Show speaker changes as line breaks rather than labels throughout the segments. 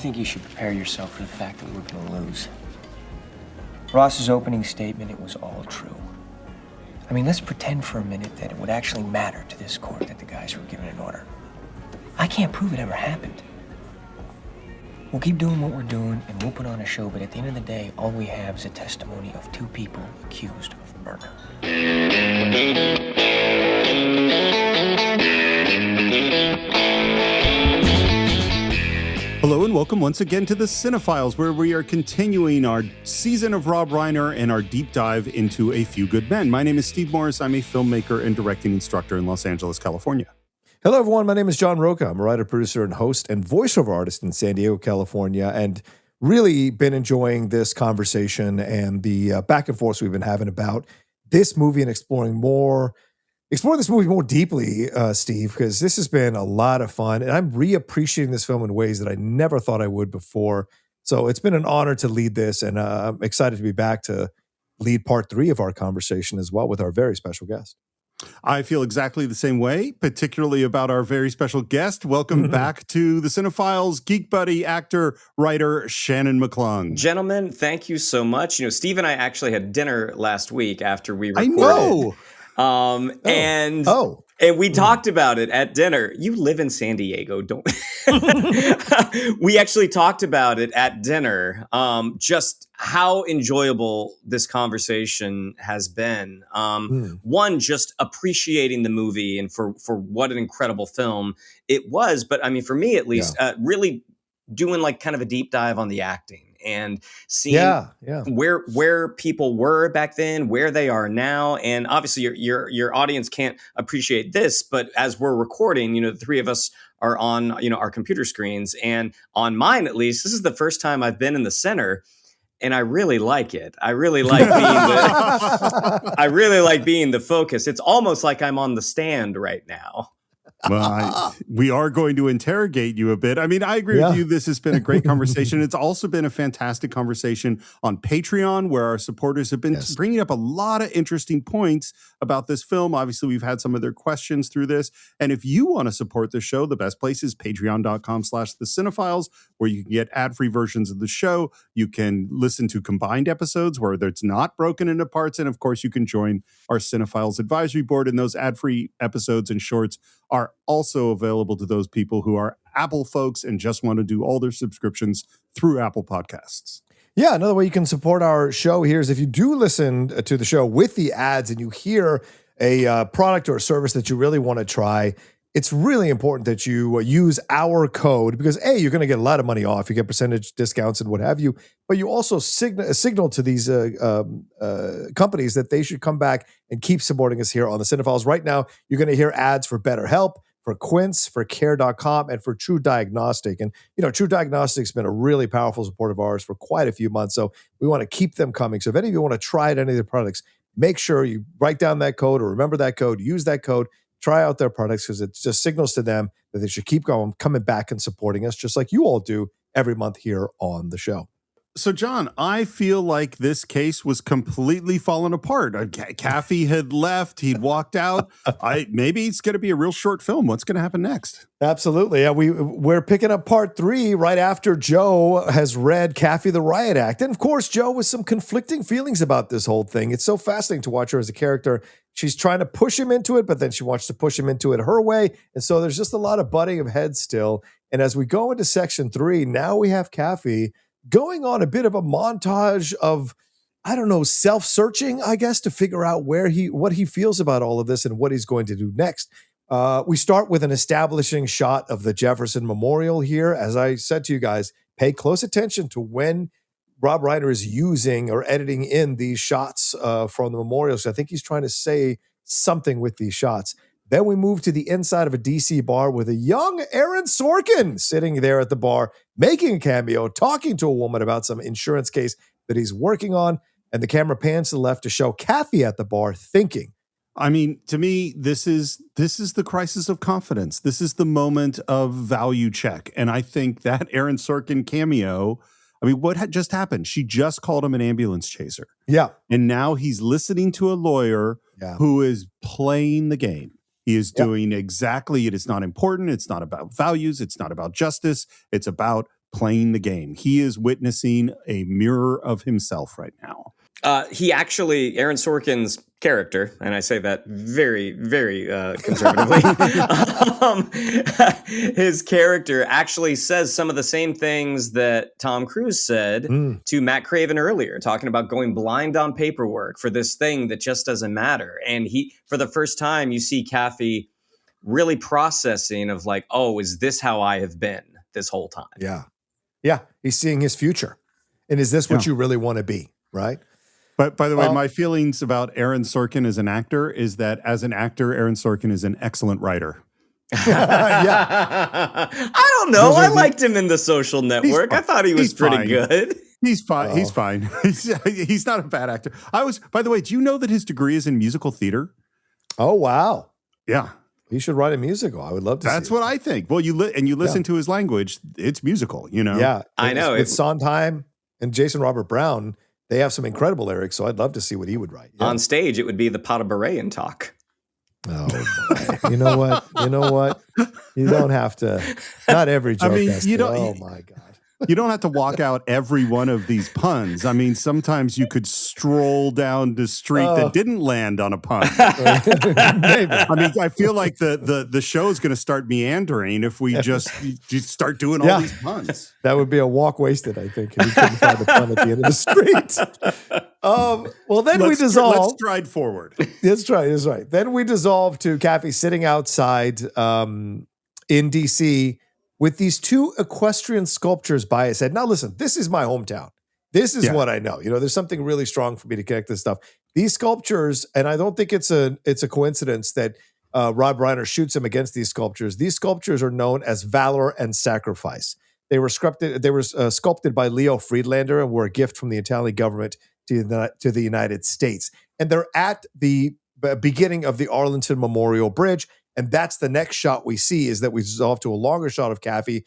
think you should prepare yourself for the fact that we're going to lose. Ross's opening statement, it was all true. I mean, let's pretend for a minute that it would actually matter to this court that the guys were given an order. I can't prove it ever happened. We'll keep doing what we're doing and we'll put on a show, but at the end of the day, all we have is a testimony of two people accused of murder.
Hello and welcome once again to the Cine-Files, where we are continuing our season of Rob Reiner and our deep dive into A Few Good Men. My name is Steve Morris. I'm a filmmaker and directing instructor in Los Angeles, California.
Hello, everyone. My name is John Rocha. I'm a writer, producer, and host and voiceover artist in San Diego, California, and really been enjoying this conversation and the back and forth we've been having about this movie and exploring this movie more deeply, Steve, because this has been a lot of fun, and I'm reappreciating this film in ways that I never thought I would before. So it's been an honor to lead this, and I'm excited to be back to lead part 3 of our conversation as well with our very special guest.
I feel exactly the same way, particularly about our very special guest. Welcome back to the Cine-Files, geek buddy, actor, writer, Shannon McClung.
Gentlemen, thank you so much. You know, Steve and I actually had dinner last week after we recorded.
I know.
And we talked about it at dinner. You live in San Diego, don't we actually talked about it at dinner, just how enjoyable this conversation has been. One, just appreciating the movie and for what an incredible film it was. But I mean, for me at least, really doing like kind of a deep dive on the acting. And seeing where people were back then, where they are now, and obviously your audience can't appreciate this, but as we're recording, you know, the three of us are on, you know, our computer screens, and on mine at least, this is the first time I've been in the center, and I really like it. I really like being the focus. It's almost like I'm on the stand right now.
Well, we are going to interrogate you a bit. I mean, I agree with you. This has been a great conversation. It's also been a fantastic conversation on Patreon, where our supporters have been bringing up a lot of interesting points about this film. Obviously, we've had some of their questions through this. And if you want to support the show, the best place is patreon.com/thecine-files, where you can get ad-free versions of the show. You can listen to combined episodes where it's not broken into parts. And of course, you can join our Cine-Files advisory board. And those ad-free episodes and shorts are also available to those people who are Apple folks and just want to do all their subscriptions through Apple Podcasts.
Yeah, another way you can support our show here is if you do listen to the show with the ads and you hear a product or a service that you really want to try, it's really important that you use our code because, A, you're going to get a lot of money off. You get percentage discounts and what have you, but you also signal to these companies that they should come back and keep supporting us here on the Cine-Files. Right now, you're going to hear ads for BetterHelp, for Quince, for Care.com, and for True Diagnostic. And, you know, True Diagnostic's been a really powerful support of ours for quite a few months, so we want to keep them coming. So if any of you want to try out any of their products, make sure you write down that code or remember that code, use that code, try out their products because it just signals to them that they should keep coming back and supporting us just like you all do every month here on the show.
So, John, I feel like this case was completely fallen apart. Kaffee had left. He'd walked out. Maybe it's going to be a real short film. What's going to happen next?
Absolutely. Yeah, we're picking up part 3 right after Joe has read Kaffee the Riot Act. And, of course, Joe with some conflicting feelings about this whole thing. It's so fascinating to watch her as a character. She's trying to push him into it, but then she wants to push him into it her way. And so there's just a lot of butting of heads still. And as we go into section 3, now we have Kaffee going on a bit of a montage of, I don't know, self-searching, I guess, to figure out what he feels about all of this and what he's going to do next. We start with an establishing shot of the Jefferson Memorial here. As I said to you guys, pay close attention to when Rob Reiner is using or editing in these shots from the memorial. So I think he's trying to say something with these shots. Then we move to the inside of a DC bar with a young Aaron Sorkin sitting there at the bar, making a cameo, talking to a woman about some insurance case that he's working on. And the camera pans to the left to show Kaffee at the bar thinking.
I mean, to me, this is the crisis of confidence. This is the moment of value check. And I think that Aaron Sorkin cameo, I mean, what had just happened? She just called him an ambulance chaser.
Yeah.
And now he's listening to a lawyer who is playing the game. He is doing exactly, it is not important. It's not about values. It's not about justice. It's about playing the game. He is witnessing a mirror of himself right now.
He actually, Aaron Sorkin's character, and I say that very, very conservatively, his character actually says some of the same things that Tom Cruise said to Matt Craven earlier, talking about going blind on paperwork for this thing that just doesn't matter. And for the first time, you see Kaffee really processing of like, oh, is this how I have been this whole time?
Yeah. Yeah. He's seeing his future. And is this what you really want to be? Right.
But by the way, my feelings about Aaron Sorkin as an actor is that as an actor, Aaron Sorkin is an excellent writer.
I don't know. I liked him in The Social Network. I thought he was pretty good.
He's fine. He's fine. He's not a bad actor. By the way, do you know that his degree is in musical theater?
Oh, wow.
Yeah.
He should write a musical. I would love to see
That's what I think. Well, you listen to his language, it's musical, you know?
Yeah.
I know.
With Sondheim and Jason Robert Brown, they have some incredible lyrics, so I'd love to see what he would write. Yeah.
On stage, it would be the Pot of Beret talk.
Oh, boy. You know what? You don't have to. Not every joke has to. Oh, my God.
You don't have to walk out every one of these puns. I mean, sometimes you could stroll down the street that didn't land on a pun.
Maybe.
I mean, I feel like the show is going to start meandering if we just start doing all these puns.
That would be a walk wasted, I think, if you couldn't find a pun at the end of the street. Well, then we dissolve.
Let's stride forward.
That's right. Then we dissolve to Kaffee sitting outside in D.C., with these two equestrian sculptures by his head. Now, listen, this is my hometown. This is what I know. You know, there's something really strong for me to connect this stuff. These sculptures, and I don't think it's a coincidence that Rob Reiner shoots him against these sculptures. These sculptures are known as Valor and Sacrifice. They were sculpted by Leo Friedlander and were a gift from the Italian government to the United States. And they're at the beginning of the Arlington Memorial Bridge. And that's the next shot we see, is that we dissolve to a longer shot of Kaffee.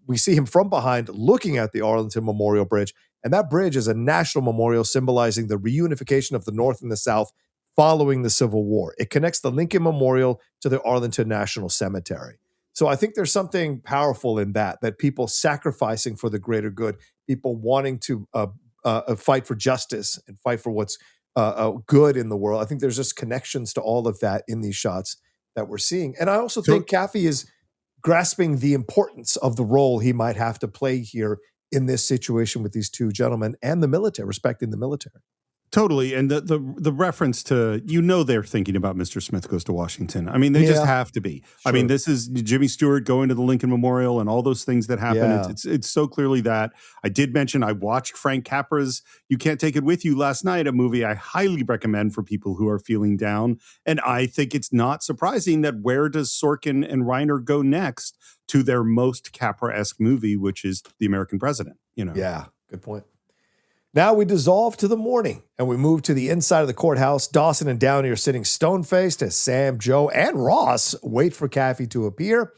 We see him from behind looking at the Arlington Memorial Bridge. And that bridge is a national memorial symbolizing the reunification of the North and the South following the Civil War. It connects the Lincoln Memorial to the Arlington National Cemetery. So I think there's something powerful in that people sacrificing for the greater good, people wanting to fight for justice and fight for what's good in the world. I think there's just connections to all of that in these shots that we're seeing. And I also think Kaffee is grasping the importance of the role he might have to play here in this situation with these two gentlemen and the military, respecting the military.
Totally. And the reference to, they're thinking about Mr. Smith Goes to Washington. I mean, they just have to be. Sure. I mean, this is Jimmy Stewart going to the Lincoln Memorial and all those things that happen. Yeah. It's so clearly that. I did mention I watched Frank Capra's You Can't Take It With You last night, a movie I highly recommend for people who are feeling down. And I think it's not surprising that where does Sorkin and Reiner go next to their most Capra-esque movie, which is The American President.
Yeah, good point. Now we dissolve to the morning and we move to the inside of the courthouse. Dawson and Downey are sitting stone-faced as Sam, Joe, and Ross wait for Kaffee to appear.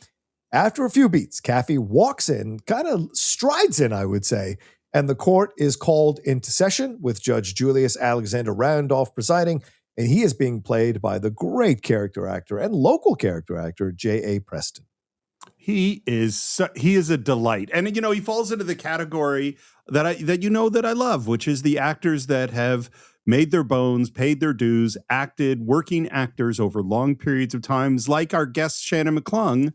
After a few beats, Kaffee walks in, kind of strides in, I would say, and the court is called into session with Judge Julius Alexander Randolph presiding, and he is being played by the great character actor and local character actor, J.A. Preston.
He is a delight. And, he falls into the category that I love, which is the actors that have made their bones, paid their dues, acted, working actors over long periods of times, like our guest Shannon McClung.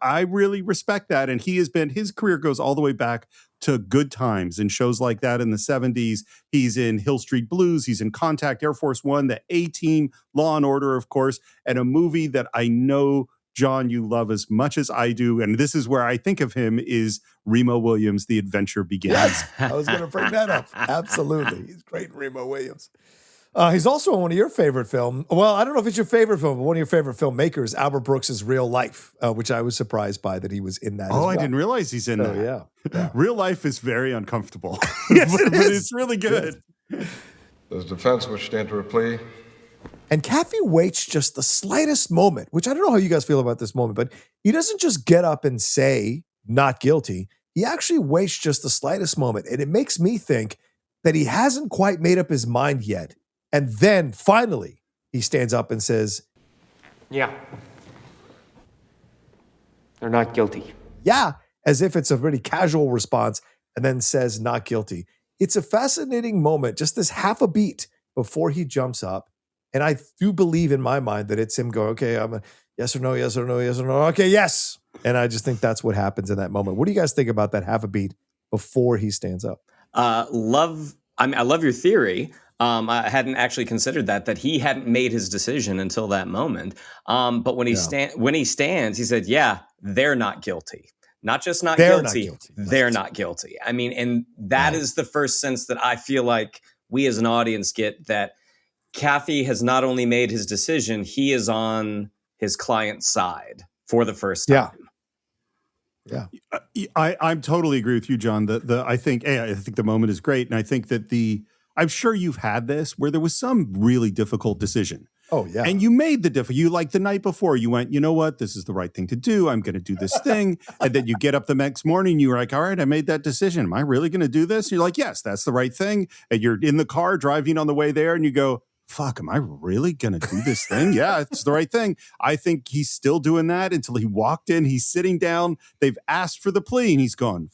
I really respect that. And his career goes all the way back to Good Times and shows like that in the 70s. He's in Hill Street Blues. He's in Contact, Air Force One, The A-Team, Law and Order, of course, and a movie that I know, John, you love as much as I do. And this is where I think of him is Remo Williams, The Adventure Begins.
Yes, I was going to bring that up. Absolutely. He's great in Remo Williams. He's also in one of your favorite films. Well, I don't know if it's your favorite film, but one of your favorite filmmakers, Albert Brooks's Real Life, which I was surprised by that he was in that as well.
I didn't realize he's in that.
Yeah.
Real Life is very uncomfortable.
Yes,
but it's really good.
Does the defense wish to enter a plea?
And Kaffee waits just the slightest moment, which I don't know how you guys feel about this moment, but he doesn't just get up and say not guilty. He actually waits just the slightest moment. And it makes me think that he hasn't quite made up his mind yet. And then finally, he stands up and says,
"Yeah, they're not guilty."
Yeah. as if it's a pretty casual response, and then says not guilty. It's a fascinating moment, just this half a beat before he jumps up. And I do believe in my mind that it's him going, okay, I'm a yes or no, yes or no, yes or no. Okay, yes. And I just think that's what happens in that moment. What do you guys think about that half a beat before he stands up?
I love your theory. I hadn't actually considered that he hadn't made his decision until that moment. But when he stands, he said, yeah, they're not guilty. Not just not guilty, they're not guilty. I mean, and that is the first sense that I feel like we as an audience get, that Kaffee has not only made his decision, he is on his client's side for the first time.
Yeah.
I totally agree with you, John. I think the moment is great. And I think that I'm sure you've had this where there was some really difficult decision.
Oh, yeah.
And you made you like the night before, you went, you know what, this is the right thing to do. I'm going to do this thing. And then you get up the next morning, you're like, all right, I made that decision. Am I really going to do this? And you're like, yes, that's the right thing. And you're in the car driving on the way there and you go, fuck, am I really going to do this thing? Yeah, it's the right thing. I think he's still doing that until he walked in. He's sitting down. They've asked for the plea and he's gone,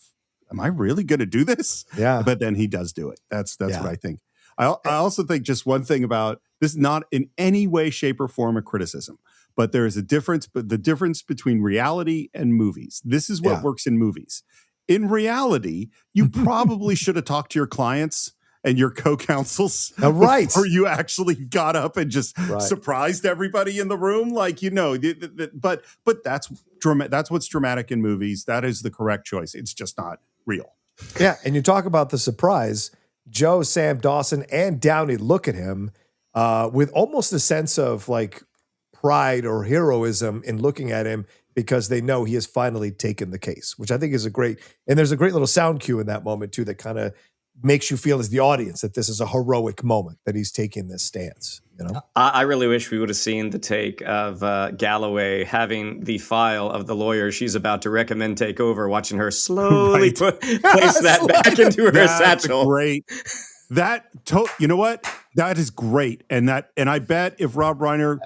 am I really going to do this?
Yeah.
But then he does do it. That's what I think. I also think just one thing about this, not in any way, shape, or form a criticism, but there is a difference, but the difference between reality and movies. This is what works in movies. In reality, you probably should have talked to your clients and your co-counsels before you actually got up and just surprised everybody in the room. Like, but that's what's dramatic in movies. That is the correct choice. It's just not real.
Yeah. And you talk about the surprise. Joe, Sam, Dawson, and Downey look at him with almost a sense of like pride or heroism in looking at him because they know he has finally taken the case, which I think is and there's a great little sound cue in that moment too that kind of makes you feel as the audience that this is a heroic moment that he's taking this stance.
I really wish we would have seen the take of Galloway having the file of the lawyer she's about to recommend take over, watching her slowly place that back into her satchel.
Great. You know what? That is great. And I bet if Rob Reiner,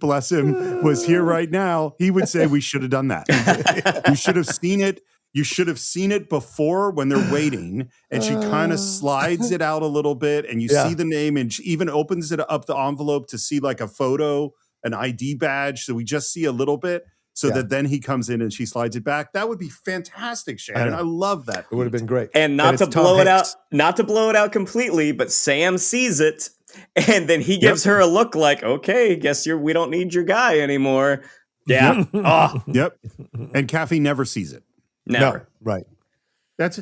bless him, was here right now, he would say we should have done that. You should have seen it. You should have seen it before when they're waiting, and she kind of slides it out a little bit, and you see the name, and she even opens it up the envelope to see like a photo, an ID badge. So we just see a little bit, so that then he comes in and she slides it back. That would be fantastic, Shannon. I love that.
It would have been great.
And not to blow it out completely, but Sam sees it, and then he gives her a look like, okay, guess we don't need your guy anymore. Yeah.
Yep. And Kaffee never sees it.
Never.
No, right.
But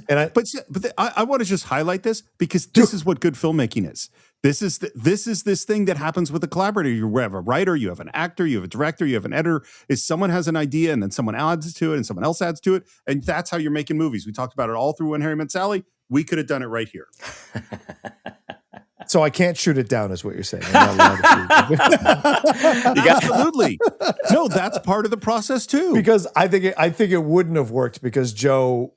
I want to just highlight this because this is what good filmmaking is. This is this thing that happens with a collaborator. You have a writer, you have an actor, you have a director, you have an editor. Is someone has an idea and then someone adds to it and someone else adds to it, and that's how you're making movies. We talked about it all through When Harry Met Sally. We could have done it right here.
So I can't shoot it down, is what you're saying. I'm not allowed to shoot it.
Absolutely. No, that's part of the process too.
Because I think it wouldn't have worked because Joe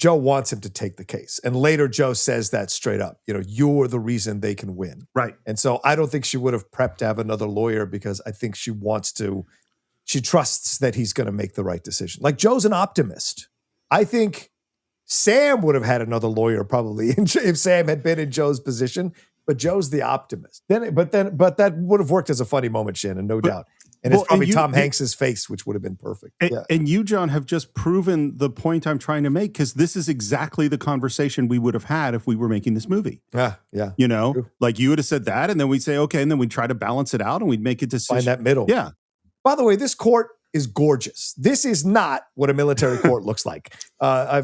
wants him to take the case. And later Joe says that straight up. You're the reason they can win.
Right.
And so I don't think she would have prepped to have another lawyer because I think she trusts that he's going to make the right decision. Like Joe's an optimist. I think Sam would have had another lawyer probably if Sam had been in Joe's position. But Joe's the optimist. But that would have worked as a funny moment, Shannon, no doubt. And it's probably Tom Hanks's face, which would have been perfect.
And you, John, have just proven the point I'm trying to make because this is exactly the conversation we would have had if we were making this movie.
Yeah. True.
Like you would have said that, and then we'd say, okay, and then we'd try to balance it out, and we'd make a decision.
Find that middle.
Yeah.
By the way, this court is gorgeous. This is not what a military court looks like. I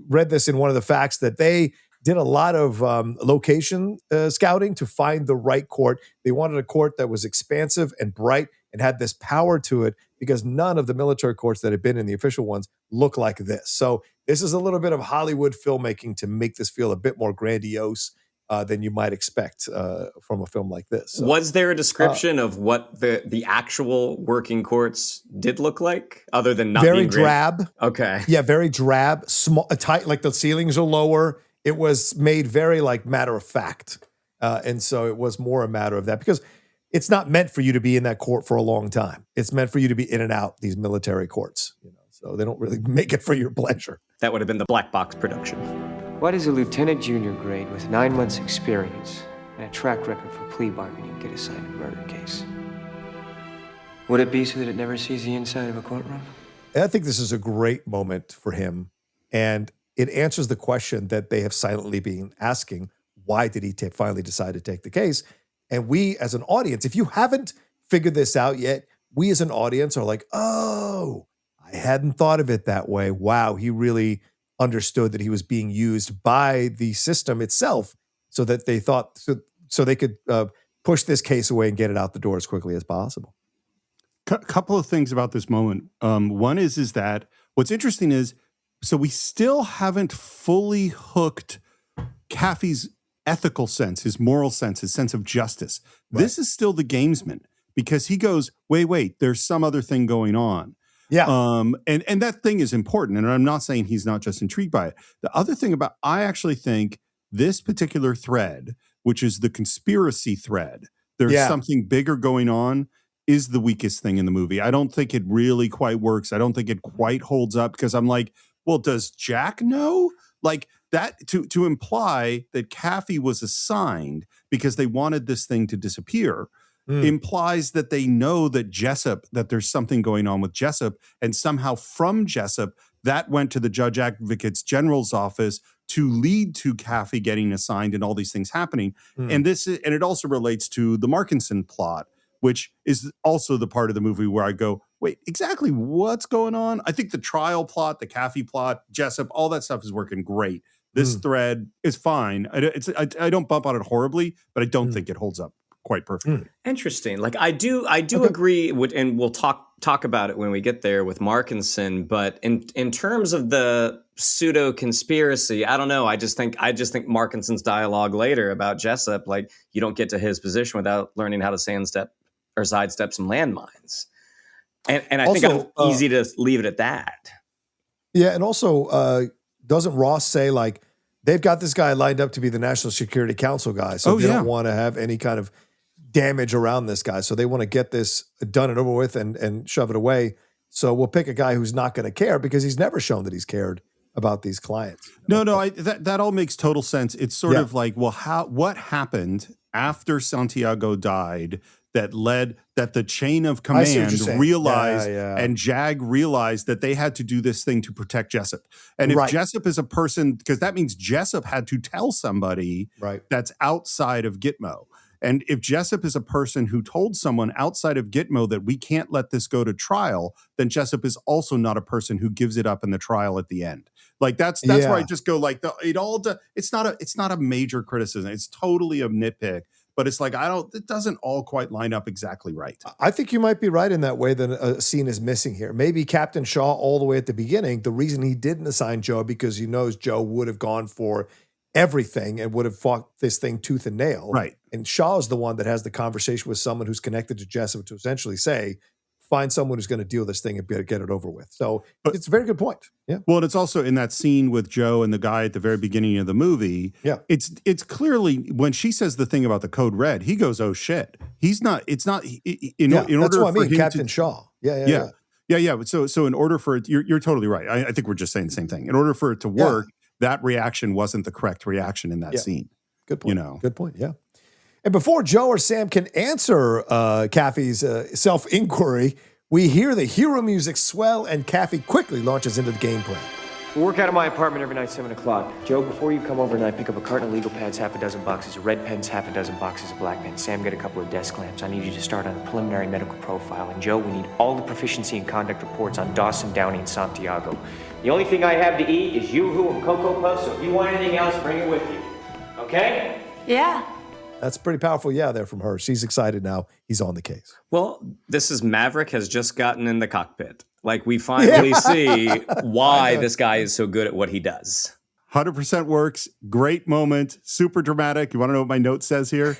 read this in one of the facts that they did a lot of location scouting to find the right court. They wanted a court that was expansive and bright and had this power to it because none of the military courts that have been in the official ones look like this. So this is a little bit of Hollywood filmmaking to make this feel a bit more grandiose than you might expect from a film like this. So,
was there a description of what the actual working courts did look like other than not
very
being
drab?
Okay.
Yeah, very drab, small, tight, like the ceilings are lower. It was made very like matter of fact. And so it was more a matter of that because it's not meant for you to be in that court for a long time. It's meant for you to be in and out these military courts. So they don't really make it for your pleasure.
That would have been the black box production.
Why does a lieutenant junior grade with 9 months experience and a track record for plea bargaining get assigned a murder case? Would it be so that it never sees the inside of a courtroom?
And I think this is a great moment for him. And it answers the question that they have silently been asking. Why did he finally decide to take the case? And we as an audience, if you haven't figured this out yet, we as an audience are like, oh, I hadn't thought of it that way. Wow, he really understood that he was being used by the system itself so that they thought, so they could push this case away and get it out the door as quickly as possible.
Couple of things about this moment. One is that what's interesting is, so we still haven't fully hooked Kaffee's ethical sense, his moral sense, his sense of justice. Right. This is still the gamesman because he goes, wait, there's some other thing going on.
Yeah.
And that thing is important. And I'm not saying he's not just intrigued by it. The other thing I actually think this particular thread, which is the conspiracy thread, there's something bigger going on, is the weakest thing in the movie. I don't think it really quite works. I don't think it quite holds up because I'm like, well, does Jack know? Like that to imply that Kaffee was assigned because they wanted this thing to disappear implies that they know that there's something going on with Jessup, and somehow from Jessup that went to the Judge Advocate General's office to lead to Kaffee getting assigned and all these things happening. And it also relates to the Markinson plot, which is also the part of the movie where I go, wait, exactly what's going on? I think the trial plot, the Kaffee plot, Jessup, all that stuff is working great. This thread is fine. I don't bump on it horribly, but I don't think it holds up quite perfectly.
Interesting. Like I do agree with, and we'll talk about it when we get there with Markinson, but in terms of the pseudo conspiracy, I don't know. I just think Markinson's dialogue later about Jessup, like you don't get to his position without learning how to sidestep some landmines. And I
also,
think I'm easy to leave it at that.
Yeah, and also doesn't Ross say like they've got this guy lined up to be the National Security Council guy, so they don't want to have any kind of damage around this guy, so they want to get this done and over with and shove it away. So we'll pick a guy who's not going to care because he's never shown that he's cared about these clients.
That all makes total sense. It's sort of like, well, what happened after Santiago died that led that the chain of command realized and Jag realized that they had to do this thing to protect Jessup. And if Jessup is a person, because that means Jessup had to tell somebody that's outside of Gitmo. And if Jessup is a person who told someone outside of Gitmo that we can't let this go to trial, then Jessup is also not a person who gives it up in the trial at the end. Like that's where I just go like it's not a major criticism. It's totally a nitpick, but it's like it doesn't all quite line up exactly right.
I think you might be right in that way that a scene is missing here. Maybe Captain Shaw all the way at the beginning, the reason he didn't assign Joe because he knows Joe would have gone for everything and would have fought this thing tooth and nail.
Right.
And Shaw is the one that has the conversation with someone who's connected to Jessup to essentially say, find someone who's going to deal with this thing and get it over with. So it's a very good point. Yeah.
Well, and it's also in that scene with Joe and the guy at the very beginning of the movie.
Yeah.
It's clearly when she says the thing about the code red, he goes, "Oh shit." He's not. It's not. In
that's
order
what I mean,
for him
Captain Shaw. Yeah.
So in order for it, you're totally right. I think we're just saying the same thing. In order for it to work, that reaction wasn't the correct reaction in that scene.
Good point. Good point. Yeah. And before Joe or Sam can answer Kaffee's self-inquiry, we hear the hero music swell and Kaffee quickly launches into the game plan.
We'll work out of my apartment every night, 7 o'clock. Joe, before you come overnight, pick up a carton of legal pads, half a dozen boxes of red pens, half a dozen boxes of black pens. Sam, get a couple of desk lamps. I need you to start on a preliminary medical profile. And Joe, we need all the proficiency and conduct reports on Dawson, Downey, and Santiago. The only thing I have to eat is Yoo-Hoo and Cocoa Puffs, so if you want anything else, bring it with you. Okay?
Yeah.
That's pretty powerful there from her. She's excited now. He's on the case.
Well, this is Maverick has just gotten in the cockpit. Like we finally see why this guy is so good at what he does.
100% works. Great moment. Super dramatic. You want to know what my note says here?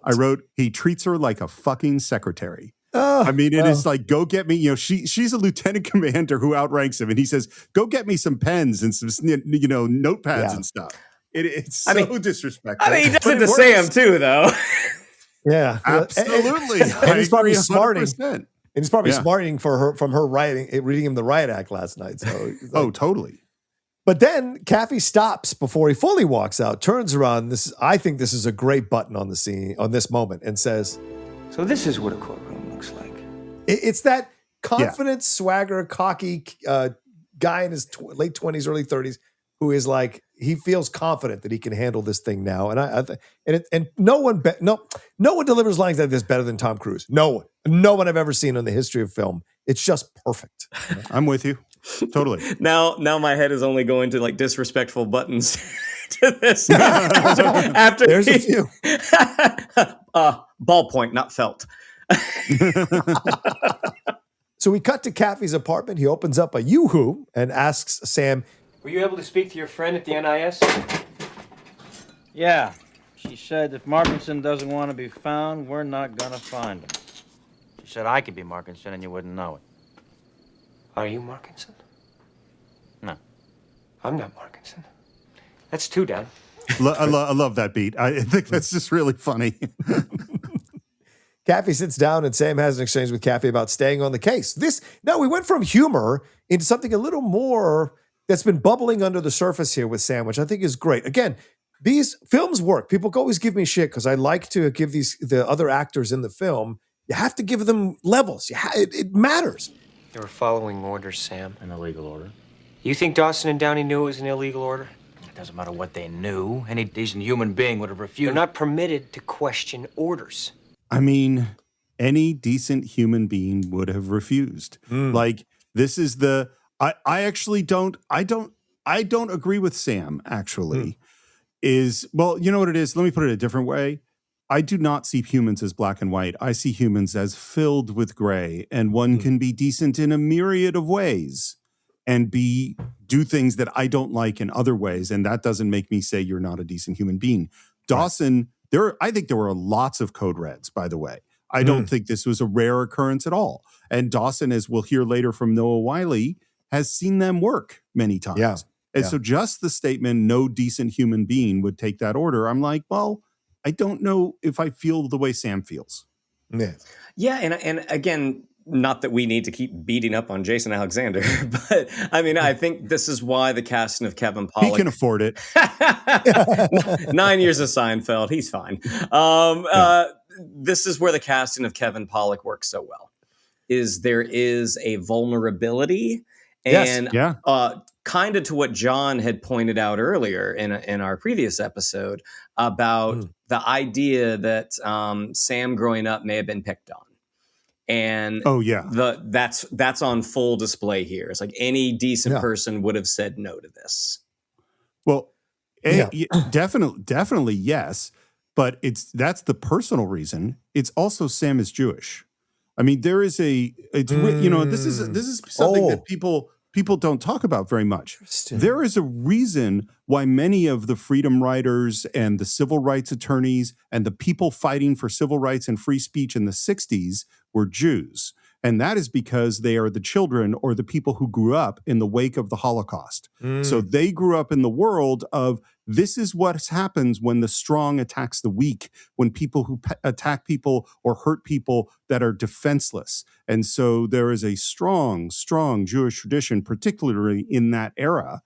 I wrote, he treats her like a fucking secretary. I mean, it is like, go get me, she's a lieutenant commander who outranks him. And he says, go get me some pens and some, notepads and stuff. It's so disrespectful.
I mean, he does it to Sam too, though.
Yeah.
Absolutely.
And he's probably smarting. And he's probably smarting from her reading him the riot act last night. So
oh, totally.
But then Kaffee stops before he fully walks out, turns around. I think this is a great button on the scene, on this moment, and says,
"So this is what a courtroom looks like."
It's that confident, swagger, cocky guy in his late 20s, early 30s, who is like, he feels confident that he can handle this thing now. And no one delivers lines like this better than Tom Cruise. No one I've ever seen in the history of film. It's just perfect.
I'm with you. Totally.
Now my head is only going to like disrespectful buttons to this. After
there's a few.
Ballpoint, not felt.
So we cut to Kaffee's apartment. He opens up a Yoo-hoo and asks Sam,
"Were you able to speak to your friend at the NIS?"
Yeah. She said if Markinson doesn't want to be found, we're not going to find him. She said I could be Markinson and you wouldn't know it.
Are you Markinson?
No.
I'm not Markinson. That's two down.
I love that beat. I think that's just really funny.
Kaffee sits down and Sam has an exchange with Kaffee about staying on the case. We went from humor into something a little more that's been bubbling under the surface here with Sam, which I think is great. Again, these films work. People always give me shit because I like to give the other actors in the film, you have to give them levels. It matters.
They were following orders, Sam.
An illegal order.
You think Dawson and Downey knew it was an illegal order?
It doesn't matter what they knew. Any decent human being would have refused.
They're not permitted to question orders.
I mean, any decent human being would have refused. Like, this is I actually don't agree with Sam, actually. Well, you know what it is? Let me put it a different way. I do not see humans as black and white. I see humans as filled with gray, and one can be decent in a myriad of ways and do things that I don't like in other ways, and that doesn't make me say you're not a decent human being. Dawson, I think there were lots of code reds, by the way. I don't think this was a rare occurrence at all. And Dawson, as we'll hear later from Noah Wyle, has seen them work many times.
Yeah.
And so just the statement, no decent human being would take that order, I'm like, well, I don't know if I feel the way Sam feels.
Yeah, and again, not that we need to keep beating up on Jason Alexander, but I mean, I think this is why the casting of Kevin Pollak.
He can afford it.
9 years of Seinfeld, he's fine. This is where the casting of Kevin Pollak works so well. There is a vulnerability and kind of to what John had pointed out earlier in our previous episode about the idea that Sam growing up may have been picked on. And that's on full display here. It's like any decent person would have said no to this.
Well, definitely yes, but that's the personal reason. It's also Sam is Jewish. I mean, there is this is something that people don't talk about very much. There is a reason why many of the freedom riders and the civil rights attorneys and the people fighting for civil rights and free speech in the 60s were Jews. And that is because they are the children or the people who grew up in the wake of the Holocaust. So they grew up in the world of this is what happens when the strong attacks the weak, when people who attack people or hurt people that are defenseless. And so there is a strong, strong Jewish tradition, particularly in that era,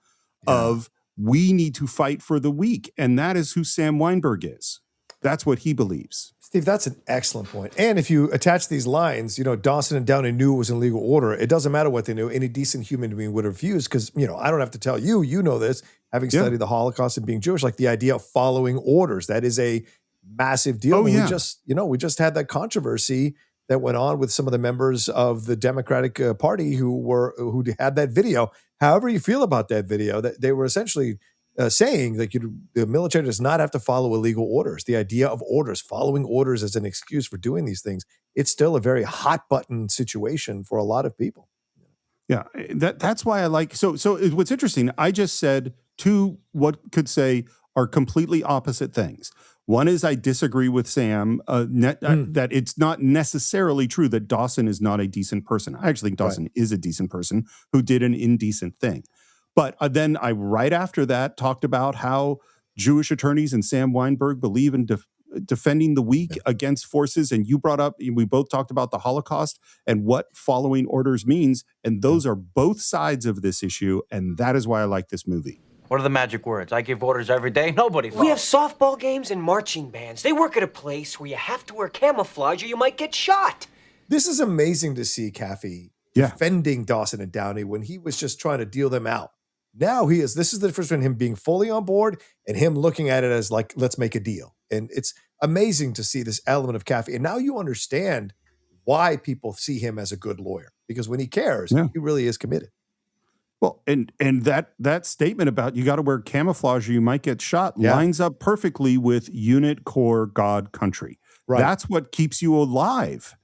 of we need to fight for the weak. And that is who Sam Weinberg is. That's what he believes.
Steve, that's an excellent point. And if you attach these lines, Dawson and Downey knew it was in legal order. It doesn't matter what they knew. Any decent human being would have refused because, I don't have to tell you, you know this, having studied the Holocaust and being Jewish, like the idea of following orders. That is a massive deal. We just had that controversy that went on with some of the members of the Democratic Party who had that video. However you feel about that video, that they were essentially saying that the military does not have to follow illegal orders. The idea of orders, following orders as an excuse for doing these things, it's still a very hot button situation for a lot of people.
Yeah, that's why I like. So what's interesting, I just said two what could say are completely opposite things. One is I disagree with Sam that it's not necessarily true that Dawson is not a decent person. I actually think Dawson is a decent person who did an indecent thing. But then I, right after that, talked about how Jewish attorneys and Sam Weinberg believe in defending the weak against forces. And you brought up, we both talked about the Holocaust and what following orders means. And those are both sides of this issue. And that is why I like this movie.
What are the magic words? I give orders every day. Nobody follows.
We have softball games and marching bands. They work at a place where you have to wear camouflage or you might get shot.
This is amazing to see Kaffee defending Dawson and Downey when he was just trying to deal them out. Now this is the difference between him being fully on board and him looking at it as like, let's make a deal. And it's amazing to see this element of Kaffee. And now you understand why people see him as a good lawyer, because when he cares, he really is committed.
Well, and that statement about you got to wear camouflage or you might get shot lines up perfectly with unit, core, God, country. Right. That's what keeps you alive.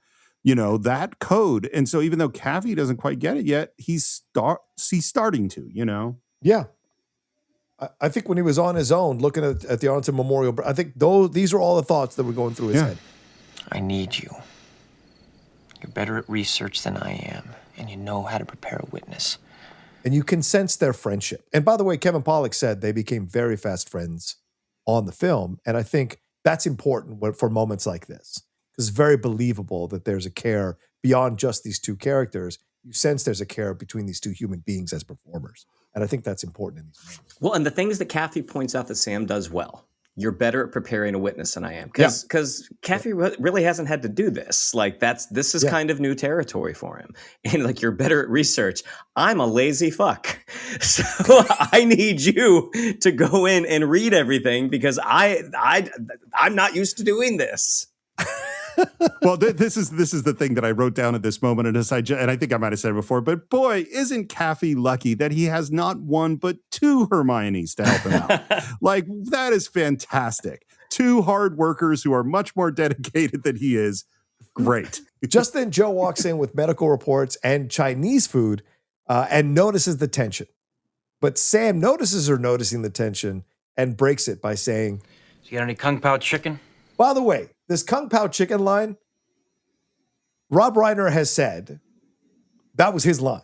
That code. And so even though Kaffee doesn't quite get it yet, he's starting to,
Yeah. I think when he was on his own looking at the Arlington Memorial, I think these are all the thoughts that were going through his head.
I need you. You're better at research than I am, and you know how to prepare a witness.
And you can sense their friendship. And by the way, Kevin Pollak said they became very fast friends on the film. And I think that's important for moments like this. It's very believable that there's a care beyond just these two characters. You sense there's a care between these two human beings as performers. And I think that's important in these moments.
Well, and the things that Kaffee points out that Sam does well. You're better at preparing a witness than I am. Because Kaffee really hasn't had to do this. Like this is kind of new territory for him. And like, you're better at research. I'm a lazy fuck. So I need you to go in and read everything because I'm not used to doing this.
Well, this is the thing that I wrote down at this moment, and I think I might have said it before, but boy, isn't Kaffee lucky that he has not one but two Hermiones to help him out. Like, that is fantastic. Two hard workers who are much more dedicated than he is. Great.
Just then, Joe walks in with medical reports and Chinese food and notices the tension. But Sam notices her noticing the tension and breaks it by saying,
"So you got any Kung Pao chicken?"
By the way, this Kung Pao chicken line, Rob Reiner has said that was his line.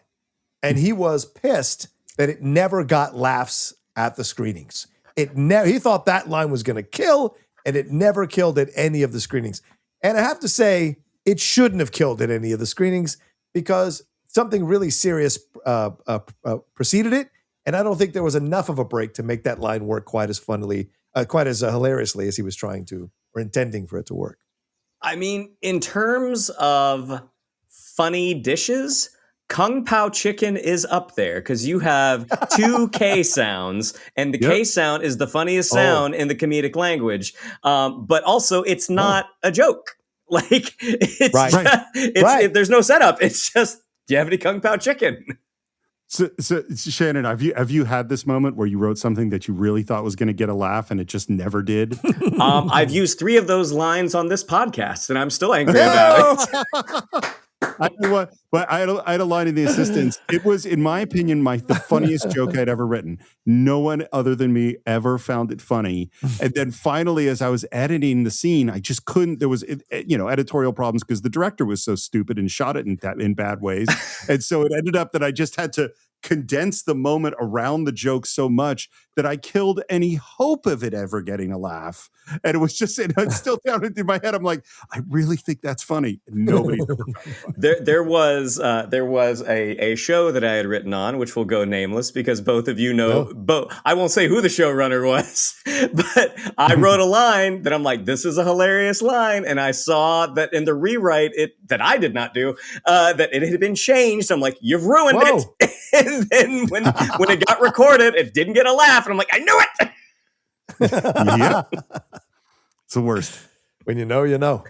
And he was pissed that it never got laughs at the screenings. He thought that line was going to kill, and it never killed at any of the screenings. And I have to say, it shouldn't have killed at any of the screenings because something really serious preceded it. And I don't think there was enough of a break to make that line work quite as hilariously as he was trying to, or intending for it to work.
I mean, in terms of funny dishes, Kung Pao chicken is up there because you have two K sounds, and the K sound is the funniest sound in the comedic language. But also, it's not a joke. Like, there's no setup. It's just, do you have any Kung Pao chicken?
So Shannon, have you had this moment where you wrote something that you really thought was going to get a laugh and it just never did?
I've used 3 of those lines on this podcast, and I'm still angry about it.
I know what, but I had a line in the assistants. It was, in my opinion, the funniest joke I'd ever written. No one other than me ever found it funny. And then finally, as I was editing the scene, I just couldn't. There was, editorial problems because the director was so stupid and shot it in bad ways. And so it ended up that I just had to condense the moment around the joke so much that I killed any hope of it ever getting a laugh. And it was just, it's still down in my head. I'm like, I really think that's funny. And nobody ever found it funny.
There was a show that I had written on, which will go nameless because both of you know, I won't say who the showrunner was, but I wrote a line that I'm like, this is a hilarious line. And I saw that in the rewrite that I did not do, that it had been changed. I'm like, you've ruined it. And then when it got recorded, it didn't get a laugh. And I'm like, I knew it.
Yeah. It's the worst.
When you know, you know.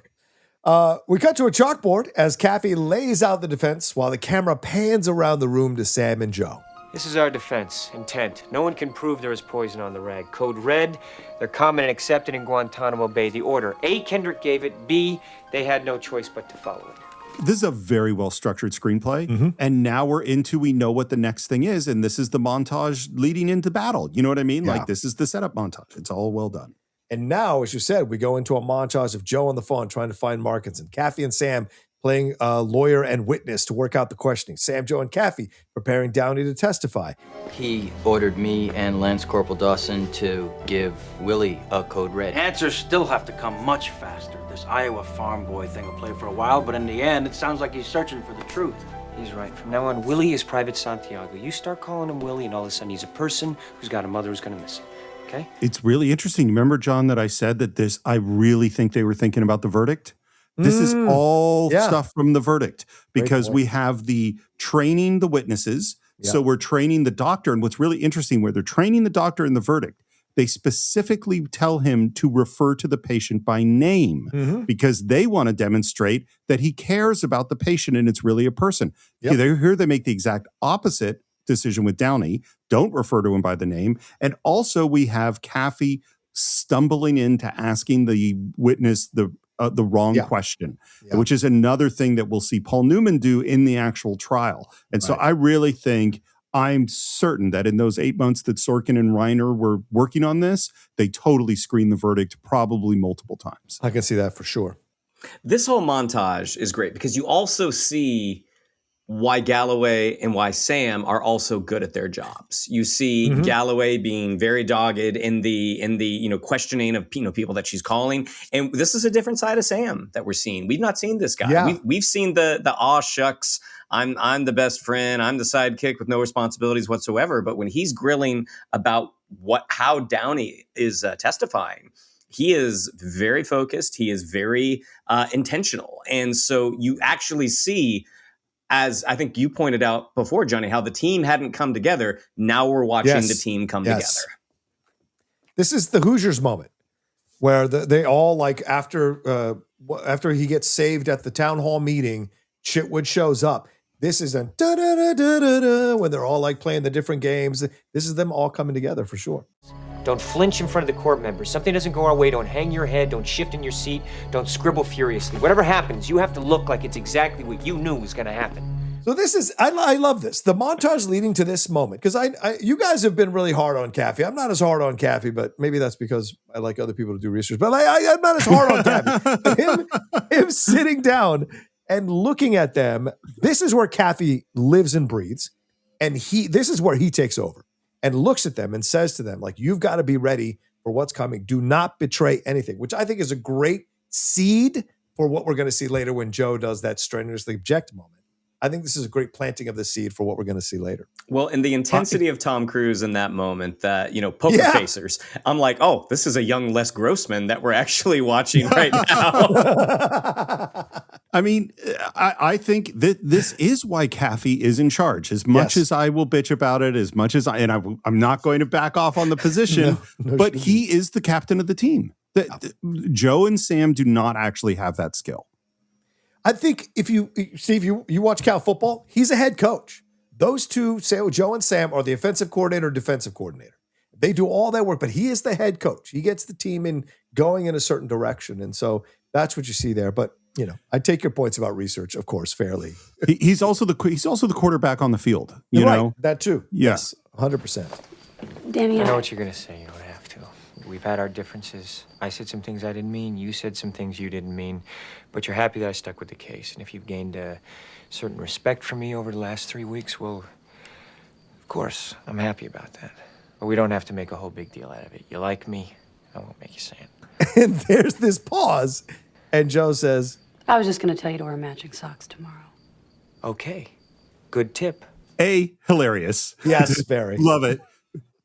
We cut to a chalkboard as Kaffee lays out the defense while the camera pans around the room to Sam and Joe.
This is our defense. Intent. No one can prove there is poison on the rag. Code red. They're common and accepted in Guantanamo Bay. The order. A, Kendrick gave it. B, they had no choice but to follow it.
This is a very well-structured screenplay. Mm-hmm. And now we know what the next thing is. And this is the montage leading into battle. You know what I mean? Yeah. Like, this is the setup montage. It's all well done.
And now, as you said, we go into a montage of Joe on the phone trying to find Markinson. Kaffee and Sam playing lawyer and witness to work out the questioning. Sam, Joe, and Kaffee preparing Downey to testify.
He ordered me and Lance Corporal Dawson to give Willie a code red.
Answers still have to come much faster. This Iowa farm boy thing will play for a while, but in the end, it sounds like he's searching for the truth.
He's right. From now on, Willie is Private Santiago. You start calling him Willie, and all of a sudden he's a person who's got a mother who's going to miss him. Okay?
It's really interesting. Remember, John, that I said that I really think they were thinking about the verdict? This is all stuff from the verdict because we have the training the witnesses. Yeah. So we're training the doctor. And what's really interesting, where they're training the doctor in the verdict, they specifically tell him to refer to the patient by name because they want to demonstrate that he cares about the patient and it's really a person. Yep. Here they make the exact opposite decision with Downey. Don't refer to him by the name. And also we have Kaffee stumbling into asking the witness the wrong question, which is another thing that we'll see Paul Newman do in the actual trial. And so I really think, I'm certain that in those 8 months that Sorkin and Reiner were working on this, they totally screened the verdict probably multiple times.
I can see that for sure.
This whole montage is great because you also see why Galloway and why Sam are also good at their jobs. You see Galloway being very dogged in the questioning of people that she's calling, and this is a different side of Sam that we're seeing. We've not seen this guy. Yeah. We've seen the aw shucks. I'm the best friend. I'm the sidekick with no responsibilities whatsoever. But when he's grilling about how Downey is testifying, he is very focused. He is very intentional, and so you actually see, as I think you pointed out before, Johnny, how the team hadn't come together. Now we're watching the team come together.
This is the Hoosiers moment where they all, like, after he gets saved at the town hall meeting, Chitwood shows up. This is a da-da-da-da-da-da when they're all like playing the different games. This is them all coming together for sure.
Don't flinch in front of the court members. Something doesn't go our way, don't hang your head, don't shift in your seat, don't scribble furiously. Whatever happens, you have to look like it's exactly what you knew was going to happen.
So this is, I love this. The montage leading to this moment, because you guys have been really hard on Kaffee. I'm not as hard on Kaffee, but maybe that's because I like other people to do research. But I'm not as hard on Kaffee. him sitting down and looking at them, this is where Kaffee lives and breathes. And this is where he takes over and looks at them and says to them, like, you've got to be ready for what's coming. Do not betray anything, which I think is a great seed for what we're going to see later when Joe does that strenuously object moment. I think this is a great planting of the seed for what we're going to see later.
Well, and the intensity of Tom Cruise in that moment, that, poker facers, I'm like, oh, this is a young Les Grossman that we're actually watching right now.
I mean, I think that this is why Kaffee is in charge. As much as I will bitch about it, as much as I'm not going to back off on the position, but he is the captain of the team. Joe and Sam do not actually have that skill.
I think if you watch Cal football, he's a head coach. Those two, Joe and Sam, are the offensive coordinator, defensive coordinator. They do all that work, but he is the head coach. He gets the team going in a certain direction. And so that's what you see there. But, I take your points about research, of course, fairly.
He's also the quarterback on the field. You know
that too.
Yeah.
Yes, 100%.
Danny,
I know what you're going to say. You don't have to. We've had our differences. I said some things I didn't mean. You said some things you didn't mean. But you're happy that I stuck with the case. And if you've gained a certain respect for me over the last 3 weeks, well, of course, I'm happy about that. But we don't have to make a whole big deal out of it. You like me, I won't make you say it.
And there's this pause. And Joe says,
I was just going to tell you to wear matching socks tomorrow.
Okay. Good tip.
A, hilarious.
Yes, very.
Love it.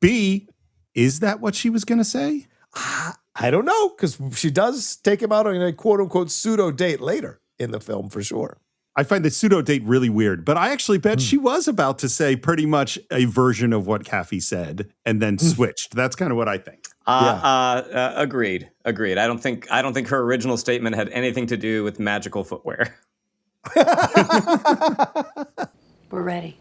B, is that what she was going to say?
I don't know, because she does take him out on a quote-unquote pseudo date later in the film, for sure.
I find the pseudo date really weird, but I actually bet she was about to say pretty much a version of what Kaffee said and then switched. That's kind of what I think.
Agreed. I don't think her original statement had anything to do with magical footwear.
We're ready.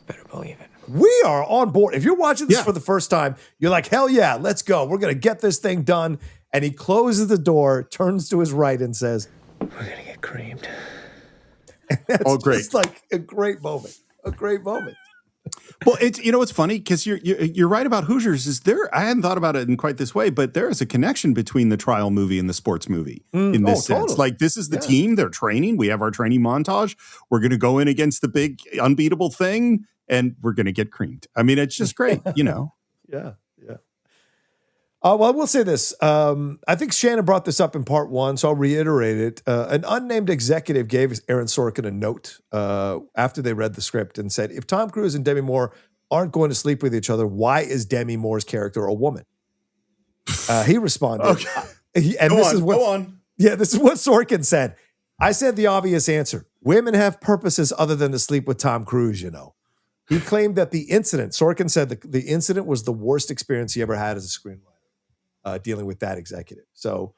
Better believe it.
We are on board. If you're watching this for the first time, you're like, hell yeah, let's go. We're going to get this thing done. And he closes the door, turns to his right and says,
we're going to get creamed.
And that's great. Just like a great moment. A great moment.
Well, it's it's funny because you're right about Hoosiers. I hadn't thought about it in quite this way, but there is a connection between the trial movie and the sports movie in this sense.
Totally.
Like this is the team, they're training. We have our training montage. We're going to go in against the big unbeatable thing, and we're going to get creamed. I mean, it's just great,
Yeah. Well, I will say this. I think Shannon brought this up in part one, so I'll reiterate it. An unnamed executive gave Aaron Sorkin a note after they read the script and said, if Tom Cruise and Demi Moore aren't going to sleep with each other, why is Demi Moore's character a woman? He responded.
Okay.
Go on. Yeah, this is what Sorkin said. I said the obvious answer. Women have purposes other than to sleep with Tom Cruise, you know. He claimed that Sorkin said the incident was the worst experience he ever had as a screenwriter. Dealing with that executive. So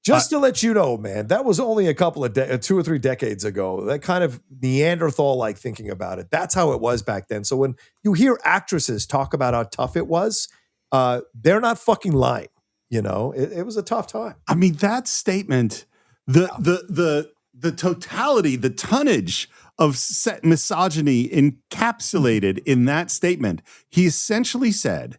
just to let you know, man, that was only a couple of 2 or 3 decades ago. That kind of Neanderthal-like thinking about it. That's how it was back then. So when you hear actresses talk about how tough it was, they're not fucking lying. You know, it was a tough time.
I mean, that statement, the totality, the tonnage of misogyny encapsulated in that statement. He essentially said,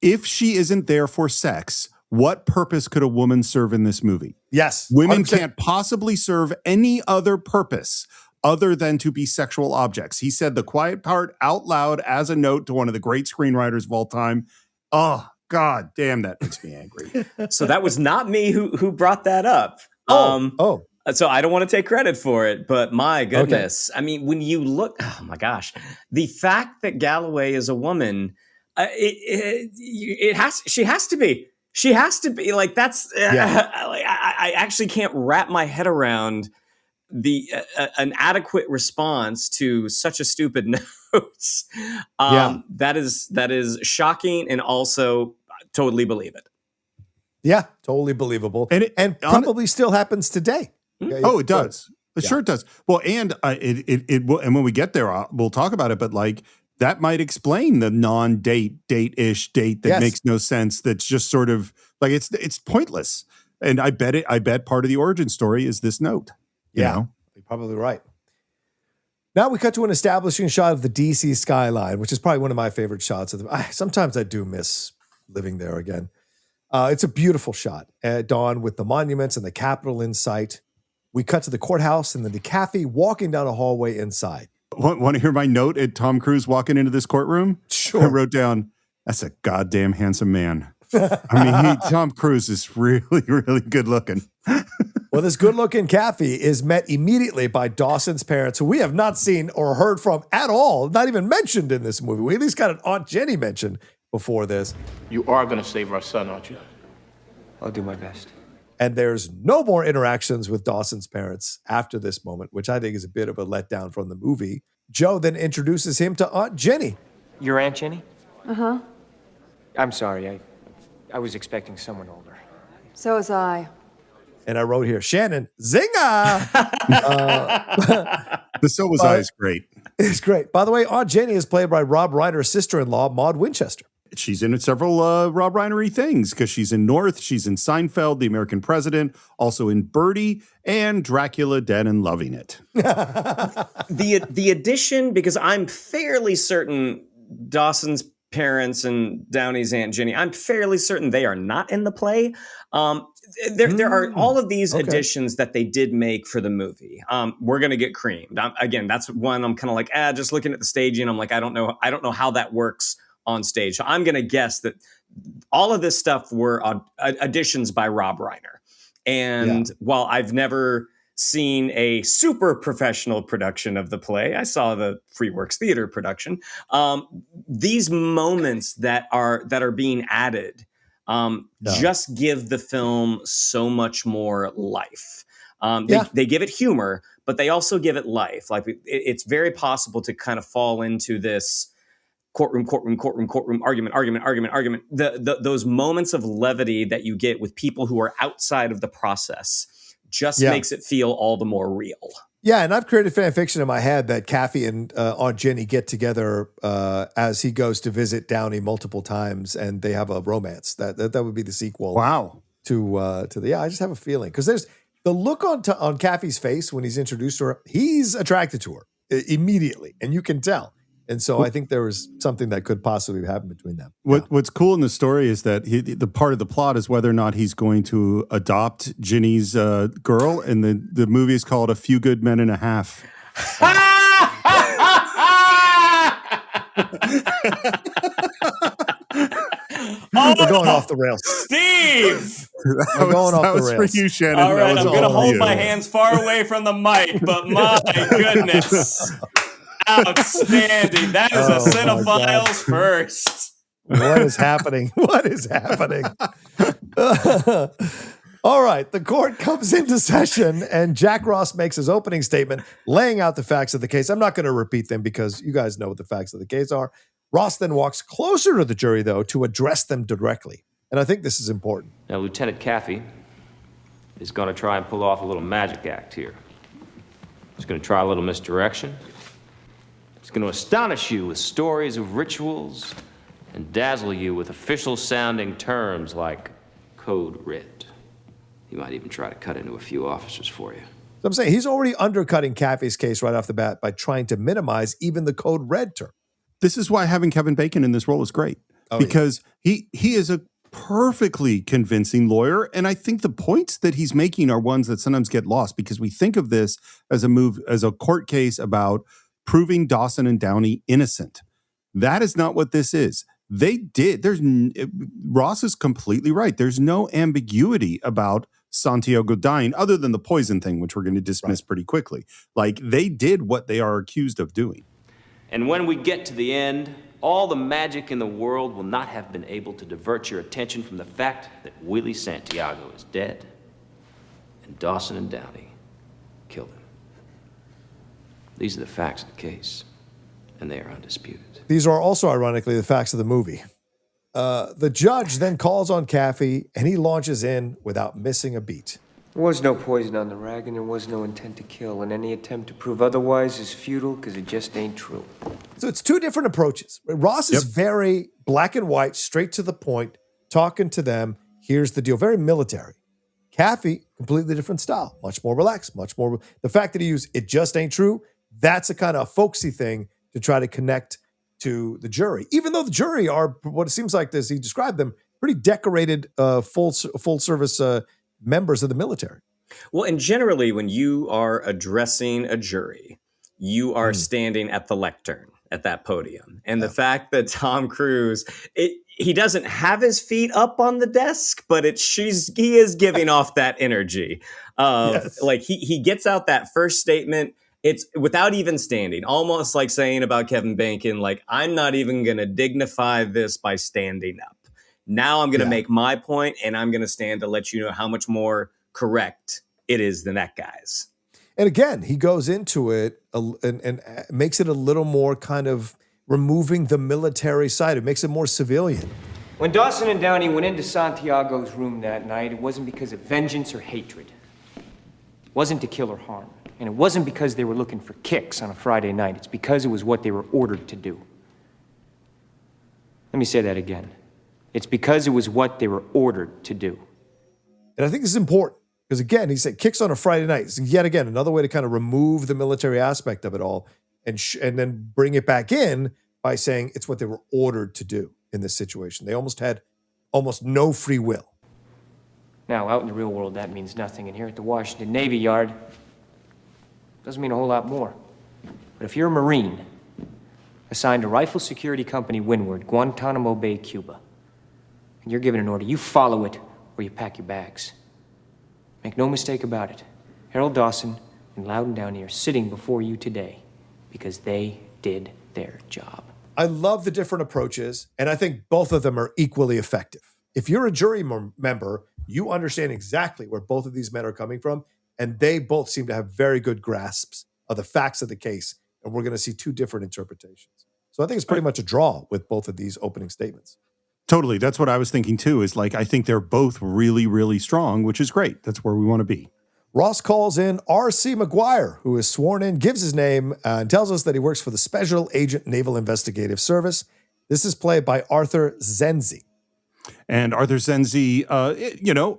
if she isn't there for sex, what purpose could a woman serve in this movie?
Yes.
Women can't possibly serve any other purpose other than to be sexual objects. He said the quiet part out loud as a note to one of the great screenwriters of all time. Oh, God damn, that makes me angry.
So that was not me who brought that up. So I don't want to take credit for it, but my goodness. Okay. I mean, when you look, oh my gosh, the fact that Galloway is a woman, she has to be like, that's, I actually can't wrap my head around an adequate response to such a stupid note. That is shocking and also totally believe it.
Yeah, totally believable. And probably still happens today.
Oh, it does. It sure does. Well, and it will, and when we get there, we'll talk about it, but like, that might explain the non-date-ish date that makes no sense. That's just sort of like it's pointless. And I bet part of the origin story is this note. You know?
You're probably right. Now we cut to an establishing shot of the DC skyline, which is probably one of my favorite shots of sometimes I do miss living there again. It's a beautiful shot at dawn with the monuments and the Capitol in sight. We cut to the courthouse and then the Kaffee walking down a hallway inside.
Want to hear my note at Tom Cruise walking into this courtroom?
Sure.
I wrote down, that's a goddamn handsome man. I mean, Tom Cruise is really, really good looking.
Well, this good-looking Kaffee is met immediately by Dawson's parents, who we have not seen or heard from at all, not even mentioned in this movie. We at least got an Aunt Jenny mentioned before this.
You are going to save our son, aren't you?
I'll do my best.
And there's no more interactions with Dawson's parents after this moment, which I think is a bit of a letdown from the movie. Joe then introduces him to Aunt Jenny.
Your Aunt Jenny?
Uh-huh.
I'm sorry. I was expecting someone older.
So was I.
And I wrote here, Shannon, zinger!
The So Was I is great.
It's great. By the way, Aunt Jenny is played by Rob Reiner's sister-in-law, Maude Winchester.
She's in several Rob Reiner-y things because she's in North, she's in Seinfeld, The American President, also in Birdie, and Dracula Dead and Loving It.
The addition, because I'm fairly certain Dawson's parents and Downey's Aunt Jenny, I'm fairly certain they are not in the play. There are all of these additions that they did make for the movie. We're going to get creamed. Again, that's one I'm kind of like, just looking at the staging, I'm like, I don't know how that works on stage. So I'm going to guess that all of this stuff were additions by Rob Reiner. And while I've never seen a super professional production of the play, I saw the Freeworks Theater production. These moments that are being added just give the film so much more life. They give it humor, but they also give it life. Like it's very possible to kind of fall into this courtroom, argument. Those moments of levity that you get with people who are outside of the process just makes it feel all the more real.
Yeah, and I've created fan fiction in my head that Kaffee and Aunt Jenny get together as he goes to visit Downey multiple times, and they have a romance. That would be the sequel.
Wow.
To the I just have a feeling because there's the look on Kaffee's face when he's introduced to her. He's attracted to her immediately, and you can tell. And so I think there was something that could possibly happen between them.
What's cool in the story is that the part of the plot is whether or not he's going to adopt Ginny's girl, and the movie is called A Few Good Men and a Half.
We're going off the rails.
Steve!
We're going off the rails.
For you, Shannon.
All right, I'm going to hold
you.
my hands far away from the mic, but my goodness. Outstanding. That is a Cine-Files first.
What is happening? What is happening? All right, the court comes into session, and Jack Ross makes his opening statement, laying out the facts of the case. I'm not going to repeat them because you guys know what the facts of the case are. Ross then walks closer to the jury, though, to address them directly. And I think this is important.
Now, Lieutenant Kaffee is going to try and pull off a little magic act here. He's going to try a little misdirection. He's going to astonish you with stories of rituals and dazzle you with official-sounding terms like code red. He might even try to cut into a few officers for you.
So I'm saying he's already undercutting Kaffee's case right off the bat by trying to minimize even the code red term.
This is why having Kevin Bacon in this role is great, because he is a perfectly convincing lawyer. And I think the points that he's making are ones that sometimes get lost because we think of this as a court case about proving Dawson and Downey innocent. That is not what this is. Ross is completely right. There's no ambiguity about Santiago dying other than the poison thing, which we're going to dismiss pretty quickly. Like, they did what they are accused of doing.
And when we get to the end, all the magic in the world will not have been able to divert your attention from the fact that Willie Santiago is dead and Dawson and Downey killed him. These are the facts of the case, and they are undisputed.
These are also, ironically, the facts of the movie. The judge then calls on Kaffee, and he launches in without missing a beat.
There was no poison on the rag, and there was no intent to kill, and any attempt to prove otherwise is futile because it just ain't true.
So it's two different approaches. Ross is very black and white, straight to the point, talking to them. Here's the deal. Very military. Kaffee, completely different style. Much more relaxed, much more. The fact that he used "it just ain't true," that's a kind of folksy thing to try to connect to the jury. Even though the jury are, what it seems like, as he described them, pretty decorated, full service members of the military.
Well, and generally, when you are addressing a jury, you are standing at the lectern, at that podium. And the fact that Tom Cruise, he doesn't have his feet up on the desk, but he is giving off that energy. Like he gets out that first statement. It's without even standing, almost like saying about Kevin Bacon, like, I'm not even going to dignify this by standing up. Now I'm going to make my point, and I'm going to stand to let you know how much more correct it is than that guy's.
And again, he goes into it and makes it a little more kind of removing the military side. It makes it more civilian.
When Dawson and Downey went into Santiago's room that night, it wasn't because of vengeance or hatred. It wasn't to kill or harm. And it wasn't because they were looking for kicks on a Friday night. It's because it was what they were ordered to do. Let me say that again. It's because it was what they were ordered to do.
And I think this is important because, again, he said kicks on a Friday night. It's yet again another way to kind of remove the military aspect of it all and then bring it back in by saying it's what they were ordered to do in this situation. They almost had no free will.
Now, out in the real world, that means nothing. And here at the Washington Navy Yard, doesn't mean a whole lot more. But if you're a Marine assigned to Rifle Security Company Windward, Guantanamo Bay, Cuba, and you're given an order, you follow it or you pack your bags. Make no mistake about it. Harold Dawson and Loudon Downey are sitting before you today because they did their job.
I love the different approaches, and I think both of them are equally effective. If you're a jury member, you understand exactly where both of these men are coming from, and they both seem to have very good grasps of the facts of the case, and we're going to see two different interpretations. So I think it's pretty much a draw with both of these opening statements.
Totally. That's what I was thinking too, is like, I think they're both really, really strong, which is great. That's where we want to be.
Ross calls in R.C. McGuire, who is sworn in, gives his name, and tells us that he works for the Special Agent Naval Investigative Service. This is played by Arthur Zenzi.
and Arthur Zenzi,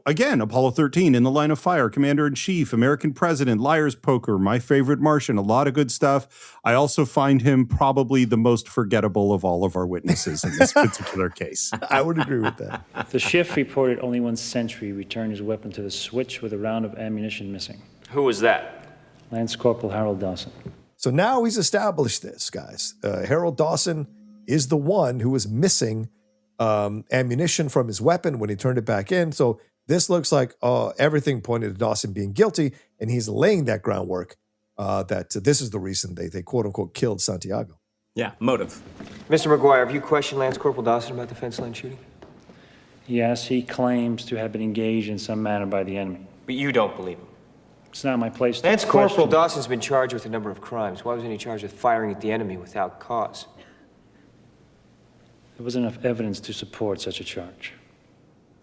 again, Apollo 13, In the Line of Fire, Commander-in-Chief, American President, Liar's Poker, My Favorite Martian, a lot of good stuff. I also find him probably the most forgettable of all of our witnesses in this particular case.
I would agree with that.
The Schiff reported only one sentry returned his weapon to the switch with a round of ammunition missing.
Who was that?
Lance Corporal Harold Dawson.
So now he's established this, guys. Harold Dawson is the one who was missing ammunition from his weapon when he turned it back in. So this looks like everything pointed to Dawson being guilty, and he's laying that groundwork that this is the reason they quote unquote killed Santiago.
Yeah, motive.
Mr. McGuire, have you questioned Lance Corporal Dawson about the fence line shooting?
Yes, he claims to have been engaged in some manner by the enemy.
But you don't believe him.
It's not my place to
Lance Corporal
question.
Dawson's been charged with a number of crimes. Why wasn't he charged with firing at the enemy without cause?
There wasn't enough evidence to support such a charge.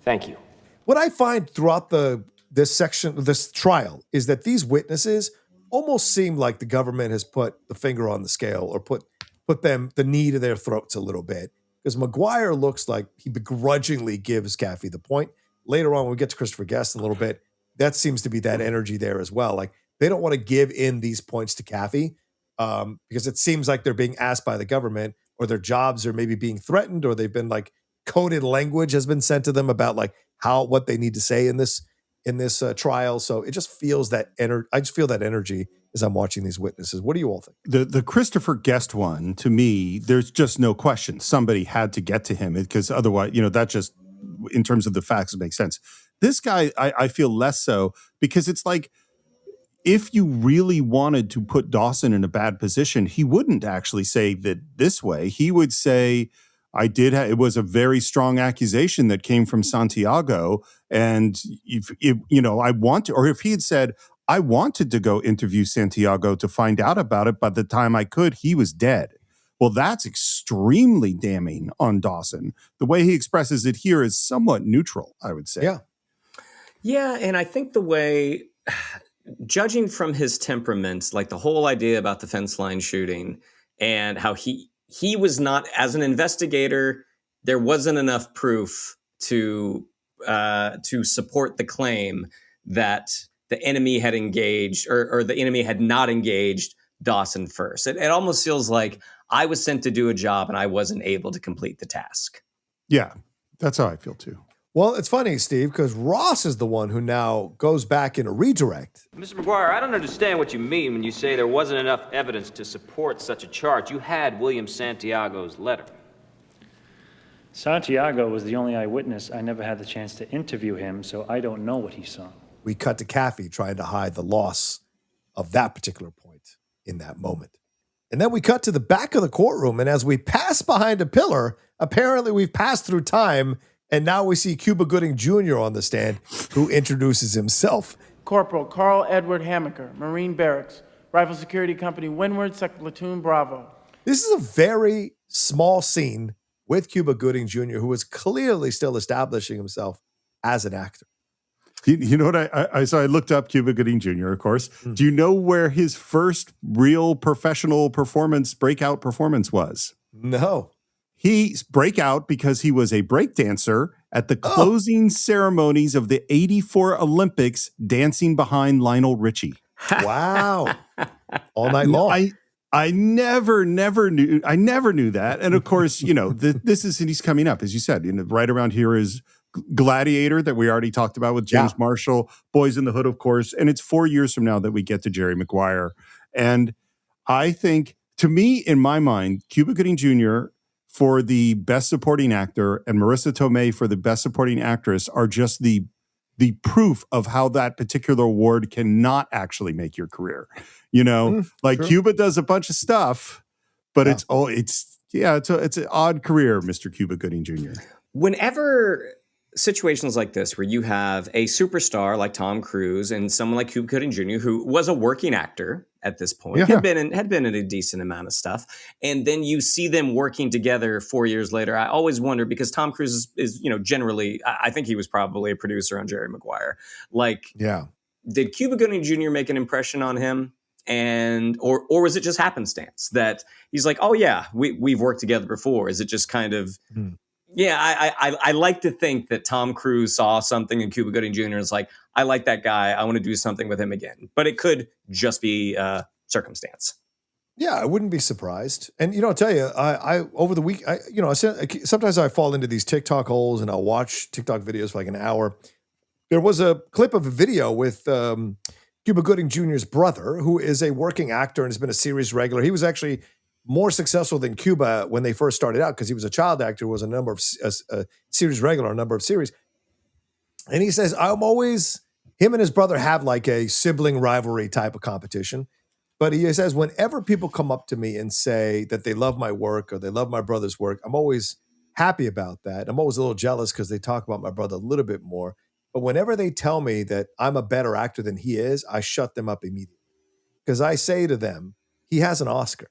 Thank you.
What I find throughout this trial is that these witnesses almost seem like the government has put the finger on the scale or put the knee to their throats a little bit. Because McGuire looks like he begrudgingly gives Kaffee the point. Later on, when we get to Christopher Guest in a little bit, that seems to be that energy there as well. Like they don't want to give in these points to Kaffee because it seems like they're being asked by the government, or their jobs are maybe being threatened, or they've been like coded language has been sent to them about like what they need to say in this trial. So it just feels that I just feel that energy as I'm watching these witnesses. What do you all think?
The Christopher Guest one, to me, there's just no question. Somebody had to get to him because otherwise, that just, in terms of the facts, it makes sense. This guy, I feel less so because it's like, if you really wanted to put Dawson in a bad position, he wouldn't actually say that this way. He would say, it was a very strong accusation that came from Santiago. And if I want to, or if he had said, I wanted to go interview Santiago to find out about it. By the time I could, he was dead. Well, that's extremely damning on Dawson. The way he expresses it here is somewhat neutral, I would say.
Yeah.
Yeah, and I think the way, judging from his temperament, like the whole idea about the fence line shooting and how he was not, as an investigator, there wasn't enough proof to support the claim that the enemy had engaged or the enemy had not engaged Dawson first. It almost feels like I was sent to do a job and I wasn't able to complete the task.
Yeah, that's how I feel too.
Well, it's funny, Steve, because Ross is the one who now goes back in a redirect.
Mr. McGuire, I don't understand what you mean when you say there wasn't enough evidence to support such a charge. You had William Santiago's letter.
Santiago was the only eyewitness. I never had the chance to interview him, so I don't know what he saw.
We cut to Kaffee trying to hide the loss of that particular point in that moment. And then we cut to the back of the courtroom, and as we pass behind a pillar, apparently we've passed through time, and now we see Cuba Gooding Jr. on the stand, who introduces himself.
Corporal Carl Edward Hammaker, Marine Barracks, Rifle Security Company, Windward, 2nd Platoon, Bravo.
This is a very small scene with Cuba Gooding Jr., who is clearly still establishing himself as an actor.
You know what so I looked up Cuba Gooding Jr., of course. Do you know where his first real professional breakout performance was?
No.
He break out because he was a break dancer at the closing ceremonies of the 84 Olympics, dancing behind Lionel Richie.
Wow. All night long.
I never knew that. And of course, he's coming up, as you said, right around here is Gladiator that we already talked about with James Marshall, Boys in the Hood, of course. And it's 4 years from now that we get to Jerry Maguire. And I think, to me, in my mind, Cuba Gooding Jr. for the best supporting actor and Marissa Tomei for the best supporting actress are just the proof of how that particular award cannot actually make your career. True. Cuba does a bunch of stuff, but it's an odd career, Mr. Cuba Gooding Jr.
Whenever situations like this, where you have a superstar like Tom Cruise and someone like Cuba Gooding Jr., who was a working actor at this point, had been in a decent amount of stuff, and then you see them working together 4 years later, I always wonder, because Tom Cruise is generally, I think he was probably a producer on Jerry Maguire. Did Cuba Gooding Jr. make an impression on him? Or was it just happenstance that he's like, oh yeah, we've worked together before? Is it just kind of, Yeah, I like to think that Tom Cruise saw something in Cuba Gooding Jr. and was like, I like that guy. I want to do something with him again. But it could just be circumstance.
Yeah, I wouldn't be surprised. And, I'll tell you, I over the week, sometimes I fall into these TikTok holes and I'll watch TikTok videos for like an hour. There was a clip of a video with Cuba Gooding Jr.'s brother, who is a working actor and has been a series regular. He was actually more successful than Cuba when they first started out because he was a child actor, was a series regular, a number of series. And he says, him and his brother have like a sibling rivalry type of competition. But he says, whenever people come up to me and say that they love my work or they love my brother's work, I'm always happy about that. I'm always a little jealous because they talk about my brother a little bit more. But whenever they tell me that I'm a better actor than he is, I shut them up immediately. Because I say to them, he has an Oscar.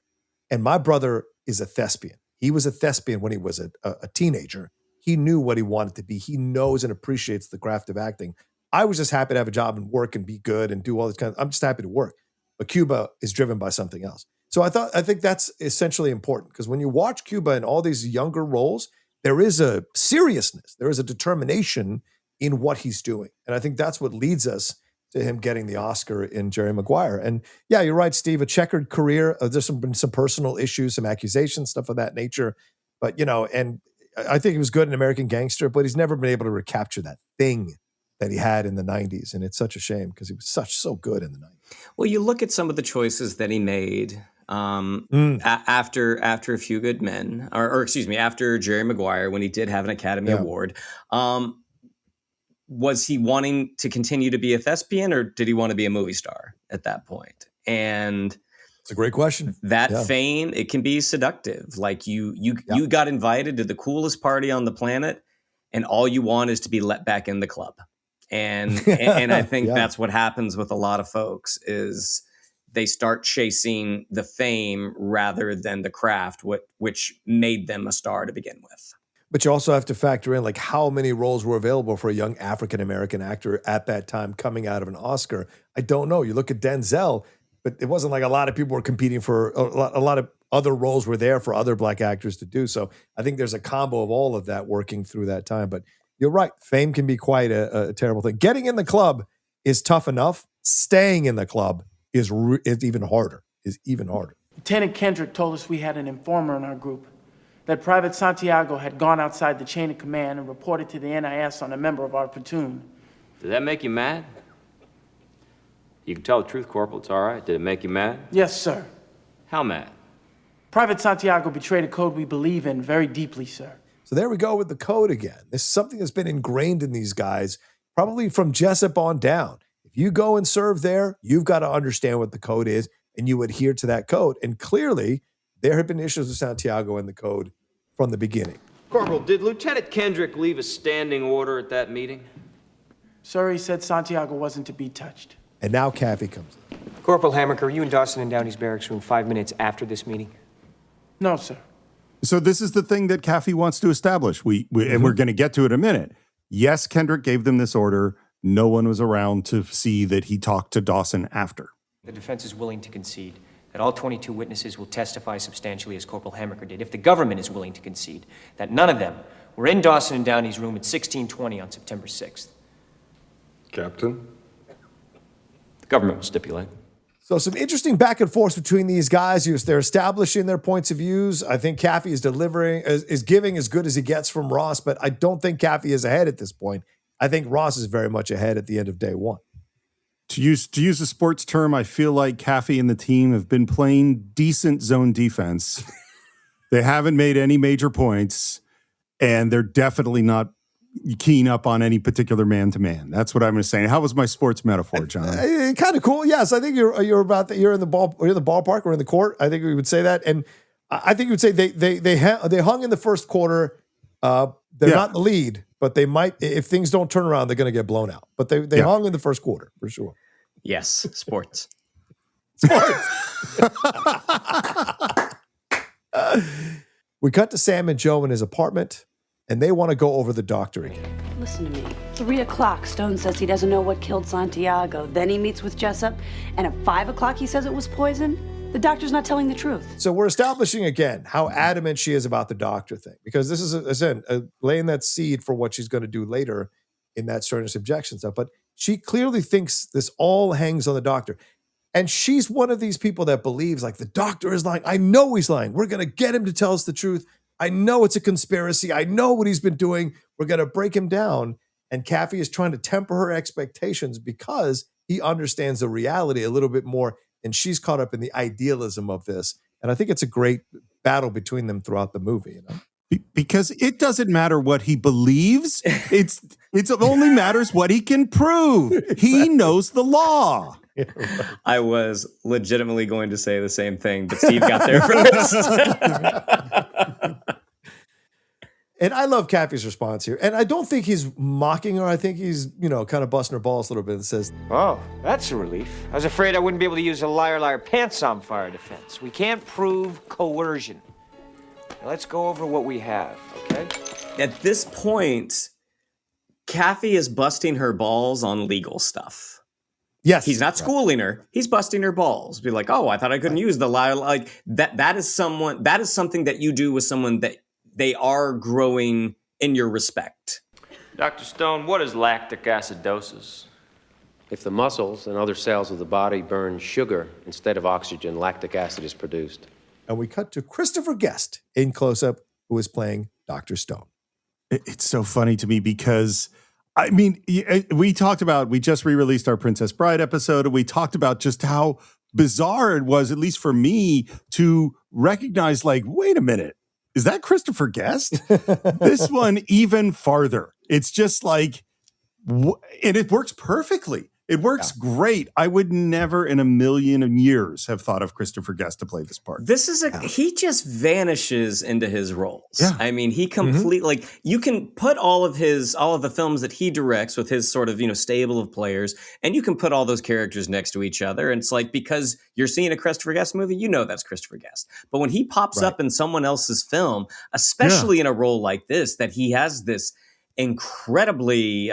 And my brother is a thespian. He was a thespian when he was a teenager. He knew what he wanted to be. He knows and appreciates the craft of acting. I was just happy to have a job and work and be good and do all this I'm just happy to work. But Cuba is driven by something else. So I think that's essentially important because when you watch Cuba in all these younger roles, there is a seriousness, there is a determination in what he's doing. And I think that's what leads us to him getting the Oscar in Jerry Maguire. And yeah, you're right, Steve, a checkered career. There's been some personal issues, some accusations, stuff of that nature. But, and I think he was good in American Gangster, but he's never been able to recapture that thing that he had in the 90s. And it's such a shame because he was so good in the 90s.
Well, you look at some of the choices that he made after A Few Good Men, or excuse me, after Jerry Maguire, when he did have an Academy Award. Was he wanting to continue to be a thespian or did he want to be a movie star at that point? And
it's a great question.
That fame, it can be seductive. Like you got invited to the coolest party on the planet and all you want is to be let back in the club. And I think that's what happens with a lot of folks is they start chasing the fame rather than the craft, which made them a star to begin with.
But you also have to factor in like how many roles were available for a young African-American actor at that time coming out of an Oscar. I don't know. You look at Denzel, but it wasn't like a lot of people were competing for a lot of other roles were there for other black actors to do. So I think there's a combo of all of that working through that time. But you're right. Fame can be quite a terrible thing. Getting in the club is tough enough. Staying in the club is even harder.
Lieutenant Kendrick told us we had an informer in our group, that Private Santiago had gone outside the chain of command and reported to the NIS on a member of our platoon.
Did that make you mad? You can tell the truth, Corporal. It's all right. Did it make you mad?
Yes, sir.
How mad?
Private Santiago betrayed a code we believe in very deeply, sir.
So there we go with the code again. This is something that's been ingrained in these guys, probably from Jessup on down. If you go and serve there, you've got to understand what the code is and you adhere to that code. And clearly, there have been issues with Santiago and the code from the beginning.
Corporal, did Lieutenant Kendrick leave a standing order at that meeting?
Sir, he said Santiago wasn't to be touched.
And now Kaffee comes in.
Corporal Hammaker, are you in Dawson and Downey's barracks room 5 minutes after this meeting?
No, sir.
So this is the thing that Kaffee wants to establish. And we're going to get to it in a minute. Yes, Kendrick gave them this order. No one was around to see that he talked to Dawson after.
The defense is willing to concede that all 22 witnesses will testify substantially as Corporal Hammaker did, if the government is willing to concede that none of them were in Dawson and Downey's room at 1620 on September 6th.
Captain?
The government will stipulate.
So some interesting back and forth between these guys. They're establishing their points of views. I think Kaffee is giving as good as he gets from Ross, but I don't think Kaffee is ahead at this point. I think Ross is very much ahead at the end of day one.
To use a sports term, I feel like Kaffee and the team have been playing decent zone defense. They haven't made any major points, and they're definitely not keen up on any particular man-to-man. That's what I'm going to say. How was my sports metaphor, John?
Kind of cool. Yes, I think you're about that. You're in the ballpark or in the court. I think we would say that, and I think you would say they hung in the first quarter. They're not in the lead, but they might, if things don't turn around, they're going to get blown out. But they hung in the first quarter for sure.
Yes, sports.
We cut to Sam and Joe in his apartment, and they want to go over the doctor again.
Listen to me. 3 o'clock, Stone says he doesn't know what killed Santiago. Then he meets with Jessup, and at 5 o'clock he says it was poison. The doctor's not telling the truth.
So we're establishing again how adamant she is about the doctor thing, because this is, again, laying that seed for what she's going to do later in that strenuous objection stuff. But she clearly thinks this all hangs on the doctor. And she's one of these people that believes, like, the doctor is lying. I know he's lying. We're going to get him to tell us the truth. I know it's a conspiracy. I know what he's been doing. We're going to break him down. And Kaffee is trying to temper her expectations because he understands the reality a little bit more. And she's caught up in the idealism of this. And I think it's a great battle between them throughout the movie. You know?
Because it doesn't matter what he believes. It only matters what he can prove. Exactly. He knows the law.
Yeah, right.
I was legitimately going to say the same thing, but Steve got there first.
And I love Kaffee's response here. And I don't think he's mocking her. I think he's, kind of busting her balls a little bit and says,
"Oh, that's a relief. I was afraid I wouldn't be able to use a liar, liar, pants on fire defense. We can't prove coercion. Now, let's go over what we have, okay?"
At this point, Kaffee is busting her balls on legal stuff.
Yes.
He's not schooling her. He's busting her balls. Be like, "Oh, I thought I couldn't use the liar." Like that is something that you do with someone that they are growing in your respect.
Dr. Stone, what is lactic acidosis?
If the muscles and other cells of the body burn sugar instead of oxygen, lactic acid is produced.
And we cut to Christopher Guest in close-up, who is playing Dr. Stone.
It's so funny to me because, we just re-released our Princess Bride episode, and we talked about just how bizarre it was, at least for me, to recognize, like, wait a minute, is that Christopher Guest? This one even farther. It's just like, and it works perfectly. It works great. I would never in a million years have thought of Christopher Guest to play this part.
He just vanishes into his roles.
Yeah.
I mean, he completely, you can put all of the films that he directs with his sort of, stable of players, and you can put all those characters next to each other. And it's like, because you're seeing a Christopher Guest movie, that's Christopher Guest. But when he pops up in someone else's film, especially in a role like this, that he has this incredibly,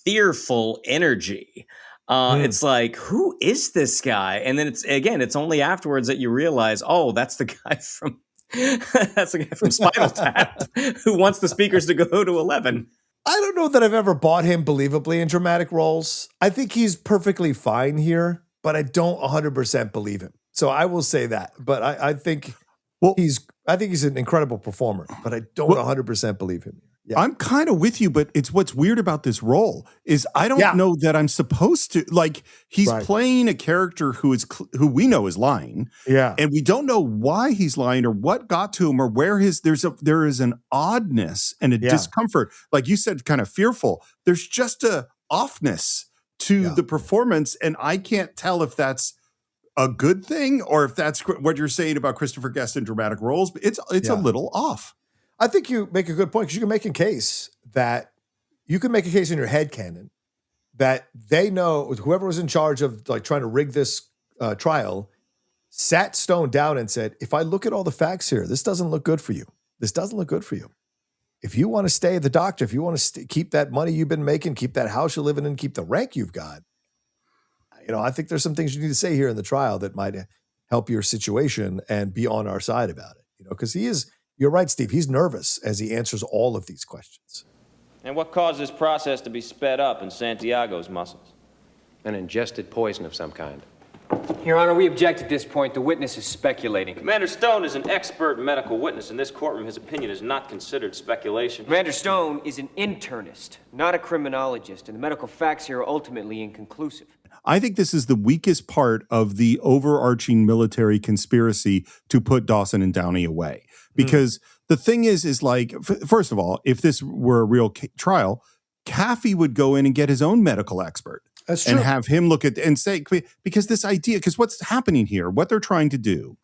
fearful energy. It's like, who is this guy? And then it's only afterwards that you realize, oh, that's the guy from Spinal Tap who wants the speakers to go to 11.
I don't know that I've ever bought him believably in dramatic roles. I think he's perfectly fine here, but I don't 100% believe him. So I will say that. But I think he's an incredible performer, but I don't 100% believe him. Yeah.
I'm kind of with you, but it's what's weird about this role is I don't know that I'm supposed to, like, he's playing a character who we know is lying.
Yeah.
And we don't know why he's lying or what got to him or where there is an oddness and a discomfort. Like you said, kind of fearful. There's just a offness to the performance. And I can't tell if that's a good thing or if that's what you're saying about Christopher Guest in dramatic roles. But it's a little off.
I think you make a good point because you can make a case in your head canon that they know whoever was in charge of like trying to rig this trial sat Stone down and said, if I look at all the facts here, this doesn't look good for you. This doesn't look good for you. If you want to stay the doctor, if you want to keep that money you've been making, keep that house you're living in, keep the rank you've got, I think there's some things you need to say here in the trial that might help your situation and be on our side about it. Because you're right, Steve. He's nervous as he answers all of these questions.
And what caused this process to be sped up in Santiago's muscles?
An ingested poison of some kind.
Your Honor, we object at this point. The witness is speculating.
Commander Stone is an expert medical witness. In this courtroom, his opinion is not considered speculation.
Commander Stone is an internist, not a criminologist, and the medical facts here are ultimately inconclusive.
I think this is the weakest part of the overarching military conspiracy to put Dawson and Downey away. Because the thing is like, first of all, if this were a real trial, Kaffee would go in and get his own medical expert.
That's true.
And have him look at and say, because this idea, because what's happening here, what they're trying to do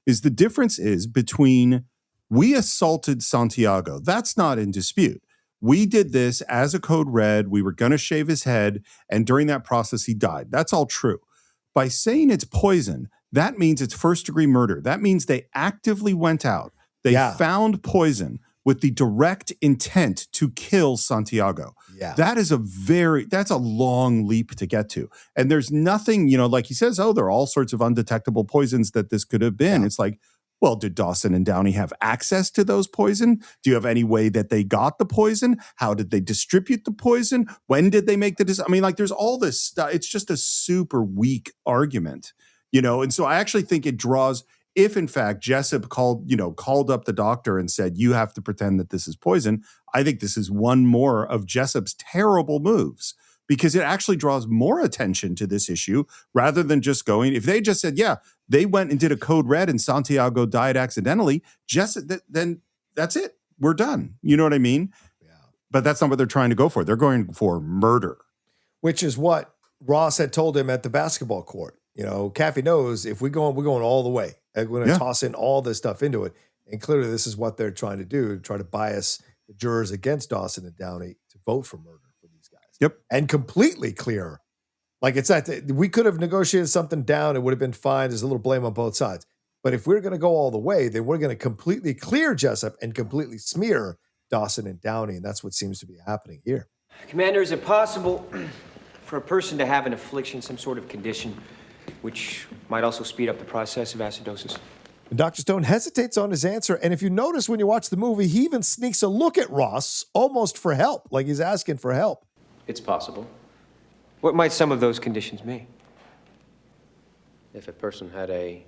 is the difference is between we assaulted Santiago. That's not in dispute. We did this as a code red. We were going to shave his head. And during that process, he died. That's all true. By saying it's poison, that means it's first degree murder. That means they actively went out. They found poison, with the direct intent to kill Santiago.
Yeah.
That's a long leap to get to. And there's nothing, like he says, there are all sorts of undetectable poisons that this could have been. It's like, well, did Dawson and Downey have access to those poison? Do you have any way that they got the poison? How did they distribute the poison? When did they make the decision? I mean, there's all this stuff. It's just a super weak argument, And so I actually think it draws, if in fact Jessup called up the doctor and said, you have to pretend that this is poison, I think this is one more of Jessup's terrible moves, because it actually draws more attention to this issue rather than just going, if they just said, yeah, they went and did a code red and Santiago died accidentally, then that's it. We're done. You know what I mean? Yeah. But that's not what they're trying to go for. They're going for murder.
Which is what Ross had told him at the basketball court. Kaffee knows if we're going all the way. We're going to toss in all this stuff into it. And clearly this is what they're trying to do, to try to bias the jurors against Dawson and Downey to vote for murder.
Yep.
And completely clear. It's that we could have negotiated something down. It would have been fine. There's a little blame on both sides. But if we're going to go all the way, then we're going to completely clear Jessup and completely smear Dawson and Downey. And that's what seems to be happening here.
Commander, is it possible for a person to have an affliction, some sort of condition, which might also speed up the process of acidosis?
And Dr. Stone hesitates on his answer. And if you notice when you watch the movie, he even sneaks a look at Ross almost for help, like he's asking for help.
It's possible.
What might some of those conditions be?
If a person had a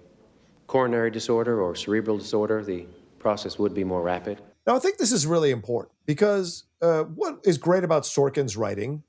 coronary disorder or cerebral disorder, the process would be more rapid.
Now, I think this is really important because what is great about Sorkin's writing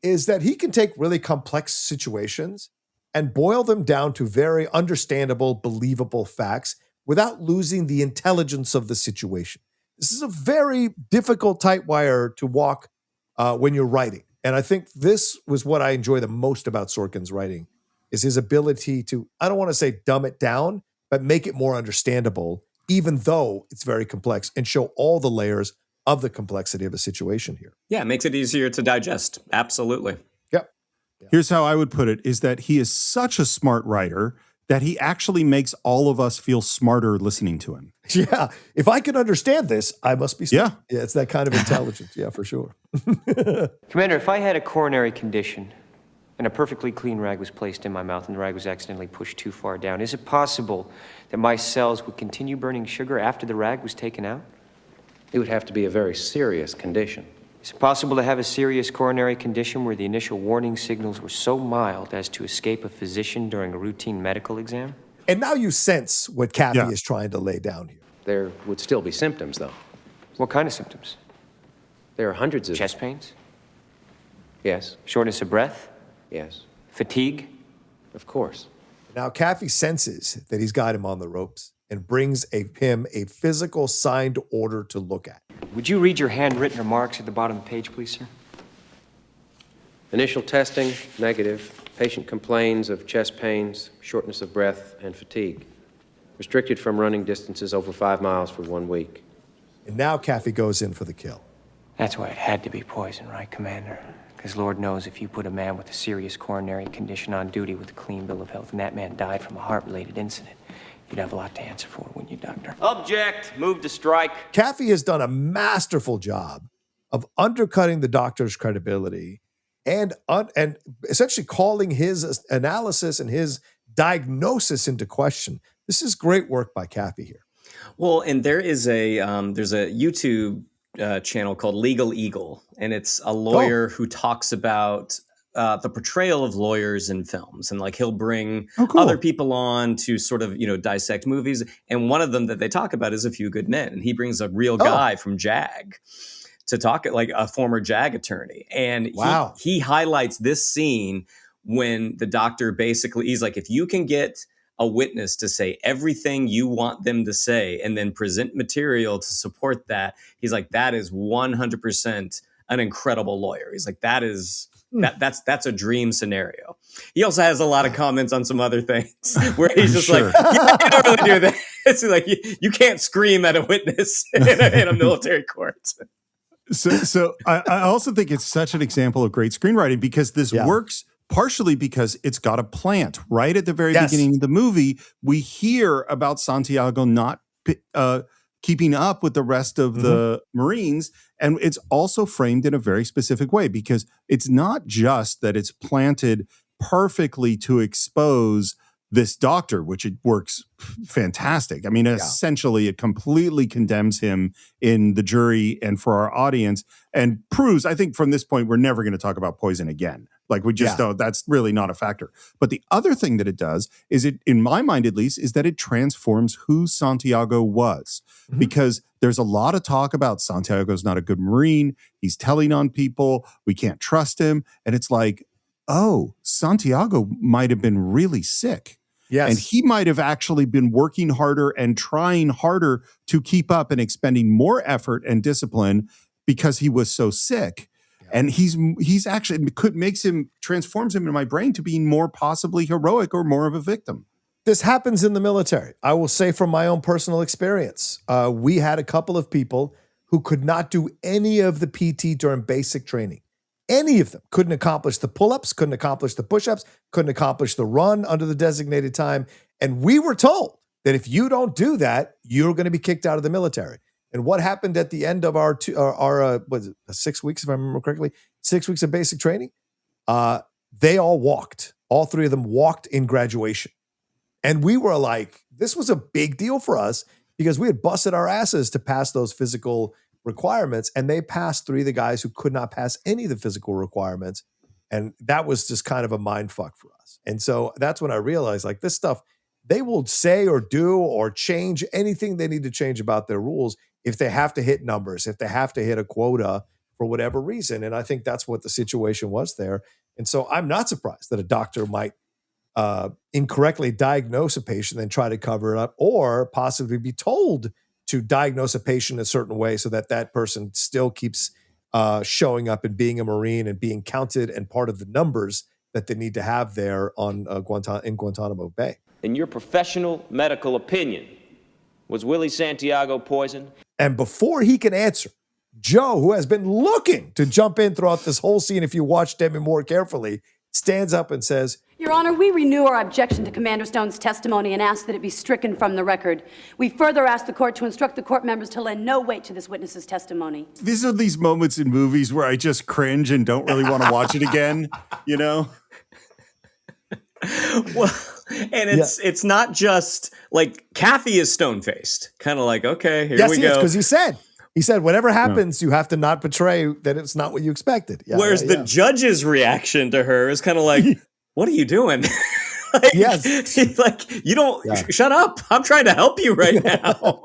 is that he can take really complex situations and boil them down to very understandable, believable facts without losing the intelligence of the situation. This is a very difficult tight wire to walk when you're writing. And I think this was what I enjoy the most about Sorkin's writing, is his ability to, I don't want to say dumb it down, but make it more understandable, even though it's very complex, and show all the layers of the complexity of a situation here.
Yeah, it makes it easier to digest. Absolutely.
Yep.
Here's how I would put it, is that he is such a smart writer that he actually makes all of us feel smarter listening to him.
Yeah. If I can understand this, I must be smart.
Yeah.
It's that kind of intelligence. Yeah, for sure.
Commander, if I had a coronary condition and a perfectly clean rag was placed in my mouth and the rag was accidentally pushed too far down, is it possible that my cells would continue burning sugar after the rag was taken out?
It would have to be a very serious condition.
Is it possible to have a serious coronary condition where the initial warning signals were so mild as to escape a physician during a routine medical exam?
And now you sense what Kaffee is trying to lay down here.
There would still be symptoms, though.
What kind of symptoms?
There are hundreds of...
Chest pains?
Yes.
Shortness of breath?
Yes.
Fatigue?
Of course.
Now Kaffee senses that he's got him on the ropes and brings him a physical signed order to look at.
Would you read your handwritten remarks at the bottom of the page, please, sir?
Initial testing, negative. Patient complains of chest pains, shortness of breath, and fatigue. Restricted from running distances over 5 miles for 1 week.
And now Kaffee goes in for the kill.
That's why it had to be poison, right, Commander? Because Lord knows if you put a man with a serious coronary condition on duty with a clean bill of health and that man died from a heart-related incident, you'd have a lot to answer for, wouldn't you, Doctor?
Object. Move to strike.
Kaffee has done a masterful job of undercutting the doctor's credibility and essentially calling his analysis and his diagnosis into question. This is great work by Kaffee here.
Well, and there is there's a YouTube channel called Legal Eagle, and it's a lawyer who talks about the portrayal of lawyers in films, and like he'll bring other people on to sort of dissect movies. And one of them that they talk about is A Few Good Men, and he brings a real guy from JAG to talk, like a former JAG attorney, and he highlights this scene when the doctor basically, he's like, if you can get a witness to say everything you want them to say and then present material to support that, he's like, that is 100% an incredible lawyer. He's like, that's a dream scenario. He also has a lot of comments on some other things where he's just like, yeah, you don't really do that. It's like, you can't scream at a witness in a military court.
So I also think it's such an example of great screenwriting, because this works partially because it's got a plant. Right at the very beginning of the movie, we hear about Santiago not keeping up with the rest of the Marines. And it's also framed in a very specific way because it's not just that it's planted perfectly to expose this doctor, which it works fantastic. I mean, essentially, it completely condemns him in the jury and for our audience and proves, I think from this point, we're never going to talk about poison again. Like we just don't, that's really not a factor. But the other thing that it does is it, in my mind at least, is that it transforms who Santiago was. Because there's a lot of talk about Santiago's not a good Marine. He's telling on people. We can't trust him. And it's like, oh, Santiago might have been really sick.
Yes.
And he might have actually been working harder and trying harder to keep up and expending more effort and discipline because he was so sick. And he's actually transforms him in my brain to being more possibly heroic or more of a victim.
This happens in the military. I will say from my own personal experience, we had a couple of people who could not do any of the PT during basic training. Any of them couldn't accomplish the pull-ups, couldn't accomplish the push-ups, couldn't accomplish the run under the designated time. And we were told that if you don't do that, you're going to be kicked out of the military. And what happened at the end of our 6 weeks, if I remember correctly, 6 weeks of basic training? They all walked. All three of them walked in graduation. And we were like, this was a big deal for us because we had busted our asses to pass those physical requirements. And they passed three of the guys who could not pass any of the physical requirements. And that was just kind of a mind fuck for us. And so that's when I realized like this stuff, they will say or do or change anything they need to change about their rules if they have to hit numbers, if they have to hit a quota for whatever reason. And I think that's what the situation was there. And so I'm not surprised that a doctor might incorrectly diagnose a patient and try to cover it up, or possibly be told to diagnose a patient a certain way so that that person still keeps showing up and being a Marine and being counted and part of the numbers that they need to have there on in Guantanamo Bay.
In your professional medical opinion, was Willie Santiago poisoned?
And before he can answer, Joe, who has been looking to jump in throughout this whole scene, if you watch Demi Moore carefully, stands up and says,
Your Honor, we renew our objection to Commander Stone's testimony and ask that it be stricken from the record. We further ask the court to instruct the court members to lend no weight to this witness's testimony.
These are these moments in movies where I just cringe and don't really want to watch it again, you know?
Well, and it's not just like Kaffee is stone-faced, kind of like, okay, here we go.
Because he said, whatever happens, you have to not betray that it's not what you expected.
Whereas the judge's reaction to her is kind of like, what are you doing? Like, you don't, shut up. I'm trying to help you right now.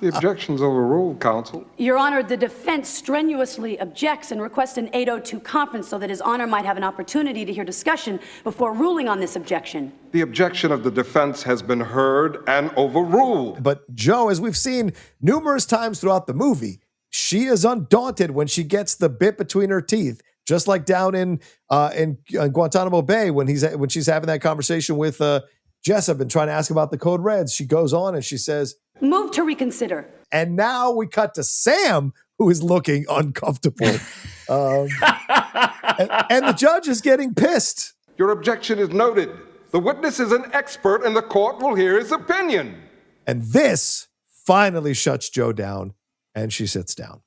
The objection's overruled, counsel.
Your Honor, the defense strenuously objects and requests an 802 conference so that His Honor might have an opportunity to hear discussion before ruling on this objection.
The objection of the defense has been heard and overruled.
But Joe, as we've seen numerous times throughout the movie, she is undaunted when she gets the bit between her teeth. Just like down in Guantanamo Bay when she's having that conversation with Jessup and trying to ask about the Code Reds, she goes on and she says,
"Move to reconsider."
And now we cut to Sam, who is looking uncomfortable, and the judge is getting pissed.
Your objection is noted. The witness is an expert, and the court will hear his opinion.
And this finally shuts Joe down, and she sits down.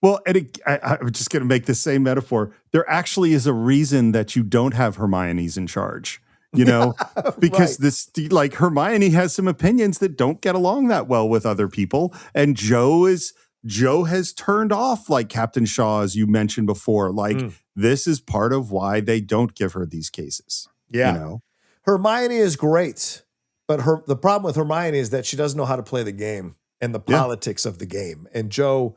Well, and I'm just going to make the same metaphor. There actually is a reason that you don't have Hermione's in charge, you know, because Hermione has some opinions that don't get along that well with other people. And Joe has turned off like Captain Shaw, as you mentioned before. This is part of why they don't give her these cases.
Yeah.
You know?
Hermione is great, but the problem with Hermione is that she doesn't know how to play the game and the politics of the game. And Joe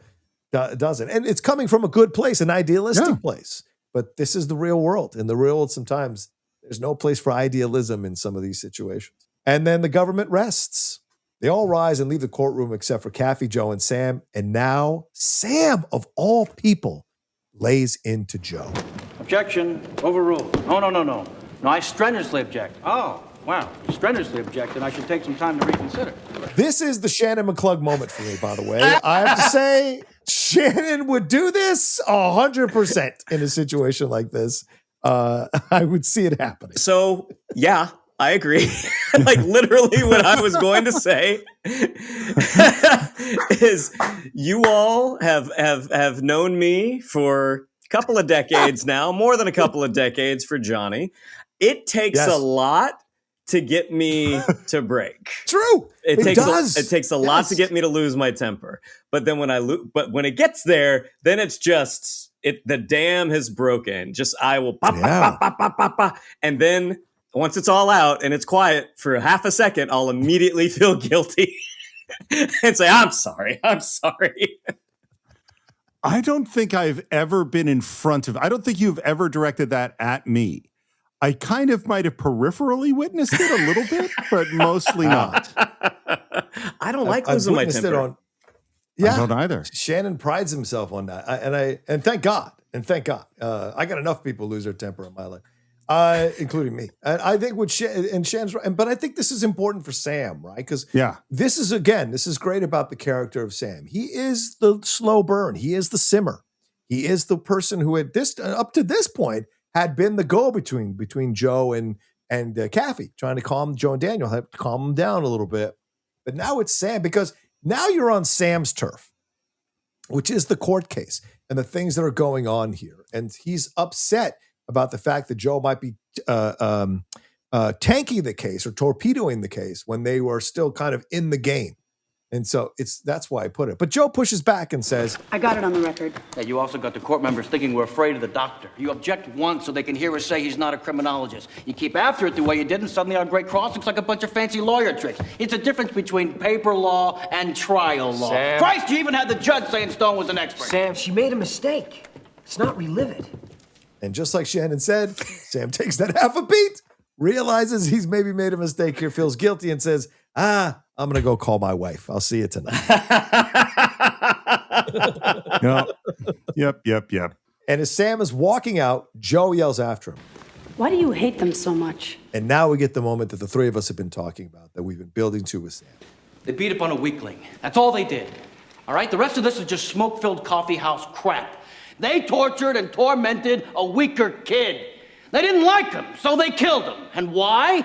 doesn't. And it's coming from a good place, an idealistic place. But this is the real world. In the real world, sometimes there's no place for idealism in some of these situations. And then the government rests. They all rise and leave the courtroom except for Kaffee, Joe, and Sam. And now Sam, of all people, lays into Joe.
Objection. Overruled. No. No, I strenuously object. Oh, wow. Strenuously object, and I should take some time to reconsider.
This is the Shannon McClug moment for me, by the way. I have to say, Shannon would do this 100% in a situation like this. I would see it happening.
So, yeah, I agree. Like literally what I was going to say is you all have known me for a couple of decades now, more than a couple of decades for Johnny. It takes a lot to get me to break.
True. It does.
It takes a lot to get me to lose my temper. But then when when it gets there, then it's just the dam has broken. Just I will pop, pop, pop, pop, pop, pop, and then once it's all out and it's quiet for half a second, I'll immediately feel guilty and say, I'm sorry.
I don't think I've ever been I don't think you've ever directed that at me. I kind of might have peripherally witnessed it a little bit, but mostly not.
I don't like losing my temper.
I don't either.
Shannon prides himself on that. And thank God. I got enough people lose their temper in my life, including me. And I think Shannon's right. But I think this is important for Sam, right? Because this is great about the character of Sam. He is the slow burn. He is the simmer. He is the person who up to this point had been the go-between between Joe and Kaffee, trying to calm Joe and Daniel, have to calm them down a little bit. But now it's Sam, because now you're on Sam's turf, which is the court case and the things that are going on here. And he's upset about the fact that Joe might be tanking the case or torpedoing the case when they were still kind of in the game. And so that's why I put it. But Joe pushes back and says,
I got it on the record.
Yeah, you also got the court members thinking we're afraid of the doctor. You object once so they can hear us say he's not a criminologist. You keep after it the way you did, and suddenly our great cross looks like a bunch of fancy lawyer tricks. It's a difference between paper law and trial law.
Sam.
Christ, you even had the judge saying Stone was an expert.
Sam, she made a mistake. Let's not relive it.
And just like Shannon said, Sam takes that half a beat, realizes he's maybe made a mistake here, feels guilty, and says, I'm going to go call my wife. I'll see you tonight.
Yep.
And as Sam is walking out, Joe yells after him.
Why do you hate them so much?
And now we get the moment that the three of us have been talking about, that we've been building to with Sam.
They beat up on a weakling. That's all they did. All right? The rest of this is just smoke-filled coffee house crap. They tortured and tormented a weaker kid. They didn't like him, so they killed him. And why?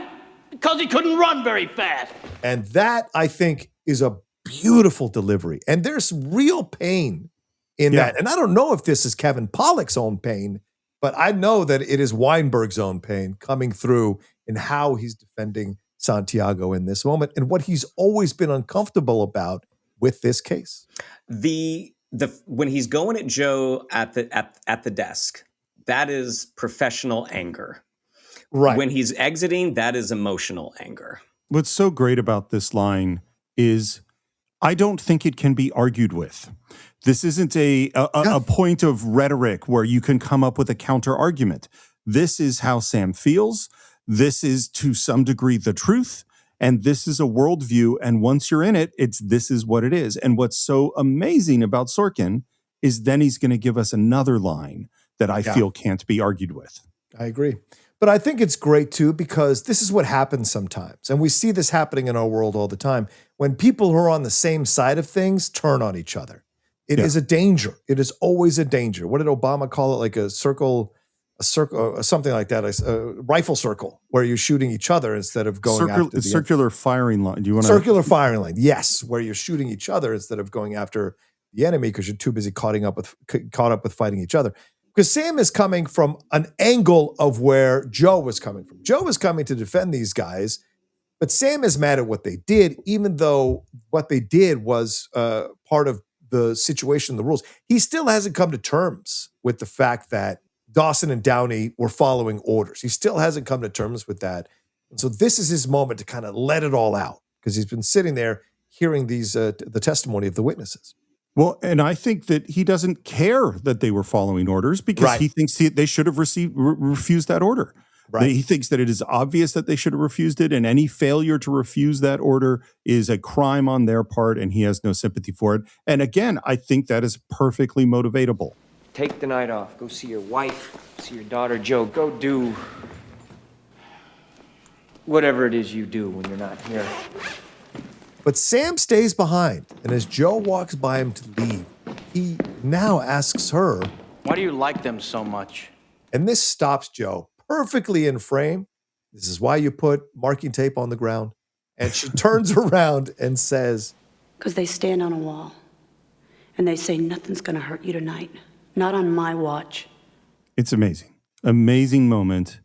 Because he couldn't run very fast.
And that, I think, is a beautiful delivery. And there's real pain in that. And I don't know if this is Kevin Pollak's own pain, but I know that it is Weinberg's own pain coming through in how he's defending Santiago in this moment and what he's always been uncomfortable about with this case.
When he's going at Joe at the desk, that is professional anger.
Right.
When he's exiting, that is emotional anger.
What's so great about this line is I don't think it can be argued with. This isn't a point of rhetoric where you can come up with a counter argument. This is how Sam feels. This is to some degree the truth. And this is a worldview. And once you're in it, this is what it is. And what's so amazing about Sorkin is then he's going to give us another line that I feel can't be argued with.
I agree. But I think it's great, too, because this is what happens sometimes. And we see this happening in our world all the time. When people who are on the same side of things turn on each other. It is a danger. It is always a danger. What did Obama call it? Like a circle, something like that, a rifle circle, where you're shooting each other instead of going after the
circular firing line. Do you want to?
Circular firing line, yes, where you're shooting each other instead of going after the enemy because you're too busy caught up with fighting each other. Because Sam is coming from an angle of where Joe was coming from. Joe was coming to defend these guys, but Sam is mad at what they did, even though what they did was part of the situation, the rules. He still hasn't come to terms with the fact that Dawson and Downey were following orders. He still hasn't come to terms with that. And so this is his moment to kind of let it all out because he's been sitting there hearing the testimony of the witnesses.
Well, and I think that he doesn't care that they were following orders because he thinks they should have refused that order. Right. He thinks that it is obvious that they should have refused it, and any failure to refuse that order is a crime on their part, and he has no sympathy for it. And again, I think that is perfectly motivatable.
Take the night off. Go see your wife, see your daughter, Joe. Go do whatever it is you do when you're not here.
But Sam stays behind, and as Joe walks by him to leave, he now asks her,
why do you like them so much?
And this stops Joe perfectly in frame. This is why you put marking tape on the ground. And she turns around and says,
Because they stand on a wall and they say nothing's going to hurt you tonight. Not on my watch.
It's amazing. Amazing moment.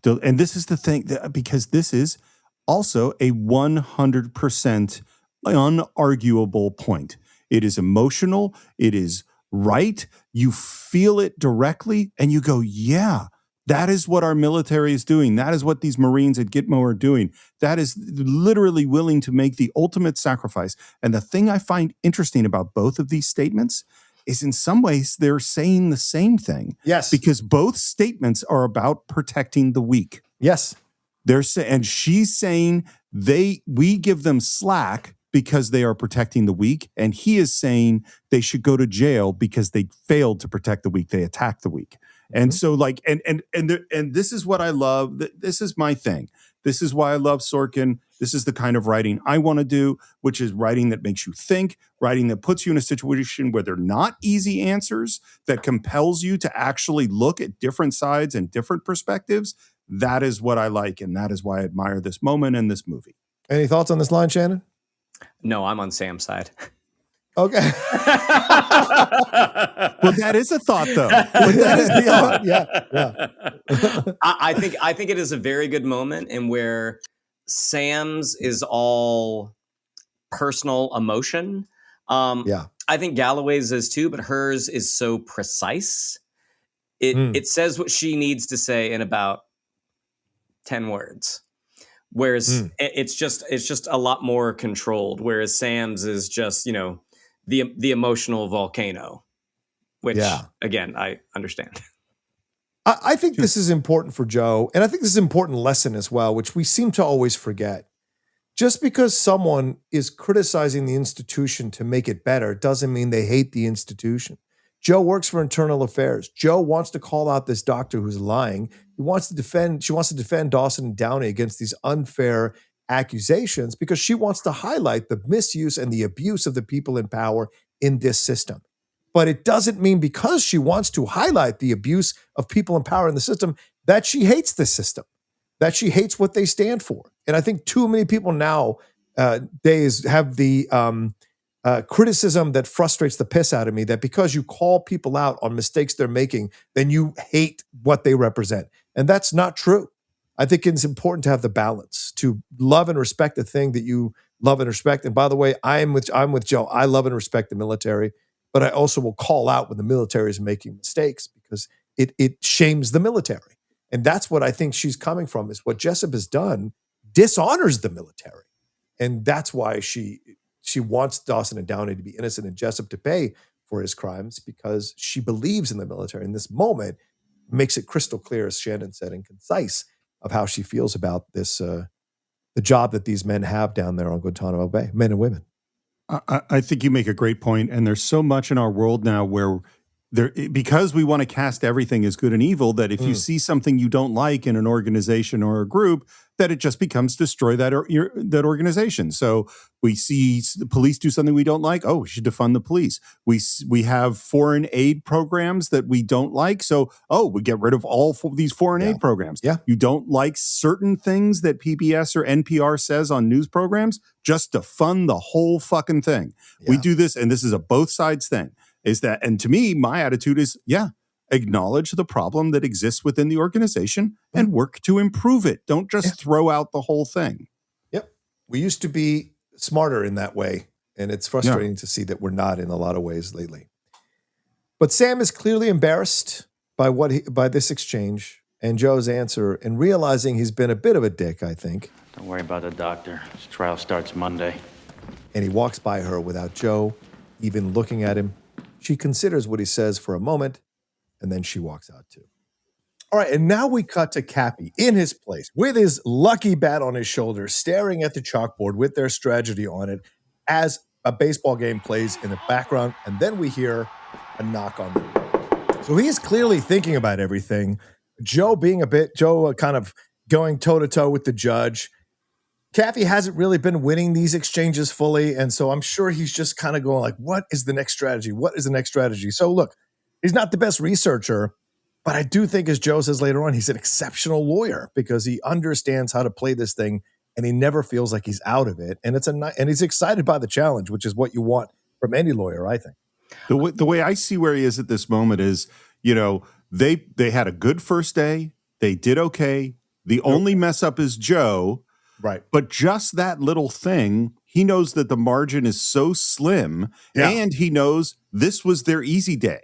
And this is the thing, because this is also a 100% unarguable point. It is emotional. It is right. You feel it directly and you go, yeah, that is what our military is doing. That is what these Marines at Gitmo are doing. That is literally willing to make the ultimate sacrifice. And the thing I find interesting about both of these statements is in some ways they're saying the same thing.
Yes.
Because both statements are about protecting the weak.
Yes.
And she's saying we give them slack because they are protecting the weak. And he is saying they should go to jail because they failed to protect the weak. They attacked the weak. And so and this is what I love. This is my thing. This is why I love Sorkin. This is the kind of writing I want to do, which is writing that makes you think, writing that puts you in a situation where they're not easy answers, that compels you to actually look at different sides and different perspectives. That is what I like. And that is why I admire this moment and this movie.
Any thoughts on this line, Shannon?
No, I'm on Sam's side.
Okay.
Well, that is a thought, though. But that is beyond.
Yeah.
I think it is a very good moment in where Sam's is all personal emotion. I think Galloway's is too, but hers is so precise. It says what she needs to say in about 10 words. Whereas it's just a lot more controlled. Whereas Sam's is just, the emotional volcano, which again, I understand.
I think this is important for Joe. And I think this is an important lesson as well, which we seem to always forget. Just because someone is criticizing the institution to make it better doesn't mean they hate the institution. Joe works for internal affairs. Joe wants to call out this doctor who's lying. She wants to defend Dawson and Downey against these unfair accusations because she wants to highlight the misuse and the abuse of the people in power in this system. But it doesn't mean because she wants to highlight the abuse of people in power in the system that she hates the system, that she hates what they stand for. And I think too many people nowadays have the criticism that frustrates the piss out of me, that because you call people out on mistakes they're making, then you hate what they represent. And that's not true. I think it's important to have the balance, to love and respect the thing that you love and respect. And by the way, I'm with Joe. I love and respect the military, but I also will call out when the military is making mistakes because it shames the military. And that's what I think she's coming from, is what Jessup has done dishonors the military. And that's why she wants Dawson and Downey to be innocent and Jessup to pay for his crimes, because she believes in the military. In this moment, makes it crystal clear, as Shannon said, and concise of how she feels about this, the job that these men have down there on Guantanamo Bay, men and women.
I think you make a great point, and there's so much in our world now where because we want to cast everything as good and evil, that if you see something you don't like in an organization or a group, that it just becomes destroy that organization. So we see the police do something we don't like. Oh, we should defund the police. We have foreign aid programs that we don't like. So, we get rid of all these foreign aid programs.
Yeah.
You don't like certain things that PBS or NPR says on news programs, just defund the whole fucking thing. Yeah. We do this, and this is a both sides thing. And to me, my attitude is, acknowledge the problem that exists within the organization and work to improve it. Don't just throw out the whole thing.
Yep. We used to be smarter in that way, and it's frustrating to see that we're not in a lot of ways lately. But Sam is clearly embarrassed by this exchange and Joe's answer, and realizing he's been a bit of a dick, I think.
Don't worry about the doctor. His trial starts Monday.
And he walks by her without Joe even looking at him. She considers what he says for a moment, and then she walks out too. All right, and now we cut to Kaffee in his place with his lucky bat on his shoulder, staring at the chalkboard with their strategy on it as a baseball game plays in the background, and then we hear a knock on the door. So he is clearly thinking about everything. Joe kind of going toe-to-toe with the judge. Kaffee hasn't really been winning these exchanges fully, and so I'm sure he's just kind of going like, what is the next strategy? What is the next strategy? So look, he's not the best researcher, But I do think, as Joe says later on, he's an exceptional lawyer because he understands how to play this thing, and he never feels like he's out of it. And and he's excited by the challenge, which is what you want from any lawyer, I think.
The way I see where he is at this moment is, they had a good first day. They did okay. The only mess up is Joe.
Right.
But just that little thing, he knows that the margin is so slim, and he knows this was their easy day.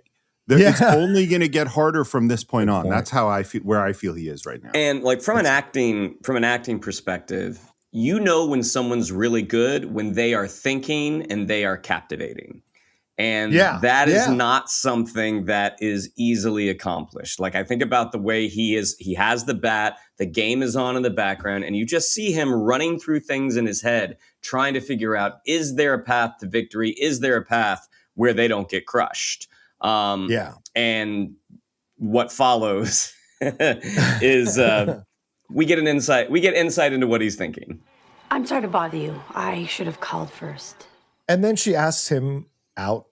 It's only going to get harder from this point on. That's how I feel, where I feel he is right now.
And like from an acting perspective, when someone's really good when they are thinking and they are captivating. And that is not something that is easily accomplished. Like I think about the way he has the bat, the game is on in the background, and you just see him running through things in his head, trying to figure out, is there a path to victory? Is there a path where they don't get crushed? And what follows is we get insight into what he's thinking.
I'm sorry to bother you. I should have called first.
And then she asks him out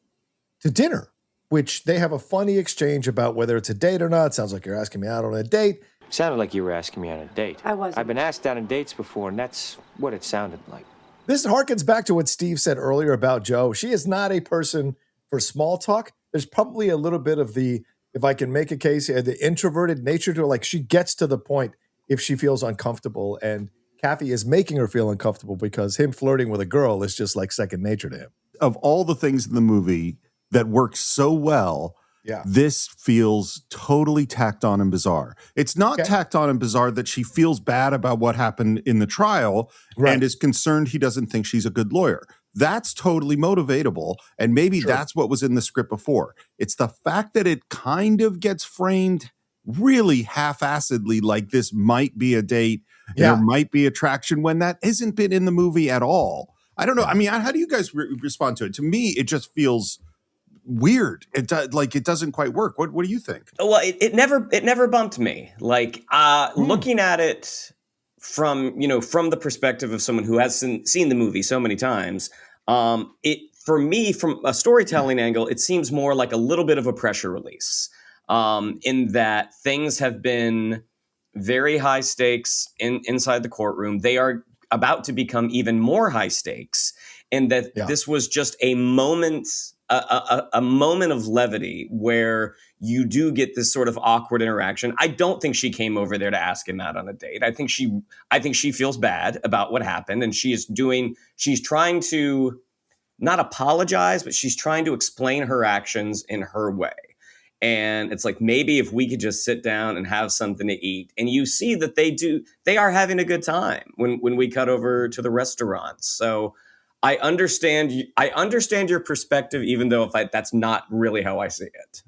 to dinner, which they have a funny exchange about whether it's a date or not. Sounds like you're asking me out on a date.
Sounded like you were asking me on a date.
I wasn't.
I've been asked out on dates before, and that's what it sounded like.
This harkens back to what Steve said earlier about Joe. She is not a person for small talk. There's probably a little bit of the, if I can make a case, the introverted nature to her. Like she gets to the point if she feels uncomfortable, and Kaffee is making her feel uncomfortable because him flirting with a girl is just like second nature to him.
Of all the things in the movie that works so well, this feels totally tacked on and bizarre. It's not tacked on and bizarre that she feels bad about what happened in the trial and is concerned he doesn't think she's a good lawyer. That's totally motivatable, and maybe that's what was in the script before. It's the fact that it kind of gets framed really half-assedly like this might be a date, there might be attraction, when that hasn't been in the movie at all. I don't know. I mean, how do you guys respond to it? To me, it just feels weird. It doesn't quite work. What do you think?
Well, it never bumped me. Like looking at it from the perspective of someone who has seen the movie so many times, for me, from a storytelling angle, it seems more like a little bit of a pressure release, in that things have been very high stakes inside the courtroom. They are about to become even more high stakes, and that this was just a moment, a moment of levity where you do get this sort of awkward interaction. I don't think she came over there to ask him out on a date. I think she feels bad about what happened, and she's trying to not apologize, but she's trying to explain her actions in her way. And it's like, maybe if we could just sit down and have something to eat. And you see that they are having a good time when we cut over to the restaurant. So I understand your perspective, even though that's not really how I see it.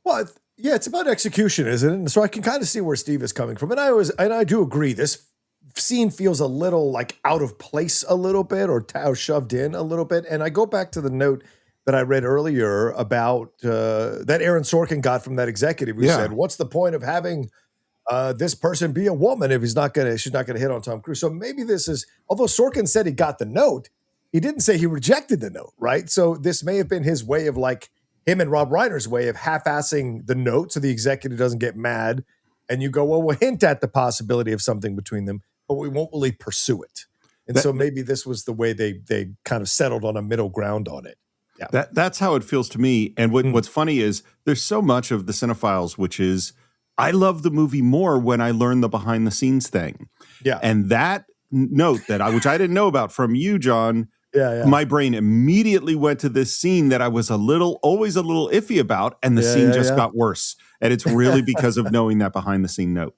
Well, it's about execution, isn't it? And so I can kind of see where Steve is coming from. And I do agree. This scene feels a little like out of place a little bit, or shoved in a little bit. And I go back to the note that I read earlier about that Aaron Sorkin got from that executive who said, what's the point of having this person be a woman if she's not gonna hit on Tom Cruise? So maybe this is, although Sorkin said he got the note, he didn't say he rejected the note, right? So this may have been his way of, like, him and Rob Reiner's way of half-assing the note so the executive doesn't get mad, and you go, well, we'll hint at the possibility of something between them, but we won't really pursue it. And so maybe this was the way they kind of settled on a middle ground on it. Yeah.
That's how it feels to me. And what's funny is there's so much of the Cine-Files, which is, I love the movie more when I learn the behind the scenes thing.
Yeah.
And that note which I didn't know about from you, John, my brain immediately went to this scene that I was always a little iffy about. And the scene just got worse. And it's really because of knowing that behind the scene note.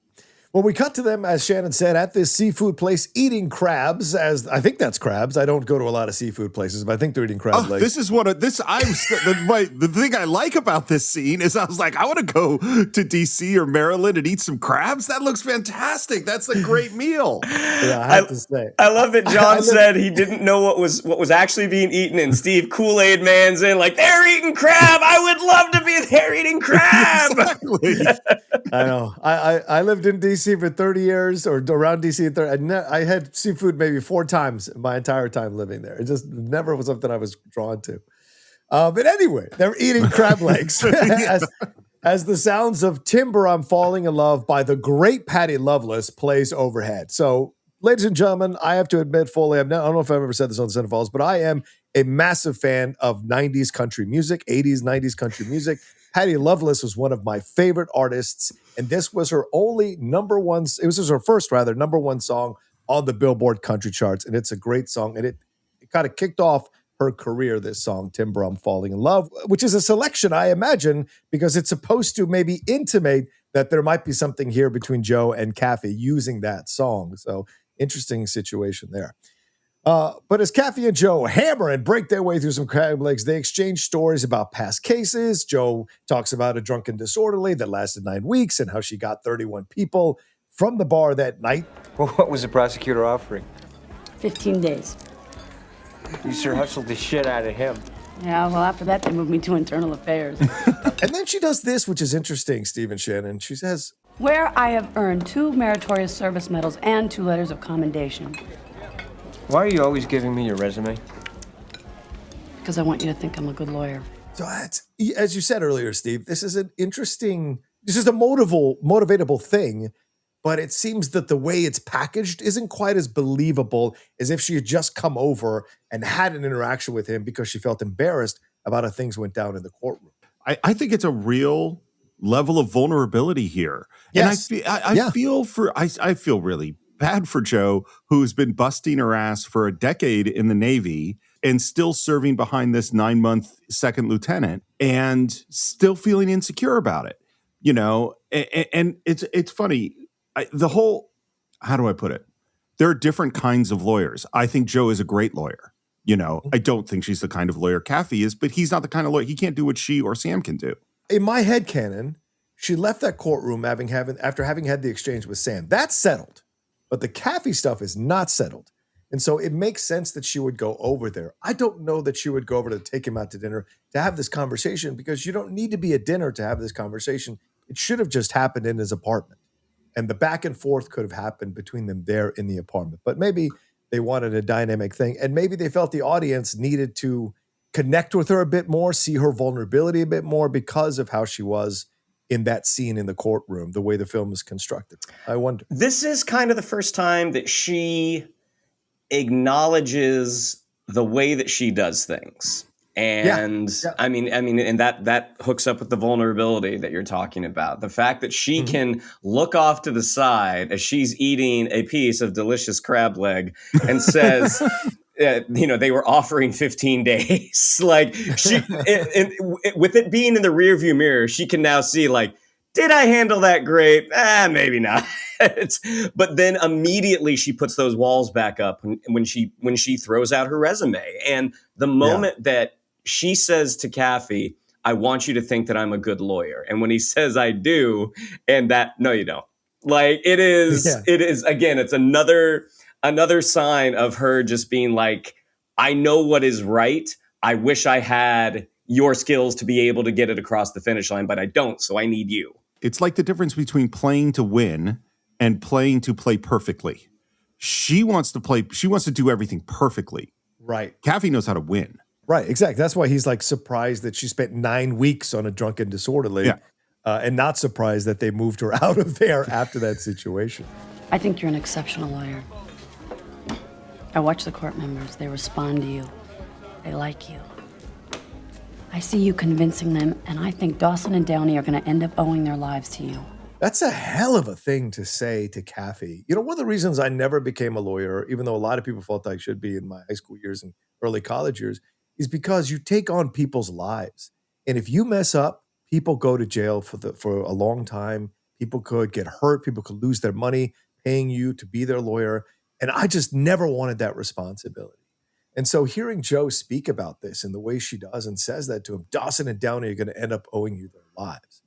Well, we cut to them, as Shannon said, at this seafood place eating crabs. As I think that's crabs. I don't go to a lot of seafood places, but I think they're eating crab legs.
This is the thing I like about this scene is I was like, I want to go to DC or Maryland and eat some crabs. That looks fantastic. That's a great meal.
Yeah, I have to say,
I love that John said he didn't know what was actually being eaten, and Steve Kool-Aid Man's in like, they're eating crab. I would love to be there eating crab.
Exactly.
I know. I lived in DC for 30 years, or around DC. I had seafood maybe 4 times my entire time living there. It just never was something I was drawn to. But anyway, they're eating crab legs as the sounds of Timber I'm Falling in Love by the great Patty Loveless plays overhead. So, ladies and gentlemen, I have to admit fully, I don't know if I've ever said this on Cine-Files, but I am a massive fan of 90s country music, 80s, 90s country music. Patty Loveless was one of my favorite artists, and this was her only number one song on the Billboard country charts, and it's a great song, and it kind of kicked off her career, this song, Timber I'm Falling in Love, which is a selection, I imagine, because it's supposed to maybe intimate that there might be something here between Joe and Kaffee using that song. So interesting situation there. But as Kaffee and Joe hammer and break their way through some crab legs, they exchange stories about past cases. Joe talks about a drunken disorderly that lasted 9 weeks and how she got 31 people from the bar that night.
Well, what was the prosecutor offering?
15 days.
You sure hustled the shit out of him.
Yeah, well, after that, they moved me to internal affairs.
And then she does this, which is interesting, Stephen Shannon. She says,
where I have earned 2 Meritorious Service Medals and 2 letters of commendation.
Why are you always giving me your resume?
Because I want you to think I'm a good lawyer.
So as you said earlier, Steve, this is a motivatable thing, but it seems that the way it's packaged isn't quite as believable as if she had just come over and had an interaction with him because she felt embarrassed about how things went down in the courtroom.
I think it's a real level of vulnerability here.
Yes.
And I feel really bad for Joe, who's been busting her ass for a decade in the Navy and still serving behind this 9-month second lieutenant and still feeling insecure about it, you know? And it's funny. How do I put it? There are different kinds of lawyers. I think Joe is a great lawyer. You know, I don't think she's the kind of lawyer Kaffee is, but he's not the kind of lawyer. He can't do what she or Sam can do.
In my headcanon, she left that courtroom after having had the exchange with Sam. That's settled. But the Kaffee stuff is not settled. And so it makes sense that she would go over there. I don't know that she would go over to take him out to dinner to have this conversation, because you don't need to be at dinner to have this conversation. It should have just happened in his apartment. And the back and forth could have happened between them there in the apartment. But maybe they wanted a dynamic thing. And maybe they felt the audience needed to connect with her a bit more, see her vulnerability a bit more because of how she was in that scene in the courtroom, the way the film is constructed. I wonder.
This is kind of the first time that she acknowledges the way that she does things. And I mean, and that hooks up with the vulnerability that you're talking about. The fact that she can look off to the side as she's eating a piece of delicious crab leg and says, they were offering 15 days. Like with it being in the rearview mirror, she can now see, like, did I handle that great? Maybe not. But then immediately she puts those walls back up when she throws out her resume. And the moment that she says to Kaffee, I want you to think that I'm a good lawyer. And when he says, I do, and that, no, you don't. Like, it is, again, it's another sign of her just being like, I know what is right. I wish I had your skills to be able to get it across the finish line, but I don't. So I need you.
It's like the difference between playing to win and playing to play perfectly. She wants to do everything perfectly.
Right.
Kaffee knows how to win.
Right, exactly. That's why he's like surprised that she spent 9 weeks on a drunken disorderly, and not surprised that they moved her out of there after that situation.
I think you're an exceptional lawyer. I watch the court members. They respond to you. They like you. I see you convincing them, and I think Dawson and Downey are going to end up owing their lives to you.
That's a hell of a thing to say to Kaffee. You know, one of the reasons I never became a lawyer, even though a lot of people felt I should be in my high school years and early college years, is because you take on people's lives. And if you mess up, people go to jail for a long time. People could get hurt. People could lose their money paying you to be their lawyer. And I just never wanted that responsibility. And so hearing Joe speak about this in the way she does and says that to him, Dawson and Downey are going to end up owing you their lives.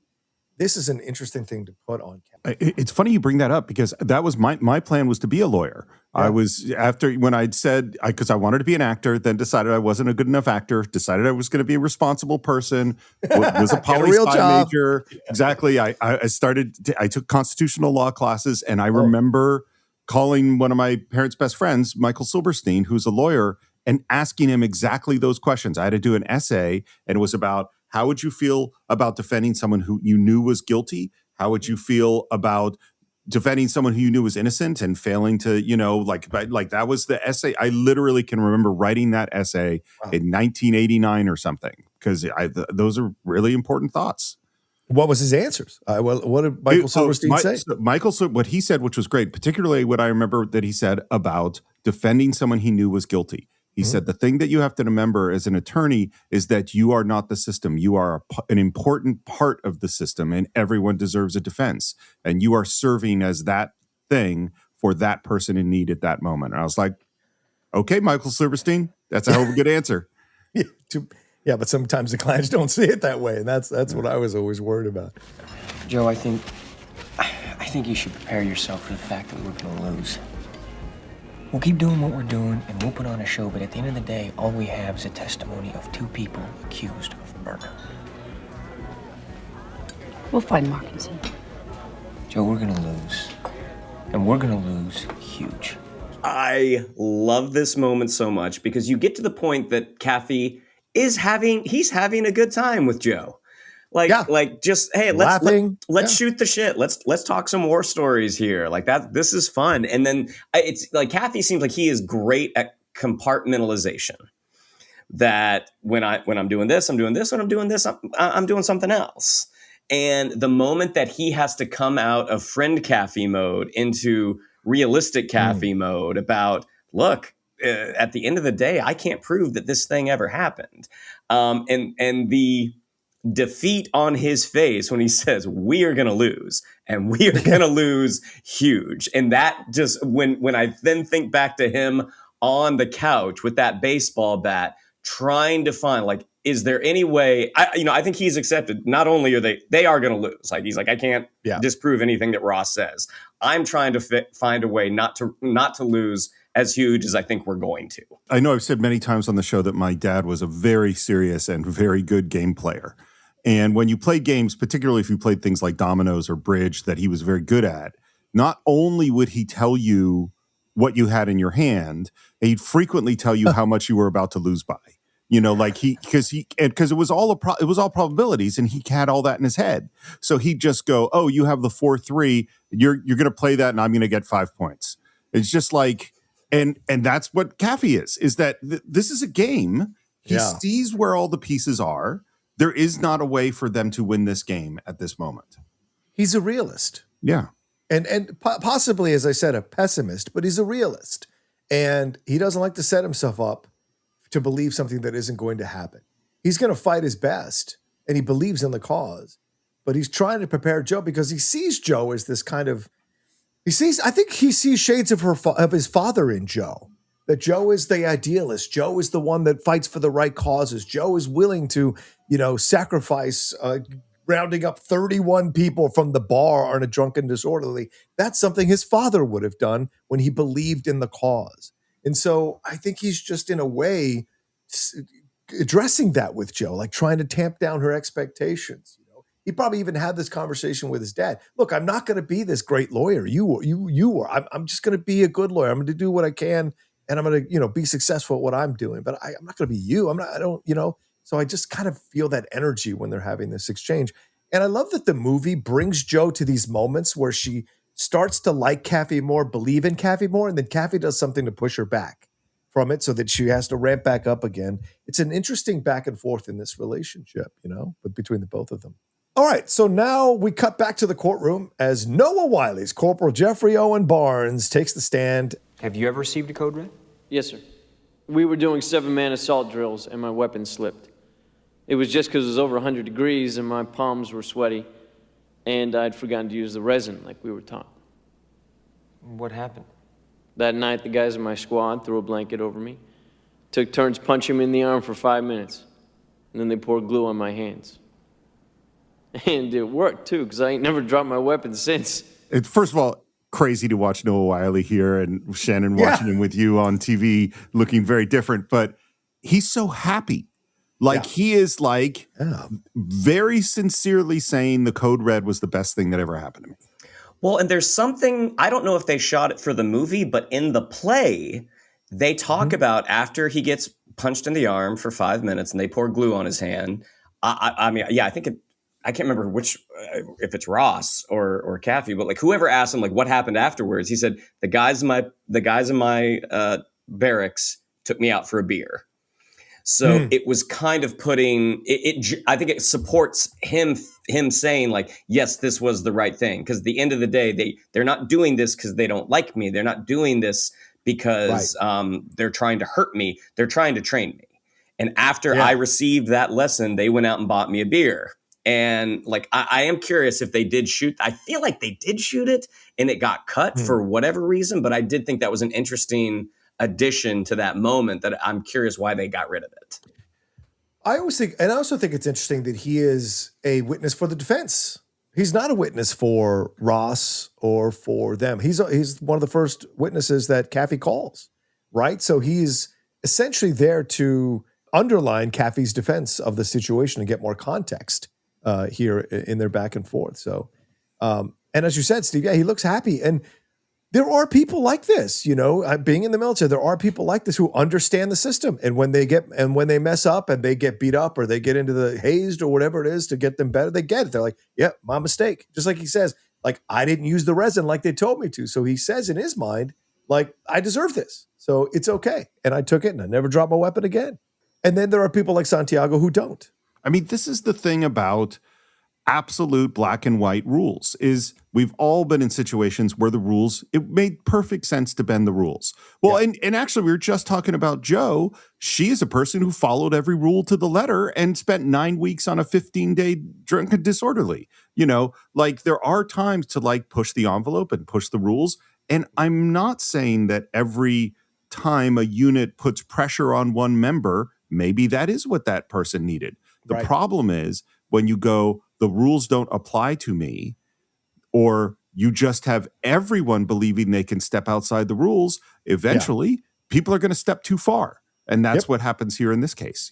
This is an interesting thing to put on camera.
It's funny you bring that up, because that was my plan was to be a lawyer. Yeah. I was, after when I'd said, because I wanted to be an actor, then decided I wasn't a good enough actor, decided I was going to be a responsible person, was a poli-sci major. Yeah. Exactly. I took constitutional law classes, and I remember calling one of my parents' best friends, Michael Silberstein, who's a lawyer, and asking him exactly those questions. I had to do an essay, and it was about How would you feel about defending someone who you knew was guilty? How would you feel about defending someone who you knew was innocent and failing to, like that was the essay. I literally can remember writing that essay in 1989 or something, because those are really important thoughts.
What was his answers? What did Michael Silverstein say?
What he said, which was great, particularly what I remember that he said about defending someone he knew was guilty. He said, the thing that you have to remember as an attorney is that you are not the system. You are an important part of the system, and everyone deserves a defense. And you are serving as that thing for that person in need at that moment. And I was like, okay, Michael Silverstein, that's a hell of a good answer.
Yeah, but sometimes the clients don't see it that way, and that's what I was always worried about.
Joe, I think you should prepare yourself for the fact that we're going to lose. We'll keep doing what we're doing, and we'll put on a show, but at the end of the day, all we have is a testimony of 2 people accused of murder.
We'll find Markinson.
Joe, we're going to lose. And we're going to lose huge.
I love this moment so much because you get to the point that Kaffee he's having a good time with Joe. Just, hey, let's shoot the shit. Let's talk some war stories here. Like that, this is fun. And then it's like Kaffee seems like he is great at compartmentalization. That when I'm doing this, I'm doing this. When I'm doing this, I'm doing something else. And the moment that he has to come out of friend Kaffee mode into realistic Kaffee mode about, look, at the end of the day, I can't prove that this thing ever happened. And the defeat on his face when he says, we are going to lose, and we are going to lose huge. And that just, when I then think back to him on the couch with that baseball bat, trying to find, like, is there any way, I think he's accepted, not only are they are going to lose. Like, he's like, I can't disprove anything that Ross says. I'm trying to find a way not to lose as huge as I think we're going to.
I know I've said many times on the show that my dad was a very serious and very good game player. And when you play games, particularly if you played things like dominoes or bridge that he was very good at, not only would he tell you what you had in your hand, he'd frequently tell you how much you were about to lose by. Because it was all probabilities, and he had all that in his head. So he'd just go, "Oh, you have the 4-3. You're going to play that, and I'm going to get 5 points." It's just like, and that's what Kaffee is that this is a game. He sees where all the pieces are. There is not a way for them to win this game at this moment.
He's a realist.
Yeah.
And possibly, as I said, a pessimist, but he's a realist. And he doesn't like to set himself up to believe something that isn't going to happen. He's going to fight his best, and he believes in the cause. But he's trying to prepare Joe because he sees Joe as this kind of, I think he sees shades of his father in Joe. That Joe is the idealist. Joe is the one that fights for the right causes. Joe is willing to, sacrifice rounding up 31 people from the bar on a drunken disorderly. That's something his father would have done when he believed in the cause. And so I think he's just in a way addressing that with Joe, like trying to tamp down her expectations. He probably even had this conversation with his dad. Look, I'm not going to be this great lawyer. You are. I'm just going to be a good lawyer. I'm going to do what I can. And I'm going to, be successful at what I'm doing, but I'm not going to be you. So I just kind of feel that energy when they're having this exchange. And I love that the movie brings Joe to these moments where she starts to like Kaffee more, believe in Kaffee more, and then Kaffee does something to push her back from it so that she has to ramp back up again. It's an interesting back and forth in this relationship, but between the both of them. All right, so now we cut back to the courtroom as Noah Wiley's Corporal Jeffrey Owen Barnes takes the stand.
Have you ever received a code red?
Yes, sir. We were doing 7-man assault drills, and my weapon slipped. It was just because it was over 100 degrees, and my palms were sweaty, and I'd forgotten to use the resin like we were taught.
What happened?
That night, the guys in my squad threw a blanket over me, took turns punching me in the arm for 5 minutes, and then they poured glue on my hands. And it worked, too, because I ain't never dropped my weapon since.
First of all, crazy to watch Noah Wiley here and Shannon watching him with you on TV looking very different, but he's so happy. He is very sincerely saying the code red was the best thing that ever happened to me.
Well, and there's something, I don't know if they shot it for the movie, but in the play, they talk about after he gets punched in the arm for 5 minutes and they pour glue on his hand, I mean, yeah, I think I can't remember which, if it's Ross or Kaffee, but like whoever asked him like what happened afterwards, he said the guys in my barracks took me out for a beer. So it was kind of putting it. I think it supports him saying like, yes, this was the right thing. Because at the end of the day, they're not doing this because they don't like me. They're not doing this because they're trying to hurt me. They're trying to train me. And after I received that lesson, they went out and bought me a beer. And like, I am curious if they did shoot. I feel like they did shoot it and it got cut for whatever reason. But I did think that was an interesting addition to that moment that I'm curious why they got rid of it.
I always think, and I also think it's interesting that he is a witness for the defense. He's not a witness for Ross or for them. He's one of the first witnesses that Kaffee calls, right? So he's essentially there to underline Kaffee's defense of the situation and get more context here in their back and forth. So, and as you said, Steve, he looks happy. And there are people like this, being in the military, there are people like this who understand the system. And when they mess up and they get beat up or they get into the hazed or whatever it is to get them better, they get it. They're like, yeah, my mistake. Just like he says, like, I didn't use the resin like they told me to. So he says in his mind, like, I deserve this. So it's okay. And I took it and I never dropped my weapon again. And then there are people like Santiago who don't.
I mean, this is the thing about absolute black and white rules is we've all been in situations where the rules, it made perfect sense to bend the rules. Well, and actually we were just talking about Jo. She is a person who followed every rule to the letter and spent 9 weeks on a 15-day drunken disorderly. Like there are times to like push the envelope and push the rules. And I'm not saying that every time a unit puts pressure on one member, maybe that is what that person needed. The problem is when you go, the rules don't apply to me, or you just have everyone believing they can step outside the rules, eventually people are going to step too far. And that's what happens here in this case,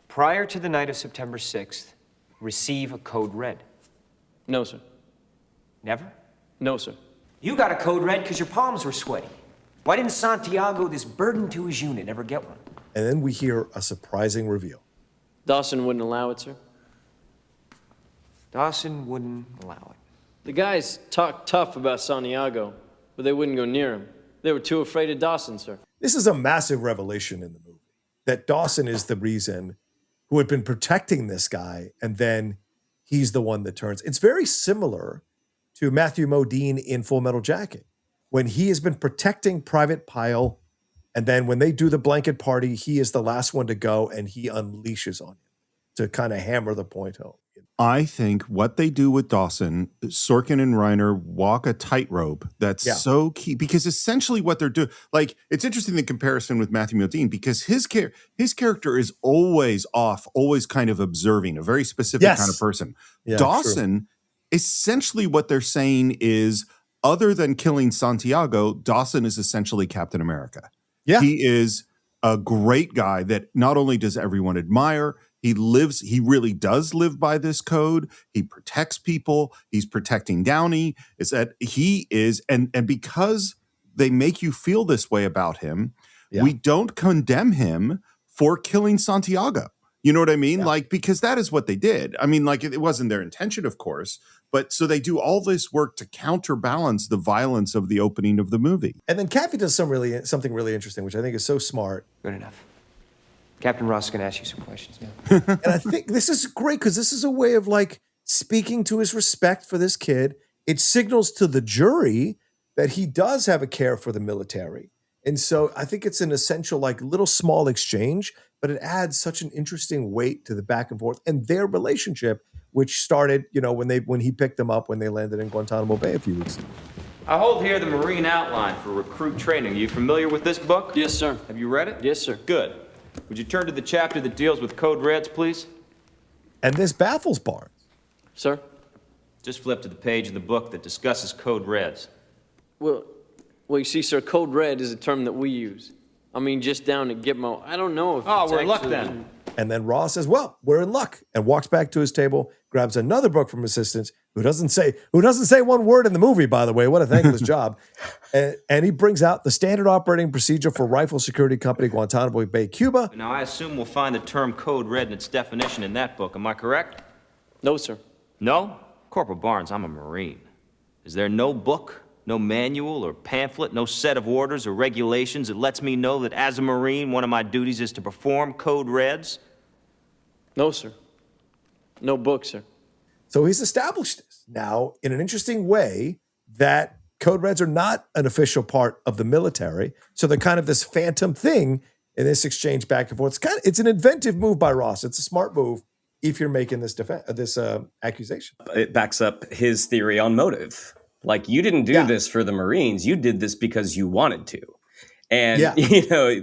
Prior to the night of September 6th, receive a code red.
No, sir.
Never?
No, sir.
You got a code red because your palms were sweaty. Why didn't Santiago, this burden to his unit, ever get one?
And then we hear a surprising reveal.
Dawson wouldn't allow it, sir.
Dawson wouldn't allow it.
The guys talked tough about Santiago, but they wouldn't go near him. They were too afraid of Dawson, sir.
This is a massive revelation in the movie, that Dawson is the reason who had been protecting this guy, and then he's the one that turns. It's very similar to Matthew Modine in Full Metal Jacket, when he has been protecting Private Pyle, and then when they do the blanket party, he is the last one to go, and he unleashes on him to kind of hammer the point home.
I think what they do with Dawson, Sorkin and Reiner walk a tightrope that's so key, because essentially what they're doing, like, it's interesting the comparison with Matthew Modine, because his character is always off, always kind of observing, a very specific kind of person.
Yeah,
Dawson, essentially what they're saying is, other than killing Santiago, Dawson is essentially Captain America.
Yeah.
He is a great guy that not only does everyone admire, he really does live by this code. He protects people. He's protecting Downey. Is that he is, and because they make you feel this way about him, we don't condemn him for killing Santiago. You know what I mean? Yeah. Like, because that is what they did. I mean, like, it wasn't their intention, of course, but so they do all this work to counterbalance the violence of the opening of the movie.
And then Kaffee does something really interesting, which I think is so smart.
Good enough. Captain Ross is going to ask you some questions now.
And I think this is great, because this is a way of like speaking to his respect for this kid. It signals to the jury that he does have a care for the military. And so I think it's an essential, like, little small exchange, but it adds such an interesting weight to the back and forth and their relationship, which started, when he picked them up when they landed in Guantanamo Bay a few weeks ago.
I hold here the Marine Outline for Recruit Training. Are you familiar with this book?
Yes, sir.
Have you read it?
Yes, sir.
Good. Would you turn to the chapter that deals with code reds, please?
And this baffles Barnes.
Sir?
Just flip to the page of the book that discusses code reds.
Well, you see, sir, code red is a term that we use. I mean, just down at Gitmo. I don't know if
Oh,
it's
we're luck
actually...
then.
And then Ross says, well, we're in luck, and walks back to his table, grabs another book from assistants, who doesn't say one word in the movie, by the way. What a thankless job. And he brings out the standard operating procedure for Rifle Security Company, Guantanamo Bay, Cuba.
Now, I assume we'll find the term code red and its definition in that book. Am I correct?
No, sir.
No? Corporal Barnes, I'm a Marine. Is there no book, no manual or pamphlet, no set of orders or regulations that lets me know that as a Marine, one of my duties is to perform code reds?
No, sir. No book, sir.
So he's established this now in an interesting way that code reds are not an official part of the military. So they're kind of this phantom thing in this exchange back and forth. It's an inventive move by Ross. It's a smart move if you're making this accusation.
It backs up his theory on motive. Like, you didn't do this for the Marines. You did this because you wanted to. And,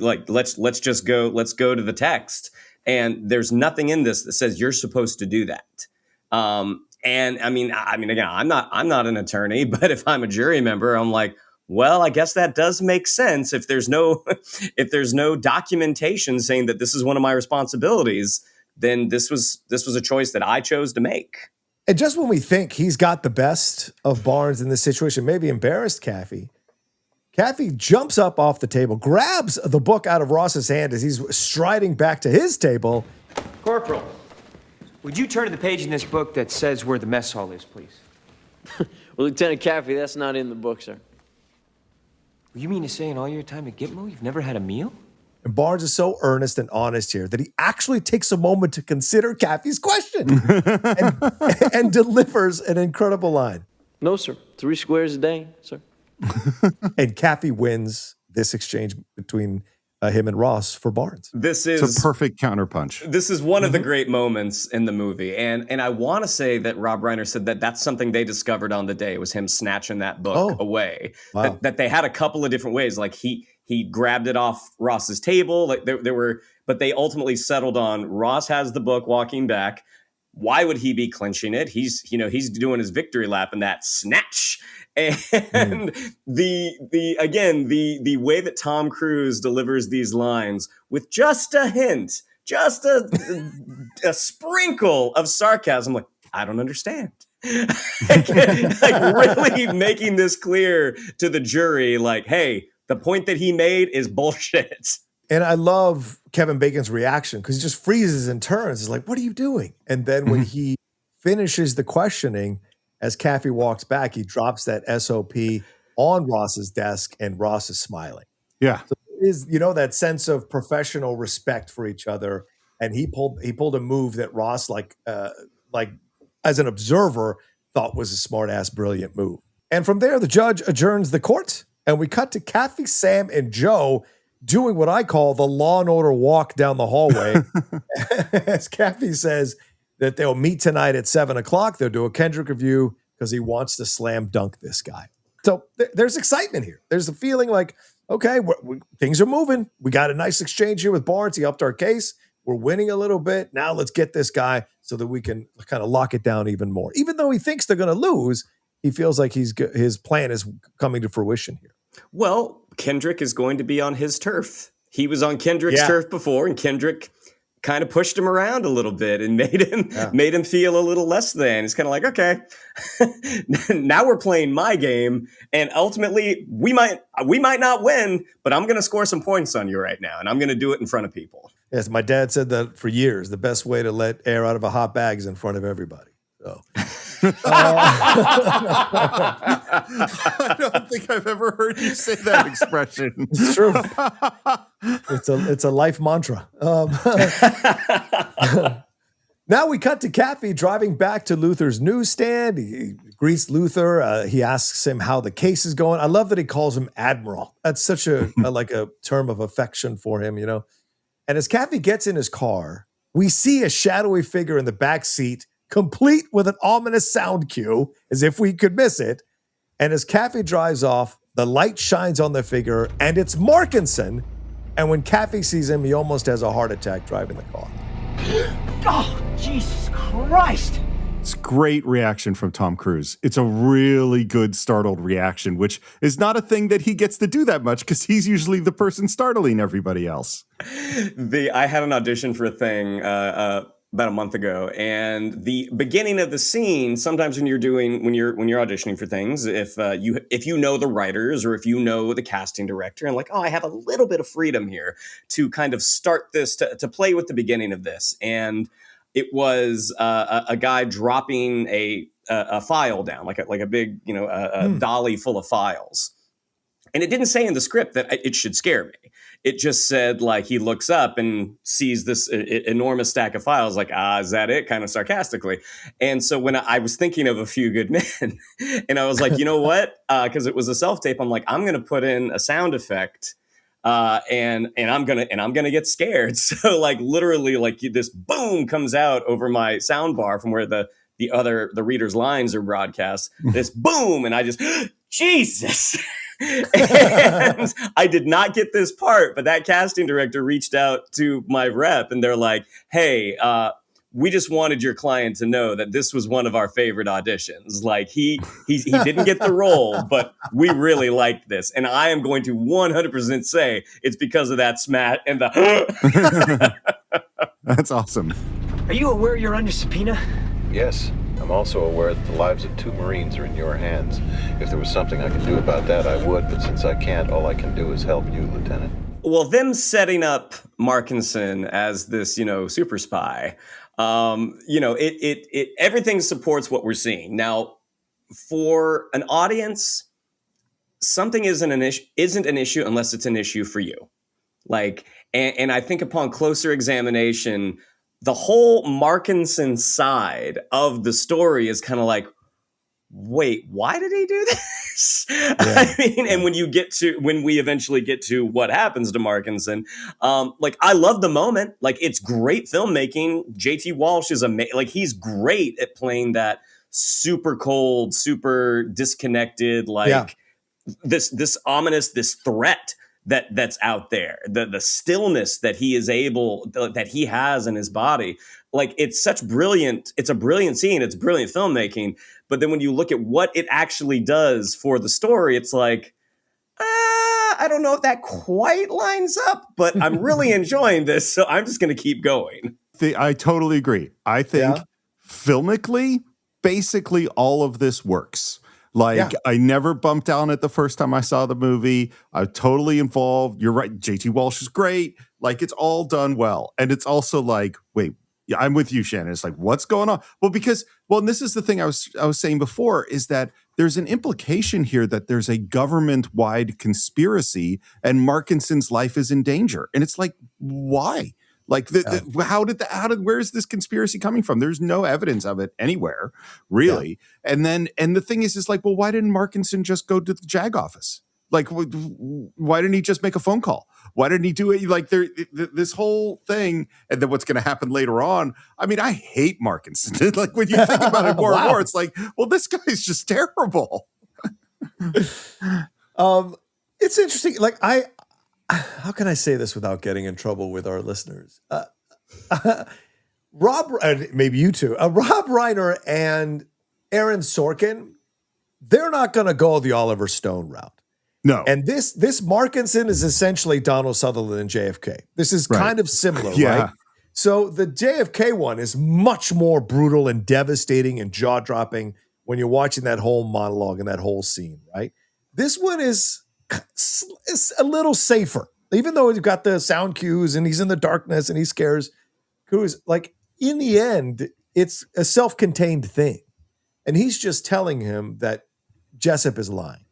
like, let's go to the text. And there's nothing in this that says you're supposed to do that. And I mean, again, I'm not an attorney, but if I'm a jury member, I'm like, well, I guess that does make sense. If there's no documentation saying that this is one of my responsibilities, then this was a choice that I chose to make.
And just when we think he's got the best of Barnes in this situation, maybe embarrassed Kaffee jumps up off the table, grabs the book out of Ross's hand as he's striding back to his table.
Corporal, would you turn to the page in this book that says where the mess hall is, please?
Well, Lieutenant Kaffee, that's not in the book, sir.
You mean to say in all your time at Gitmo, you've never had a meal?
And Barnes is so earnest and honest here that he actually takes a moment to consider Kaffee's question and delivers an incredible line.
No, sir. 3 squares a day, sir.
And Kaffee wins this exchange between him and Ross for Barnes.
It's a perfect counterpunch.
This is one of the great moments in the movie. And I want to say that Rob Reiner said that that's something they discovered on the day. It was him snatching that book away.
Wow.
That they had a couple of different ways. Like he grabbed it off Ross's table. Like there were, but they ultimately settled on Ross has the book walking back. Why would he be clinching it? He's doing his victory lap in that snatch. And the way that Tom Cruise delivers these lines with just a hint, just a sprinkle of sarcasm, like, I don't understand. like really making this clear to the jury, like, hey, the point that he made is bullshit.
And I love Kevin Bacon's reaction because he just freezes and turns. He's like, what are you doing? And then when he finishes the questioning, as Kaffee walks back, he drops that SOP on Ross's desk and Ross is smiling.
Yeah.
So it is, that sense of professional respect for each other. And he pulled a move that Ross, like as an observer, thought was a smart ass, brilliant move. And from there, the judge adjourns the court and we cut to Kaffee, Sam, and Joe doing what I call the Law and Order walk down the hallway. As Kaffee says that they'll meet tonight at 7:00. They'll do a Kendrick review because he wants to slam dunk this guy. So there's excitement here. There's a feeling like, okay, things are moving. We got a nice exchange here with Barnes. He upped our case. We're winning a little bit. Now let's get this guy so that we can kind of lock it down even more. Even though he thinks they're going to lose, he feels like his plan is coming to fruition here.
Well, Kendrick is going to be on his turf. He was on Kendrick's turf before, and Kendrick kind of pushed him around a little bit and made him feel a little less than. It's kind of like, okay, now we're playing my game, and ultimately we might not win, but I'm going to score some points on you right now, and I'm going to do it in front of people.
Yes, my dad said that for years. The best way to let air out of a hot bag is in front of everybody. So.
I don't think I've ever heard you say that expression.
It's true. It's a life mantra. Now we cut to Kaffee driving back to Luther's newsstand. He greets Luther. He asks him how the case is going. I love that he calls him Admiral. That's such a term of affection for him, And as Kaffee gets in his car, we see a shadowy figure in the back seat, complete with an ominous sound cue, as if we could miss it. And as Kaffee drives off, the light shines on the figure, and it's Markinson. And when Kaffee sees him, he almost has a heart attack driving the car.
Oh, Jesus Christ!
It's great reaction from Tom Cruise. It's a really good startled reaction, which is not a thing that he gets to do that much because he's usually the person startling everybody else.
I had an audition for a thing about a month ago, and the beginning of the scene, sometimes when you're auditioning for things, if you know the writers or if you know the casting director and like, oh, I have a little bit of freedom here to kind of start this, to play with the beginning of this. And it was a guy dropping a file down, like a big, dolly full of files. And it didn't say in the script that it should scare me. It just said, like, he looks up and sees this enormous stack of files, like, is that it? Kind of sarcastically. And so when I was thinking of A Few Good Men, and I was like, you know what? Because it was a self-tape, I'm like, I'm going to put in a sound effect and I'm gonna get scared. So like literally like this boom comes out over my sound bar from where the reader's lines are broadcast. This boom, and I just Jesus. And I did not get this part, but that casting director reached out to my rep and they're like, hey, we just wanted your client to know that this was one of our favorite auditions. Like he didn't get the role, but we really liked this. And I am going to 100% say it's because of that smash and the.
That's awesome.
Are you aware you're under subpoena?
Yes. I'm also aware that the lives of 2 Marines are in your hands. If there was something I could do about that, I would. But since I can't, all I can do is help you, Lieutenant.
Well, them setting up Markinson as this, super spy, it everything supports what we're seeing. Now, for an audience, something isn't an issue unless it's an issue for you. Like, and I think upon closer examination, the whole Markinson side of the story is kind of like, wait, why did he do this? Yeah. I mean, and when we eventually get to what happens to Markinson, like I love the moment. Like it's great filmmaking. JT Walsh is amazing. Like he's great at playing that super cold, super disconnected, like this ominous, this threat that's out there. The stillness that he has in his body. Like it's a brilliant scene. It's brilliant filmmaking. But then when you look at what it actually does for the story, it's like, I don't know if that quite lines up, but I'm really enjoying this. So I'm just going to keep going.
I totally agree. I think filmically, basically all of this works. Like I never bumped down it the first time I saw the movie. I'm totally involved. You're right. JT Walsh is great. Like it's all done well. And it's also like, wait, yeah, I'm with you, Shannon. It's like, what's going on? Well, and this is the thing I was saying before is that there's an implication here that there's a government-wide conspiracy and Markinson's life is in danger. And it's like, why? Like, where is this conspiracy coming from? There's no evidence of it anywhere, really. Yeah. And the thing is like, well, why didn't Markinson just go to the JAG office? Like, why didn't he just make a phone call? Why didn't he do it? Like, this whole thing, and then what's going to happen later on. I mean, I hate Markinson. Like, when you think about it more and more, it's like, well, this guy's just terrible.
It's interesting. Like, how can I say this without getting in trouble with our listeners? Maybe you two, Rob Reiner and Aaron Sorkin, they're not going to go the Oliver Stone route.
No.
And this Markinson is essentially Donald Sutherland and JFK. This is kind of similar, right? So the JFK one is much more brutal and devastating and jaw-dropping when you're watching that whole monologue and that whole scene, right? This one is a little safer. Even though he's got the sound cues and he's in the darkness and he scares Cruz, like in the end, it's a self-contained thing. And he's just telling him that Jessup is lying.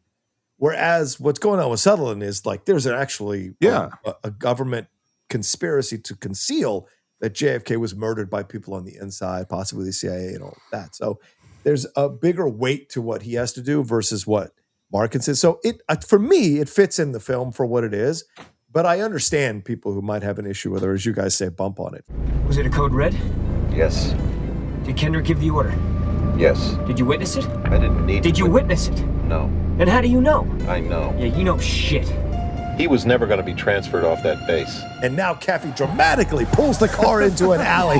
Whereas what's going on with Sutherland is like there's actually a government conspiracy to conceal that JFK was murdered by people on the inside, possibly the CIA and all that. So there's a bigger weight to what he has to do versus what Markinson. So for me, it fits in the film for what it is. But I understand people who might have an issue with it, or as you guys say, bump on it.
Was it a code red?
Yes.
Did Kendrick give the order?
Yes.
Did you witness it?
I didn't need to.
Did you witness it?
No.
And how do you know?
I know.
Yeah, you know shit.
He was never going to be transferred off that base.
And now Kaffee dramatically pulls the car into an alley.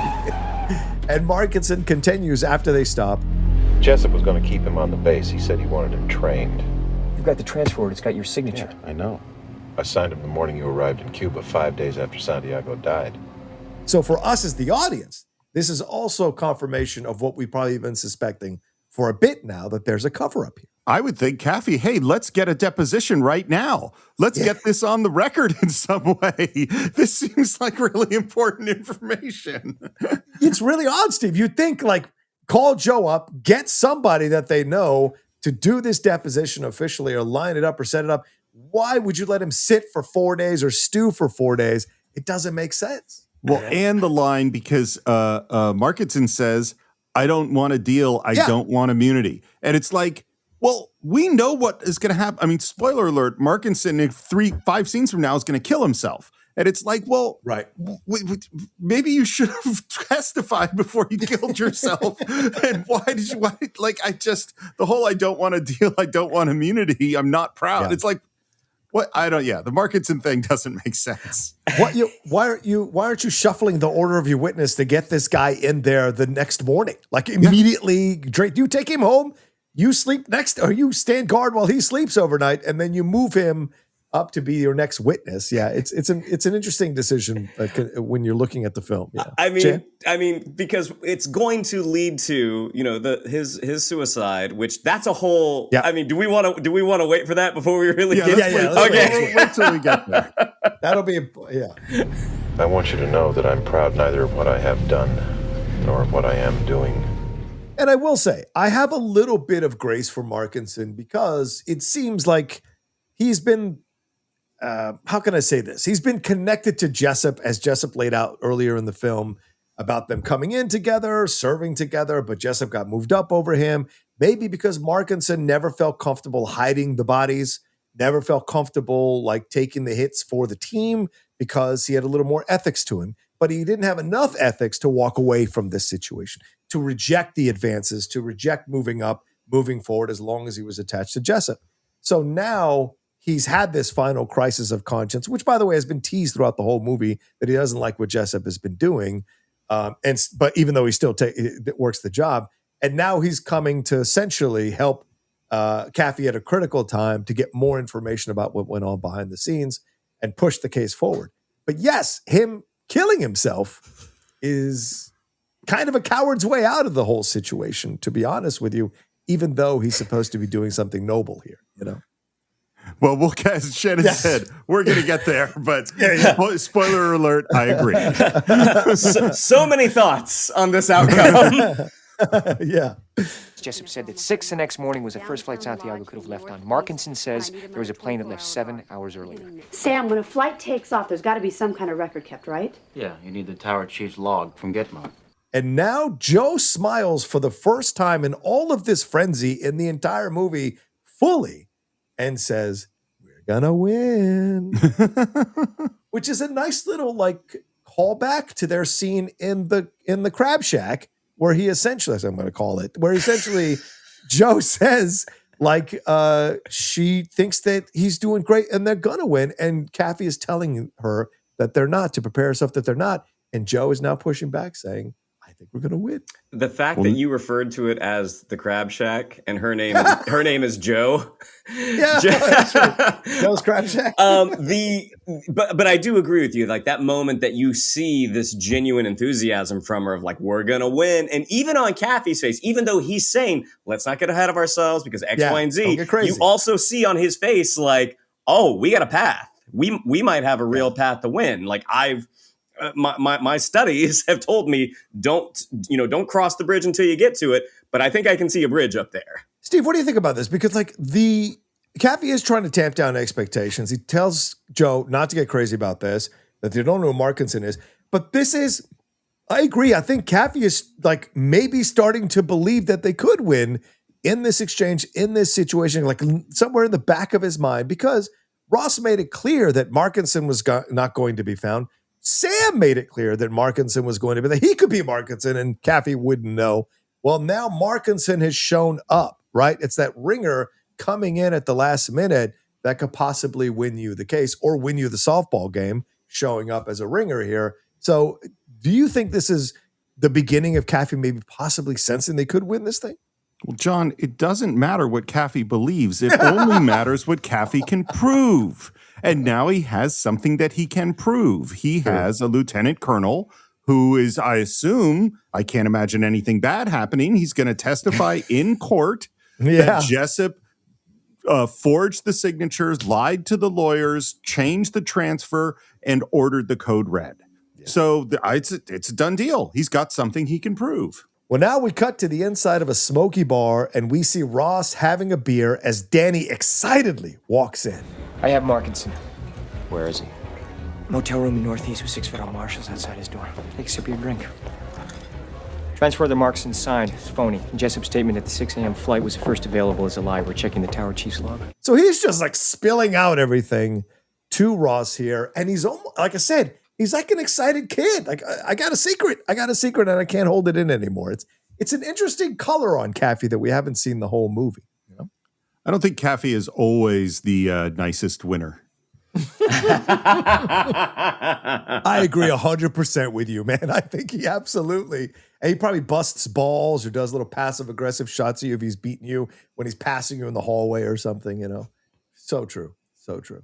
And Markinson continues after they stop.
Jessup was going to keep him on the base. He said he wanted him trained.
You've got the transfer order. It's got your signature.
Yeah, I know. I signed him the morning you arrived in Cuba, 5 days after Santiago died.
So for us as the audience, this is also confirmation of what we've probably been suspecting for a bit now, that there's a cover-up here.
I would think, Kaffee, hey, let's get a deposition right now. Let's get this on the record in some way. This seems like really important information.
It's really odd, Steve. You'd think, like, call Joe up, get somebody that they know to do this deposition officially or line it up or set it up. Why would you let him sit for 4 days or stew for 4 days? It doesn't make sense.
Well, and the line, because Markinson says, I don't want a deal. I don't want immunity. And it's like, well, we know what is going to happen. I mean, spoiler alert, Markinson in 5 scenes from now is going to kill himself. And it's like, well, maybe you should have testified before you killed yourself. And the whole I don't want a deal, I don't want immunity, I'm not proud.
Yeah.
It's like, what? The Markinson thing doesn't make sense.
Why aren't you shuffling the order of your witness to get this guy in there the next morning? Like immediately, Drake, you take him home, you sleep next, or you stand guard while he sleeps overnight, and then you move him up to be your next witness. Yeah, it's an interesting decision when you're looking at the film. Yeah.
I mean, because it's going to lead to his suicide, which that's a whole. Yeah. I mean, do we want to wait for that before we really get?
Okay, wait till we get there.
That'll be
I want you to know that I'm proud neither of what I have done nor of what I am doing.
And I will say, I have a little bit of grace for Markinson because it seems like he's been. How can I say this? He's been connected to Jessup, as Jessup laid out earlier in the film, about them coming in together, serving together, but Jessup got moved up over him. Maybe because Markinson never felt comfortable hiding the bodies, never felt comfortable like taking the hits for the team because he had a little more ethics to him. But he didn't have enough ethics to walk away from this situation, to reject the advances, to reject moving up, moving forward as long as he was attached to Jessup. So now he's had this final crisis of conscience, which, by the way, has been teased throughout the whole movie that he doesn't like what Jessup has been doing. But even though he still works the job, and now he's coming to essentially help Kaffee at a critical time to get more information about what went on behind the scenes and push the case forward. But yes, him killing himself is kind of a coward's way out of the whole situation, to be honest with you, even though he's supposed to be doing something noble here,
Well, as Shannon said, we're going to get there, but spoiler alert, I agree.
so many thoughts on this outcome.
Yeah.
Jessup said that 6 the next morning was the first flight Santiago could have left on. Markinson says there was a plane that left 7 hours earlier.
Sam, when a flight takes off, there's got to be some kind of record kept, right?
Yeah, you need the tower chief's log from Gitmo.
And now Joe smiles for the first time in all of this frenzy in the entire movie fully and says, "We're gonna win," which is a nice little callback to their scene in the Crab Shack, where he essentially, as I'm going to call it, where essentially Joe says she thinks that he's doing great and they're gonna win, and Kaffee is telling her that they're not, to prepare herself that they're not, and Joe is now pushing back, saying, "I think we're gonna win."
The fact that you referred to it as the Crab Shack and her name is Joe.
Yeah, that's right. Joe's Crab Shack.
But I do agree with you. Like that moment that you see this genuine enthusiasm from her of like, we're gonna win. And even on Kaffee's face, even though he's saying, let's not get ahead of ourselves because X, Y, and Z, you also see on his face like, oh, we got a path. We might have a real path to win. Like my studies have told me don't cross the bridge until you get to it, but I think I can see a bridge up there.
Steve, what do you think about this? Because Kaffee is trying to tamp down expectations. He tells Joe not to get crazy about this, that they don't know who Markinson is. But I agree. I think Kaffee is maybe starting to believe that they could win in this exchange, in this situation, somewhere in the back of his mind, because Ross made it clear that Markinson was not going to be found. Sam made it clear that Markinson was going to be there. He could be Markinson and Kaffee wouldn't know. Well, now Markinson has shown up, right? It's that ringer coming in at the last minute that could possibly win you the case or win you the softball game, showing up as a ringer here. So do you think this is the beginning of Kaffee maybe possibly sensing they could win this thing?
Well, John, it doesn't matter what Kaffee believes. It only matters what Kaffee can prove. And now he has something that he can prove. He has a lieutenant colonel who is, I assume, I can't imagine anything bad happening. He's going to testify in court that Jessup forged the signatures, lied to the lawyers, changed the transfer, and ordered the code red. Yeah. So it's a done deal. He's got something he can prove.
Well, now we cut to the inside of a smoky bar, and we see Ross having a beer as Danny excitedly walks in.
I have Markinson.
Where is he?
Motel room in Northeast with 6 federal marshals outside his door. Take a sip of your drink. Transfer the Markinson signed. It's phony. Jessup's statement that the 6 a.m. flight was first available is a lie. We're checking the tower chief's log.
So he's just like spilling out everything to Ross here, and he's almost, like I said, he's like an excited kid. Like, I got a secret. I got a secret, and I can't hold it in anymore. It's an interesting color on Kaffee that we haven't seen the whole movie. You know?
I don't think Kaffee is always the nicest winner.
I agree 100% with you, man. I think he absolutely, and he probably busts balls or does little passive-aggressive shots of you if he's beating you when he's passing you in the hallway or something, you know. So true. So true.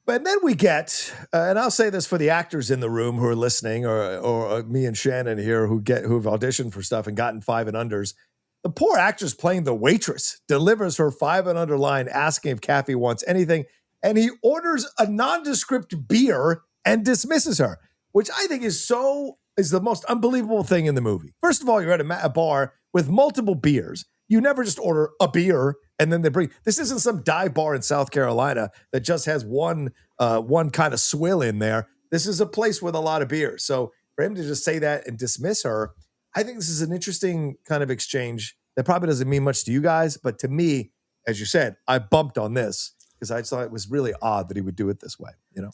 But then we get, and I'll say this for the actors in the room who are listening, or me and Shannon here who've auditioned for stuff and gotten 5 and unders. The poor actress playing the waitress delivers her 5 and under line asking if Kaffee wants anything, and he orders a nondescript beer and dismisses her, which I think is the most unbelievable thing in the movie. First of all, you're at a bar with multiple beers. You never just order a beer and then this isn't some dive bar in South Carolina that just has one kind of swill in there. This is a place with a lot of beers. So for him to just say that and dismiss her, I think this is an interesting kind of exchange that probably doesn't mean much to you guys, but to me, as you said, I bumped on this because I thought it was really odd that he would do it this way, you know?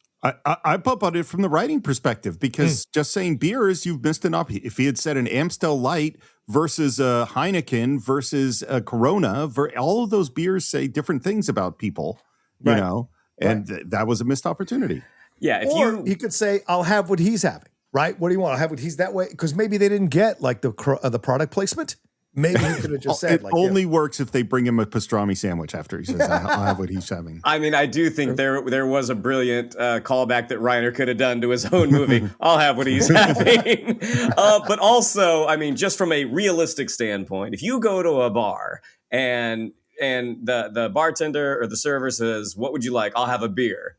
I bump on it from the writing perspective because just saying beer is you've missed an option. If he had said an Amstel Light versus a Heineken versus a Corona, all of those beers say different things about people, you know, and that was a missed opportunity.
Yeah,
he could say, "I'll have what he's having." Right? What do you want? I'll have what he's that way because maybe they didn't get like the product placement. Maybe he could have just said,
it only works if they bring him a pastrami sandwich after he says, I'll have what he's having.
I mean, I do think there was a brilliant callback that Reiner could have done to his own movie. I'll have what he's having. But also, I mean, just from a realistic standpoint, if you go to a bar and the bartender or the server says, "What would you like?" "I'll have a beer."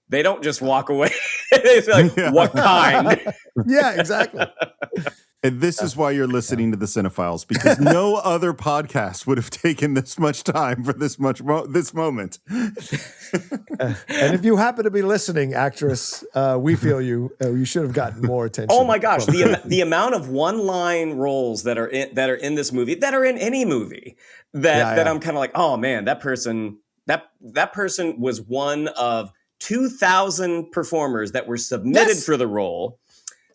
They don't just walk away. It's like, what kind?
Yeah, exactly.
And this is why you're listening to the Cine-Files, because no other podcast would have taken this much time for this moment.
And if you happen to be listening, actress, we feel you. You should have gotten more attention.
Oh my gosh, the amount of one-line roles that are in this movie, that are in any movie, that I'm kind of like, oh man, that person was one of 2,000 performers that were submitted for the role.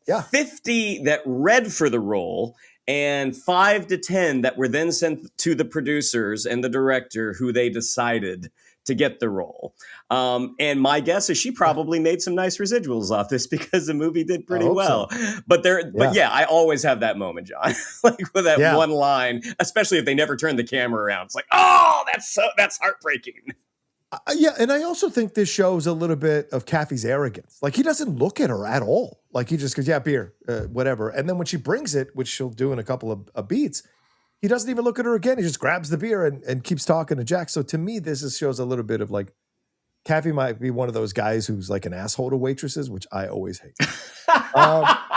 50 that read for the role, and 5 to 10 that were then sent to the producers and the director who they decided to get the role. And my guess is she probably made some nice residuals off this because the movie did pretty well. So. But yeah, I always have that moment, John, like with that one line, especially if they never turn the camera around. It's like, oh, that's heartbreaking.
Yeah, and I also think this shows a little bit of Kaffee's arrogance. Like, he doesn't look at her at all. Like, he just goes, yeah, beer, whatever. And then when she brings it, which she'll do in a couple of beats, he doesn't even look at her again. He just grabs the beer and keeps talking to Jack. So to me, shows a little bit of like, Kaffee might be one of those guys who's like an asshole to waitresses, which I always hate.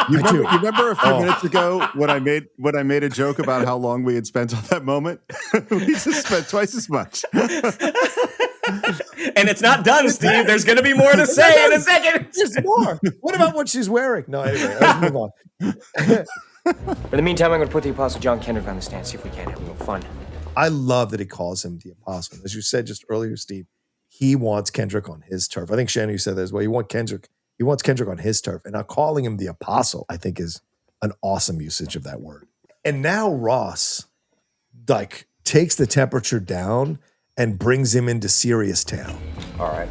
You remember a few minutes ago when I made a joke about how long we had spent on that moment? We just spent twice as much.
And it's not done, Steve. There's going to be more to say in a second.
There's more. What about what she's wearing? No, anyway, let's move on.
In the meantime, I'm going to put the Apostle John Kendrick on the stand, see if we can't have a little fun.
I love that he calls him the Apostle. As you said just earlier, Steve, he wants Kendrick on his turf. I think, Shannon, you said that as well. He wants Kendrick on his turf. And now calling him the Apostle, I think, is an awesome usage of that word. And now Ross, like, takes the temperature down and brings him into serious town.
All right.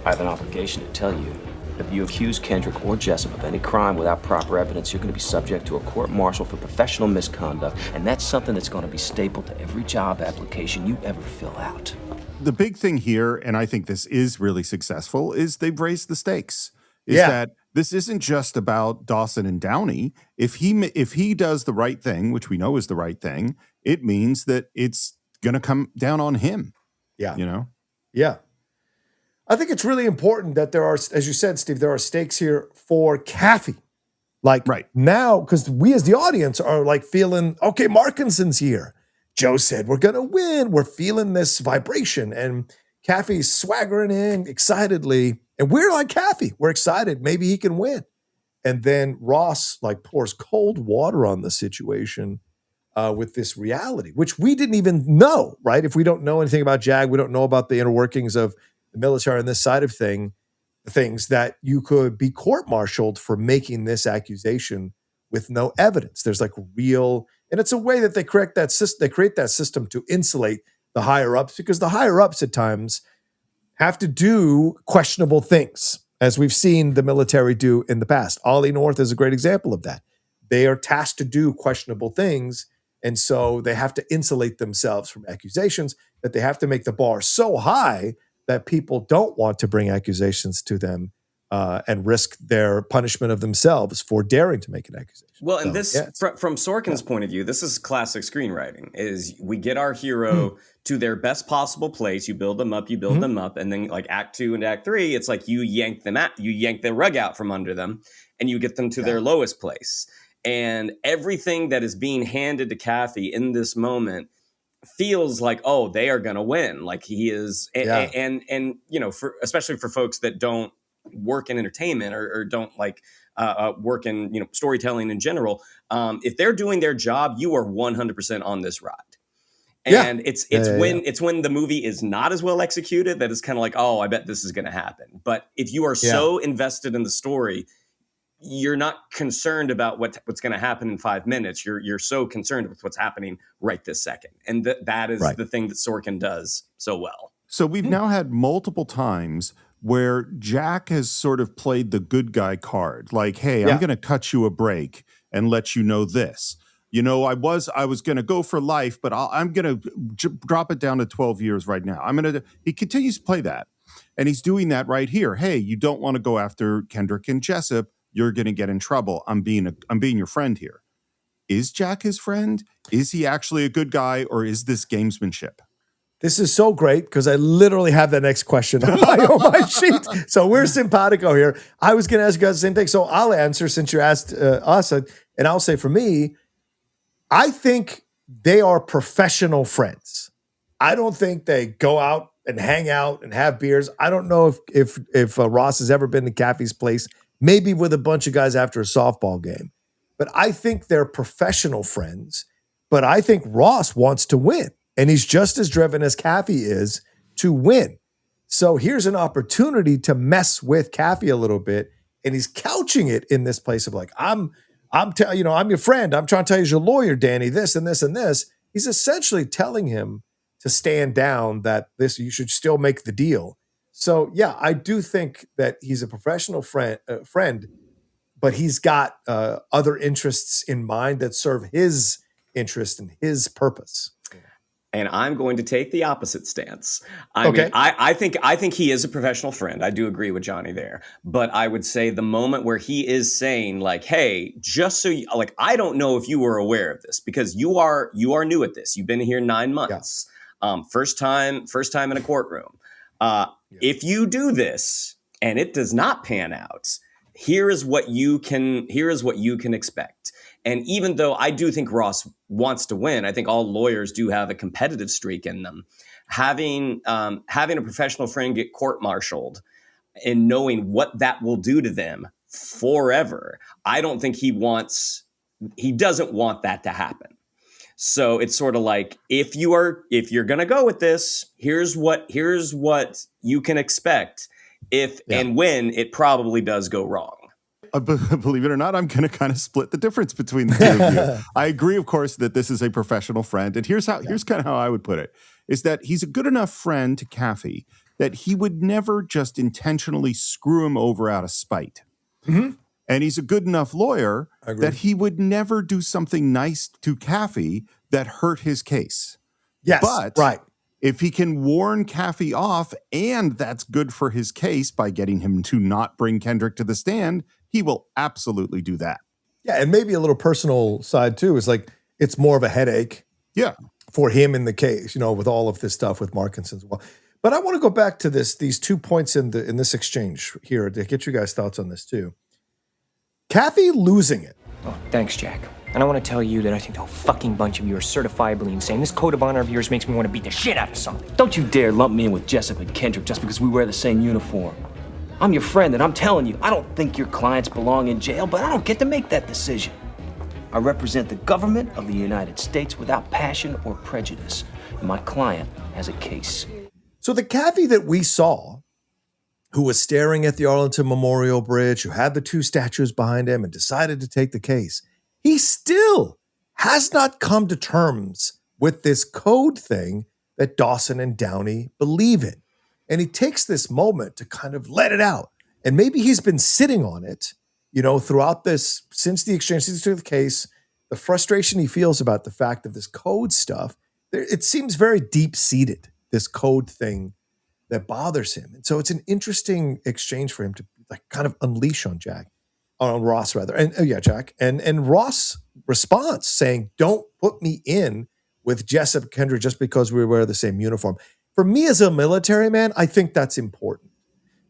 I have an obligation to tell you.
If you accuse Kendrick or Jessup of any crime without proper evidence, you're going to be subject to a court-martial for professional misconduct, and that's something that's going to be stapled to every job application you ever fill out.
The big thing here, and I think this is really successful, is they've raised the stakes. That this isn't just about Dawson and Downey. If he does the right thing, which we know is the right thing, it means that it's going to come down on him.
Yeah.
You know?
Yeah. I think it's really important that there are, as you said, Steve, there are stakes here for Kaffee. Like now, because we as the audience are like feeling, okay, Markinson's here. Joe said, we're going to win. We're feeling this vibration. And Kaffee's swaggering in excitedly. And we're like Kaffee. We're excited. Maybe he can win. And then Ross like pours cold water on the situation with this reality, which we didn't even know, right? If we don't know anything about JAG, we don't know about the inner workings of the military on this side of things that you could be court-martialed for making this accusation with no evidence. There's like real, and it's a way that they create that system to insulate the higher-ups, because the higher-ups at times have to do questionable things, as we've seen the military do in the past. Ollie North is a great example of that. They are tasked to do questionable things, and so they have to insulate themselves from accusations, that they have to make the bar so high that people don't want to bring accusations to them and risk their punishment of themselves for daring to make an accusation.
Well, and from Sorkin's point of view, this is classic screenwriting, is we get our hero to their best possible place. You build them up, and then like act 2 and act 3, it's like you yank the rug out from under them and you get them to their lowest place. And everything that is being handed to Kaffee in this moment feels like, oh, they are going to win. Like he is. And you know, especially for folks that don't work in entertainment or don't like work in, you know, storytelling in general. If they're doing their job, you are 100% on this ride. And it's when the movie is not as well executed that it's kind of like, oh, I bet this is going to happen. But if you are so invested in the story, you're not concerned about what's going to happen in 5 minutes. You're so concerned with what's happening right this second. And that is the thing that Sorkin does so well.
So we've now had multiple times where Jack has sort of played the good guy card. Like, hey, I'm going to cut you a break and let you know this. You know, I was going to go for life, but I'm going to drop it down to 12 years right now. He continues to play that. And he's doing that right here. Hey, you don't want to go after Kendrick and Jessup. You're going to get in trouble. I'm being your friend here. Is Jack his friend? Is he actually a good guy, or is this gamesmanship?
This is so great because I literally have the next question on my sheet. So we're simpatico here. I was going to ask you guys the same thing. So I'll answer since you asked us, and I'll say for me, I think they are professional friends. I don't think they go out and hang out and have beers. I don't know if Ross has ever been to Kaffee's place, maybe with a bunch of guys after a softball game. But I think they're professional friends. But I think Ross wants to win. And he's just as driven as Kaffee is to win. So here's an opportunity to mess with Kaffee a little bit. And he's couching it in this place of like, I'm your friend. I'm trying to tell you as your lawyer, Danny, this and this and this. He's essentially telling him to stand down, that you should still make the deal. So yeah, I do think that he's a professional friend, but he's got other interests in mind that serve his interest and his purpose.
And I'm going to take the opposite stance. I think he is a professional friend. I do agree with Johnny there. But I would say the moment where he is saying like, hey, just so you, like, I don't know if you were aware of this because you are new at this. You've been here 9 months. First time in a courtroom. If you do this and it does not pan out, here is what you can expect. And even though I do think Ross wants to win, I think all lawyers do have a competitive streak in them. Having a professional friend get court-martialed and knowing what that will do to them forever, I don't think he doesn't want that to happen. So it's sort of like, if you're going to go with this, here's what you can expect and when it probably does go wrong.
Believe it or not, I'm going to kind of split the difference between the two of you. I agree, of course, that this is a professional friend. And here's kind of how I would put it, is that he's a good enough friend to Kaffee that he would never just intentionally screw him over out of spite.
Mm-hmm.
And he's a good enough lawyer that he would never do something nice to Kaffee that hurt his case.
Yes,
but
right.
If he can warn Kaffee off, and that's good for his case by getting him to not bring Kendrick to the stand, he will absolutely do that.
Yeah, and maybe a little personal side too is like it's more of a headache.
Yeah.
For him in the case, with all of this stuff with Markinson as well. But I want to go back to these 2 points in this exchange here to get you guys' thoughts on this too. Kaffee losing it.
Oh, thanks, Jack. And I want to tell you that I think the whole fucking bunch of you are certifiably insane. This code of honor of yours makes me want to beat the shit out of something.
Don't you dare lump me in with Jessup and Kendrick just because we wear the same uniform. I'm your friend, and I'm telling you, I don't think your clients belong in jail, but I don't get to make that decision. I represent the government of the United States without passion or prejudice. And my client has a case.
So the Kaffee that we saw, who was staring at the Arlington Memorial Bridge, who had the 2 statues behind him and decided to take the case, he still has not come to terms with this code thing that Dawson and Downey believe in. And he takes this moment to kind of let it out. And maybe he's been sitting on it, throughout this, since the exchange, since the case, the frustration he feels about the fact of this code stuff, it seems very deep-seated, this code thing that bothers him. And so it's an interesting exchange for him to like kind of unleash on Ross rather. And Jack. And Ross responds saying, don't put me in with Jessup Kendrick just because we wear the same uniform. For me as a military man, I think that's important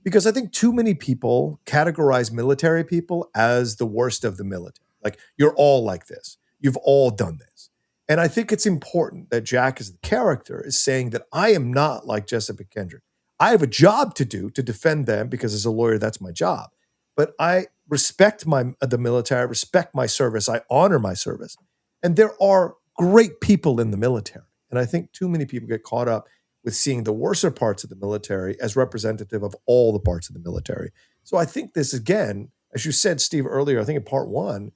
because I think too many people categorize military people as the worst of the military. Like, you're all like this. You've all done this. And I think it's important that Jack as the character is saying that I am not like Jessup and Kendrick. I have a job to do to defend them because as a lawyer, that's my job. But I respect the military. I respect my service. I honor my service. And there are great people in the military. And I think too many people get caught up with seeing the worser parts of the military as representative of all the parts of the military. So I think this, again, as you said, Steve, earlier, I think in part 1,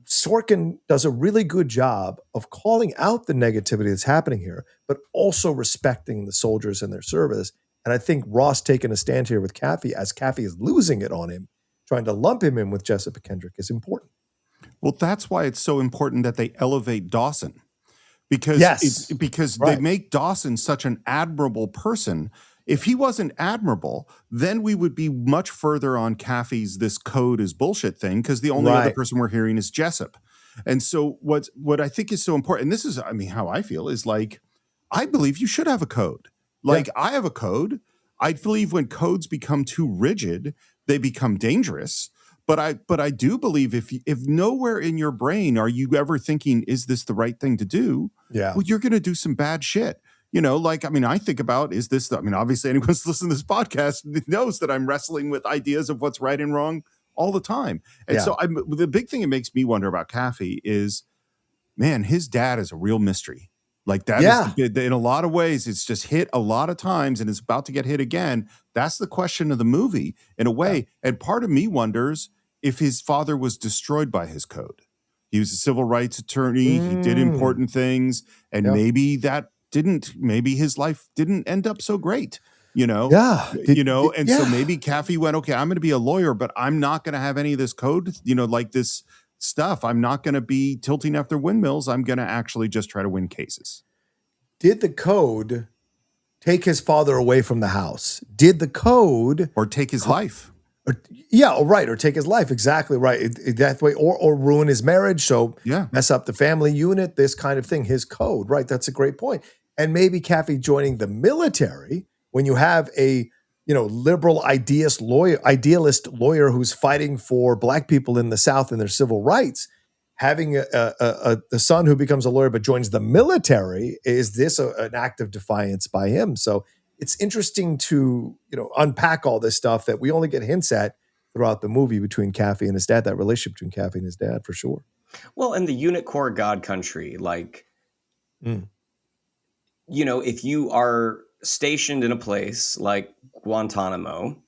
Sorkin does a really good job of calling out the negativity that's happening here, but also respecting the soldiers and their service. And I think Ross taking a stand here with Kaffee, as Kaffee is losing it on him, trying to lump him in with Jessup and Kendrick is important.
Well, that's why it's so important that they elevate Dawson. Because they make Dawson such an admirable person. If he wasn't admirable, then we would be much further on Kaffee's this code is bullshit thing because the only other person we're hearing is Jessup. And so what I think is so important, and this is, how I feel, is like, I believe you should have a code. Like, I have a code. I believe when codes become too rigid, they become dangerous. But I do believe if nowhere in your brain are you ever thinking, is this the right thing to do?
Yeah.
Well, you're going to do some bad shit. I think about, is this, obviously anyone who's listening to this podcast knows that I'm wrestling with ideas of what's right and wrong all the time. And so the big thing that makes me wonder about Kaffee is, man, his dad is a real mystery. Like that is in a lot of ways, it's just hit a lot of times and it's about to get hit again. That's the question of the movie in a way. Yeah. And part of me wonders if his father was destroyed by his code. He was a civil rights attorney. He did important things. And maybe his life didn't end up so great, So maybe Kaffee went, okay, I'm going to be a lawyer, but I'm not going to have any of this code, like this stuff. I'm not going to be tilting after windmills. I'm going to actually just try to win cases.
Did the code take his father away from the house? Did the code...
Or take his life?
Or take his life. Exactly right. That way, or ruin his marriage. So mess up the family unit, this kind of thing. His code, right? That's a great point. And maybe Kaffee joining the military, when you have a liberal idealist lawyer who's fighting for black people in the South and their civil rights, having a son who becomes a lawyer but joins the military, is this an act of defiance by him? So it's interesting to unpack all this stuff that we only get hints at throughout the movie between Kaffee and his dad, that relationship between Kaffee and his dad, for sure.
Well, in the unit core God country, if you are stationed in a place like Guantanamo,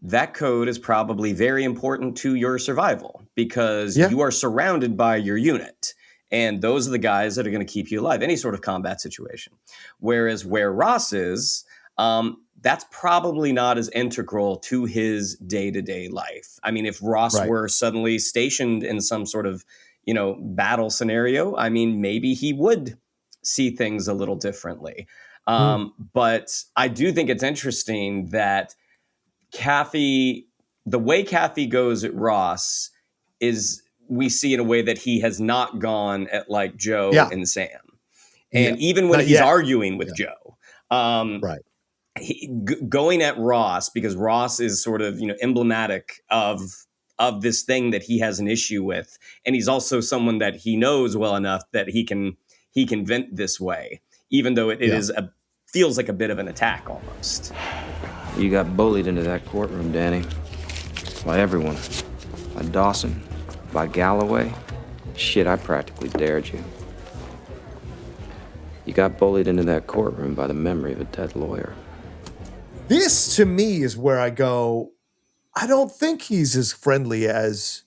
that code is probably very important to your survival because you are surrounded by your unit. And those are the guys that are going to keep you alive, any sort of combat situation. Whereas where Ross is, That's probably not as integral to his day-to-day life. I mean, if Ross were suddenly stationed in some sort of, battle scenario, I mean, maybe he would see things a little differently. But I do think it's interesting that Kaffee, the way Kaffee goes at Ross is we see in a way that he has not gone at like Joe and Sam. And even when he's arguing with Joe, going at Ross, because Ross is sort of, emblematic of this thing that he has an issue with. And he's also someone that he knows well enough that he can vent this way, even though it feels like a bit of an attack almost.
You got bullied into that courtroom, Danny. By everyone. By Dawson. By Galloway. Shit, I practically dared you. You got bullied into that courtroom by the memory of a dead lawyer.
This, to me, is where I go, I don't think he's as friendly as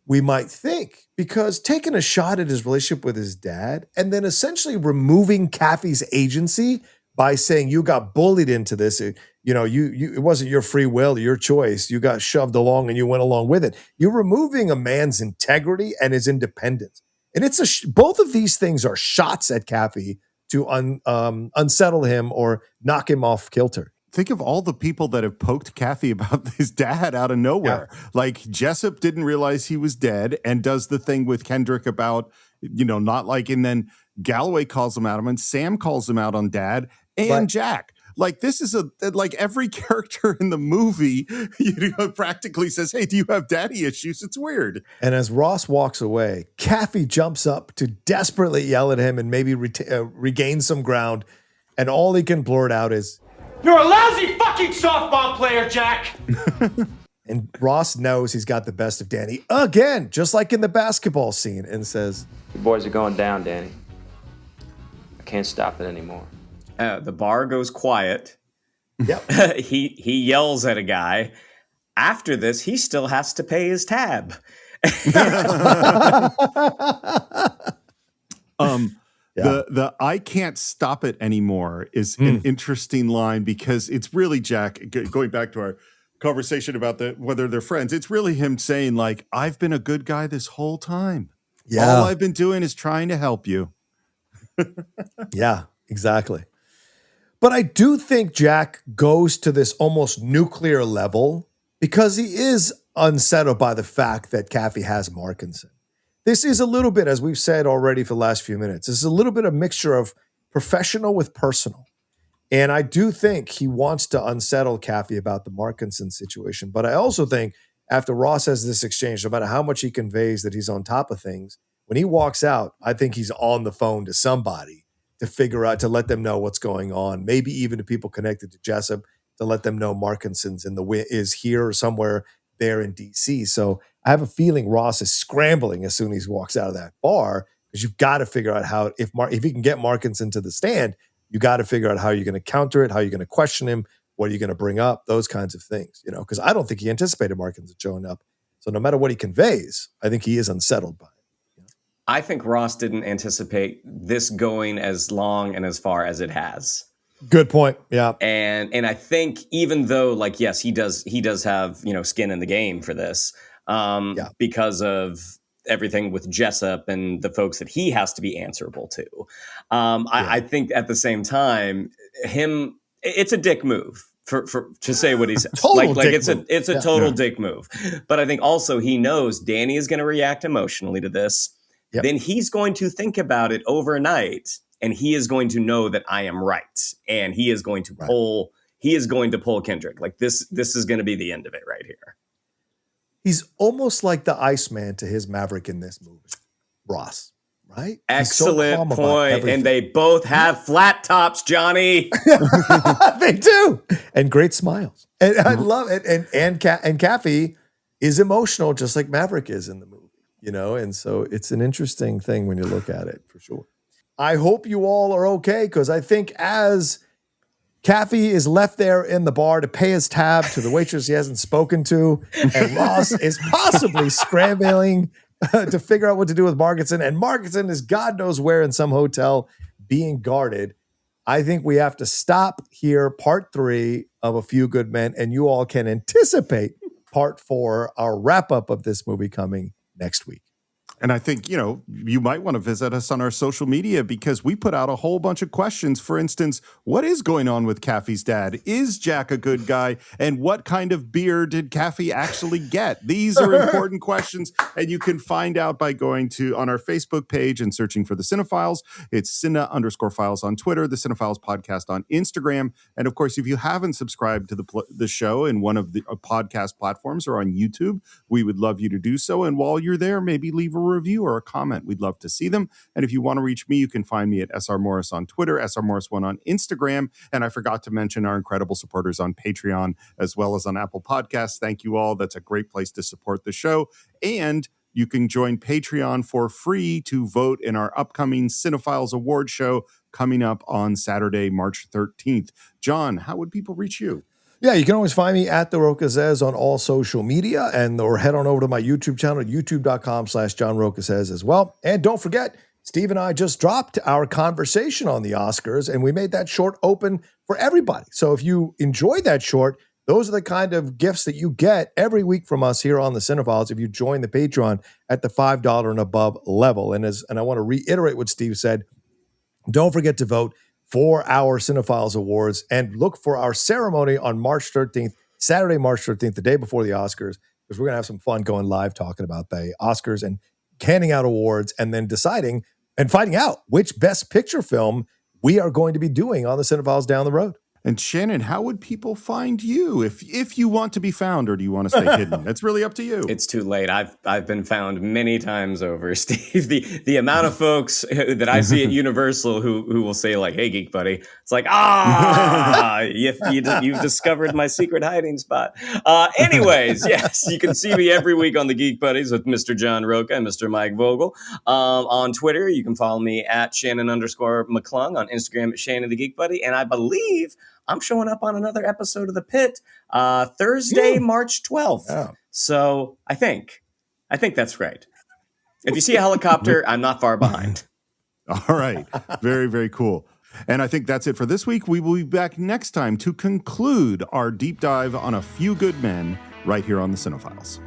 we might think. Because taking a shot at his relationship with his dad and then essentially removing Kaffee's agency by saying you got bullied into this, it wasn't your free will, your choice. You got shoved along and you went along with it. You're removing a man's integrity and his independence. And it's both of these things are shots at Kaffee to unsettle him or knock him off kilter.
Think of all the people that have poked Kaffee about his dad out of nowhere. Yeah. Like Jessup didn't realize he was dead and does the thing with Kendrick about, not like, and then Galloway calls him out on him and Sam calls him out on dad and Jack. Like this is like every character in the movie, practically says, hey, do you have daddy issues? It's weird.
And as Ross walks away, Kaffee jumps up to desperately yell at him and maybe regain some ground. And all he can blurt out is,
"You're a lousy fucking softball player, Jack."
And Ross knows he's got the best of Danny again, just like in the basketball scene, and says,
"Your boys are going down, Danny. I can't stop it anymore."
The bar goes quiet.
Yep.
He yells at a guy. After this, he still has to pay his tab.
The I can't stop it anymore is an interesting line because it's really Jack, going back to our conversation about whether they're friends, it's really him saying like, I've been a good guy this whole time. Yeah. All I've been doing is trying to help you.
Yeah, exactly. But I do think Jack goes to this almost nuclear level because he is unsettled by the fact that Kaffee has Markinson. This is a little bit, as we've said already for the last few minutes, this is a little bit of mixture of professional with personal. And I do think he wants to unsettle Kaffee about the Markinson situation. But I also think after Ross has this exchange, no matter how much he conveys that he's on top of things, when he walks out, I think he's on the phone to somebody to figure out, to let them know what's going on. Maybe even to people connected to Jessup to let them know Markinson's is here or somewhere there in DC. So I have a feeling Ross is scrambling as soon as he walks out of that bar, because you've got to figure out how, if he can get Markinson to the stand, you got to figure out how you're going to counter it, how you're going to question him, what are you going to bring up, those kinds of things, because I don't think he anticipated Markinson showing up. So no matter what he conveys, I think he is unsettled by it.
I think Ross didn't anticipate this going as long and as far as it has.
Good point. Yeah.
And I think even though, like, yes, he does have, skin in the game for this, because of everything with Jessup and the folks that he has to be answerable to. I think at the same time, it's a dick move to say what he says. It's a total dick move. But I think also he knows Danny is going to react emotionally to this. Yep. Then he's going to think about it overnight, and he is going to know that I am right, and he is going to pull. He is going to pull Kendrick. Like this is going to be the end of it right here.
He's almost like the Iceman to his Maverick in this movie, Ross. Right?
Excellent point. And they both have flat tops, Johnny.
They do, and great smiles. And I love it. And Kaffee is emotional, just like Maverick is in the movie. And so it's an interesting thing when you look at it, for sure. I hope you all are okay, because I think as Kaffee is left there in the bar to pay his tab to the waitress he hasn't spoken to, and Ross is possibly scrambling to figure out what to do with Markinson, and Markinson is God knows where in some hotel being guarded. I think we have to stop here, part 3 of A Few Good Men, and you all can anticipate part 4, our wrap-up of this movie coming next week.
And I think, you might want to visit us on our social media because we put out a whole bunch of questions. For instance, what is going on with Kaffee's dad? Is Jack a good guy? And what kind of beer did Kaffee actually get? These are important questions, and you can find out by going on our Facebook page and searching for the Cine-Files. It's Cine_Files on Twitter, the Cine-Files podcast on Instagram. And of course, if you haven't subscribed to the show in one of the podcast platforms or on YouTube, we would love you to do so. And while you're there, maybe leave a review or a comment. We'd love to see them. And if you want to reach me, you can find me at SR Morris on Twitter, SR Morris1 on Instagram. And I forgot to mention our incredible supporters on Patreon as well as on Apple Podcasts. Thank you all. That's a great place to support the show. And you can join Patreon for free to vote in our upcoming Cine-Files Award show coming up on Saturday, March 13th. John, how would people reach you?
Yeah, you can always find me at The Rocha Says on all social media, or head on over to my YouTube channel, youtube.com/John Rocha Says as well. And don't forget, Steve and I just dropped our conversation on the Oscars, and we made that short open for everybody. So if you enjoyed that short, those are the kind of gifts that you get every week from us here on the Cine-Files if you join the Patreon at the $5 and above level. And I want to reiterate what Steve said. Don't forget to vote for our Cine-Files Awards, and look for our ceremony on March 13th, Saturday, March 13th, the day before the Oscars, because we're going to have some fun going live talking about the Oscars and handing out awards and then deciding and finding out which Best Picture film we are going to be doing on the Cine-Files down the road.
And Shannon, how would people find you if you want to be found, or do you want to stay hidden? It's really up to you.
It's too late. I've been found many times over, Steve. The amount of folks that I see at Universal who will say like, "Hey, Geek Buddy," it's like, you've discovered my secret hiding spot. Anyways, yes, you can see me every week on the Geek Buddies with Mr. John Rocha and Mr. Mike Vogel. On Twitter, you can follow me at Shannon_McClung, on Instagram at Shannon the Geek Buddy, and I believe I'm showing up on another episode of The Pit Thursday, March 12th. Oh. So I think that's right. If you see a helicopter, I'm not far behind.
All right. Very, very cool. And I think that's it for this week. We will be back next time to conclude our deep dive on A Few Good Men right here on the Cine-Files.